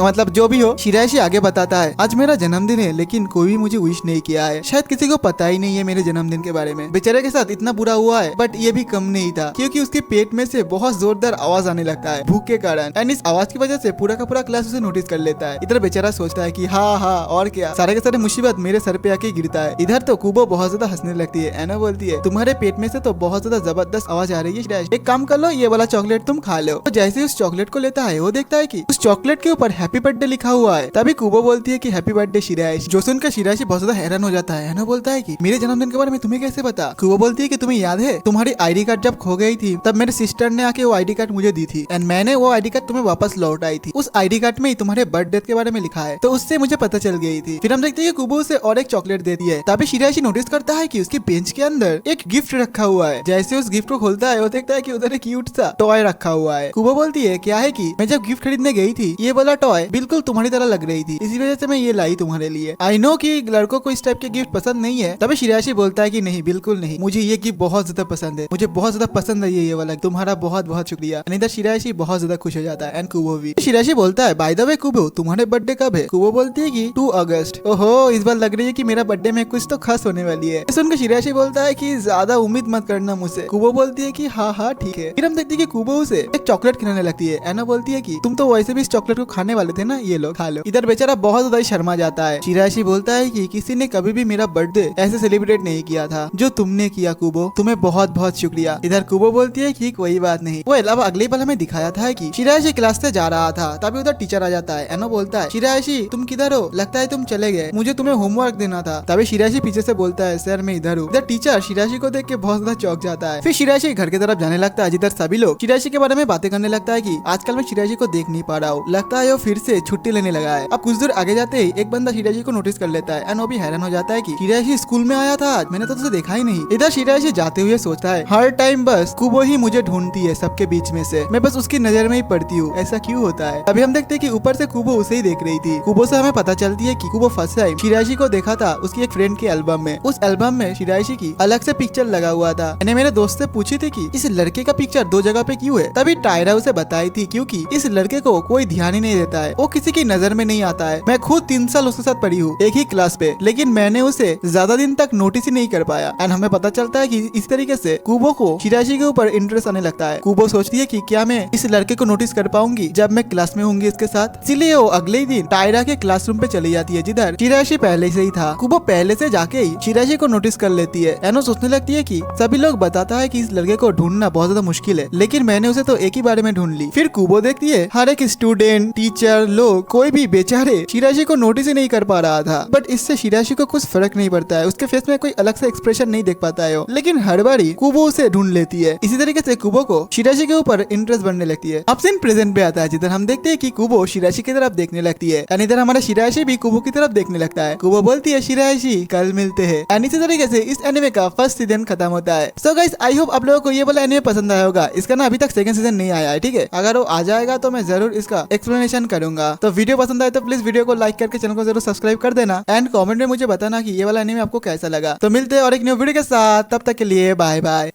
मतलब जो भी हो, शिरायाशी आगे बताता है आज मेरा जन्मदिन है लेकिन कोई भी मुझे विश नहीं किया है, शायद किसी को पता ही नहीं है मेरे जन्मदिन के बारे में। बेचारे के साथ इतना बुरा हुआ है, बट ये भी कम नहीं था क्योंकि उसके पेट में से बहुत जोरदार आवाज आने लगता है भूख के कारण एंड इस आवाज की वजह से पूरा का पूरा क्लास उसे नोटिस कर लेता है। इधर बेचारा सोचता है कि हाँ और क्या, सारे के सारे मुसीबत मेरे सर पे आके गिरता है। इधर तो कुबो बहुत ज्यादा हंसने लगती है। एना बोलती है तुम्हारे पेट में से तो बहुत ज्यादा जबरदस्त आवाज आ रही है, एक काम कर लो ये वाला चॉकलेट तुम खा लो। तो जैसे उस चॉकलेट को लेता है वो देखता है कि उस चॉकलेट के ऊपर हैप्पी बर्थडे लिखा हुआ है। तभी कुबो बोलती है कि हैप्पी बर्थडे शिरायाशी। जो सुनकर शिरायाशी बहुत ज्यादा हैरान हो जाता है। एना बोलता है कि मेरे जन्मदिन के बारे में तुम्हें कैसे पता? कुबो बोलती है कि तुम्हें याद है तुम्हारी आईडी कार्ड जब खो गई थी तब मेरे सिस्टर ने आके वो आईडी कार्ड मुझे दी थी एंड मैंने वो आईडी कार्ड तुम्हें वापस लौट आई थी। उस आईडी कार्ड में ही तुम्हारे बर्थ डेट के बारे में लिखा है, तो उससे मुझे पता चल गई थी। फिर हम देखते हैं कि कुबो उसे और एक चॉकलेट देती है। तभी शिरायाशी नोटिस करता है कि उसके बेंच के अंदर एक गिफ्ट रखा हुआ है। जैसे उस गिफ्ट को खोलता है वो देखता है कि उधर एक क्यूट सा टॉय रखा हुआ है। कुबो बोलती है क्या है कि मैं जब गिफ्ट खरीदने गई थी ये वाला टॉय बिल्कुल तुम्हारी तरह लग रही थी, इसी वजह से मैं ये लाई तुम्हारे लिए। आई नो कि लड़कों को इस टाइप के गिफ्ट पसंद नहीं है। तभी शिरायाशी बोलता है कि नहीं बिल्कुल नहीं, मुझे ये गिफ्ट बहुत ज्यादा पसंद है, मुझे बहुत ज्यादा पसंद है ये वाला, तुम्हारा बहुत बहुत शुक्रिया। इधर शिरायाशी बहुत ज्यादा खुश हो जाता है एंड कुबो भी। शिरायाशी बोलता है बाय द वे कुबो तुम्हारे बर्थडे कब है? कुबो बोलती है कि 2 अगस्त। ओहो इस बार लग रही है कि मेरा बर्थडे में कुछ तो खास होने वाली है। सुनकर शिराशी बोलता है कि ज्यादा उम्मीद मत करना मुझसे। कुबो बोलती है कि हाँ ठीक है। फिर हम देखते हैं कि कुबो उसे एक चॉकलेट खिलाने लगती है। एना बोलती है कि तुम तो वैसे भी इस चॉकलेट को खाने वाले थे ना, ये लो खा लो। इधर बेचारा बहुत ज्यादा शर्मा जाता है। शिराशी बोलता है कि किसी ने कभी भी मेरा बर्थडे ऐसे सेलिब्रेट नहीं किया था जो तुमने किया कुबो, तुम्हें बहुत बहुत शुक्रिया। इधर कुबो बोलती है कि कोई बात नहीं। वेल अब अगले पल हमें दिखाया था कि शिराशी क्लास से जा रहा था, तभी उधर टीचर आ जाता है। एनो बोलता है शिराशी तुम किधर हो? लगता है तुम चले गए, मुझे तुम्हें होमवर्क देना था। तभी शिराशी पीछे से बोलता है सर मैं इधर हूँ। इधर टीचर शिराशी को देख के बहुत ज्यादा चौंक जाता है। फिर शिराशी घर की तरफ जाने लगता है, जिधर सभी लोग शिराशी के बारे में बातें करने लगता है कि आजकल मैं शिराशी को देख नहीं पा रहा हूँ, लगता है वो फिर से छुट्टी लेने लगा है। अब कुछ दूर आगे जाते ही एक बंदा शिराशी को नोटिस कर लेता है एंड वो भी हैरान हो जाता है कि शिराशी स्कूल में आया था आज, मैंने तो तुझे देखा ही नहीं। इधर शिराशी जाते हुए सोचता है हर टाइम बस कुबो ही मुझे ढूंढती है सबके बीच में से, मैं बस उसकी नजर में ही पड़ती हूँ, ऐसा क्यों होता है? अभी हम देखते हैं कि ऊपर से कुबो उसे ही देख रही थी। कुबो से हमें पता चलती है कि कुबो फर्स्ट टाइम शिराशी को देखा था उसकी एक फ्रेंड के एल्बम में। उस एल्बम में शिराशी की अलग से पिक्चर लगा हुआ था। मैंने मेरे दोस्त से पूछी थी कि इस लड़के का पिक्चर 2 जगह पे क्यों है? तभी टायरा उसे बताई थी क्योंकि इस लड़के को कोई ध्यान ही नहीं देता है, वो किसी की नजर में नहीं आता है। मैं खुद 3 साल उसके साथ पढ़ी हूँ एक ही क्लास पे, लेकिन मैंने उसे ज्यादा दिन तक नोटिस ही नहीं कर पाया। एंड हमें पता चलता है कि इस तरीके से कुबो को शिराशी के ऊपर इंटरेस्ट आने लगता है। कुबो सोचती है कि क्या मैं इस लड़के को नोटिस कर पाऊंगी जब मैं क्लास में होंगी इसके साथ, इसलिए वो अगले ही दिन टायरा के क्लासरूम पे चली जाती है जिधर शिराशी पहले से ही था। कुबो पहले से जाके ही शिराशी को नोटिस कर लेती है। एनो सोचने लगती है कि सभी लोग बताता है कि इस लड़के को ढूंढना बहुत ज्यादा मुश्किल है, लेकिन मैंने उसे तो एक ही बारे में ढूंढ ली। फिर कुबो देखती है हर एक स्टूडेंट टीचर लोग कोई भी बेचारे शिराशी को नोटिस ही नहीं कर पा रहा था, बट इससे शिराशी को कुछ फर्क नहीं पड़ता है, उसके फेस में कोई अलग से एक्सप्रेशन नहीं देख पाता है वो, लेकिन हर बारी कुबो उसे ढूंढ लेती है। इसी तरीके से कुबो को शिराशी के ऊपर इंटरेस्ट बढ़ने लगती है। अब सीन प्रेजेंट पे आता है जिधर हम देखते हैं कि कुबो शिराशी की तरफ देखने लगती है एंड इधर हमारा शिराशी भी कुबो की तरफ देखने लगता है। कुबो बोलती है शिराशी कल मिलते हैं। एंड इसी तरीके से इस एनिमे का फर्स्ट सीजन खत्म होता है। सो गाइस आई होप आप लोगों को ये वाला एनिमे पसंद आया होगा। इसका ना अभी तक सेकंड सीजन नहीं आया है, ठीक है? अगर वो आ जाएगा तो मैं जरूर इसका एक्सप्लेनेशन करूंगा। तो वीडियो पसंद आए तो प्लीज वीडियो को लाइक करके चैनल को जरूर सब्सक्राइब कर देना एंड कमेंट में मुझे बताना कि ये वाला एनिमे आपको कैसा लगा। तो मिलते हैं और एक न्यू वीडियो के साथ, तब तक के लिए बाय बाय।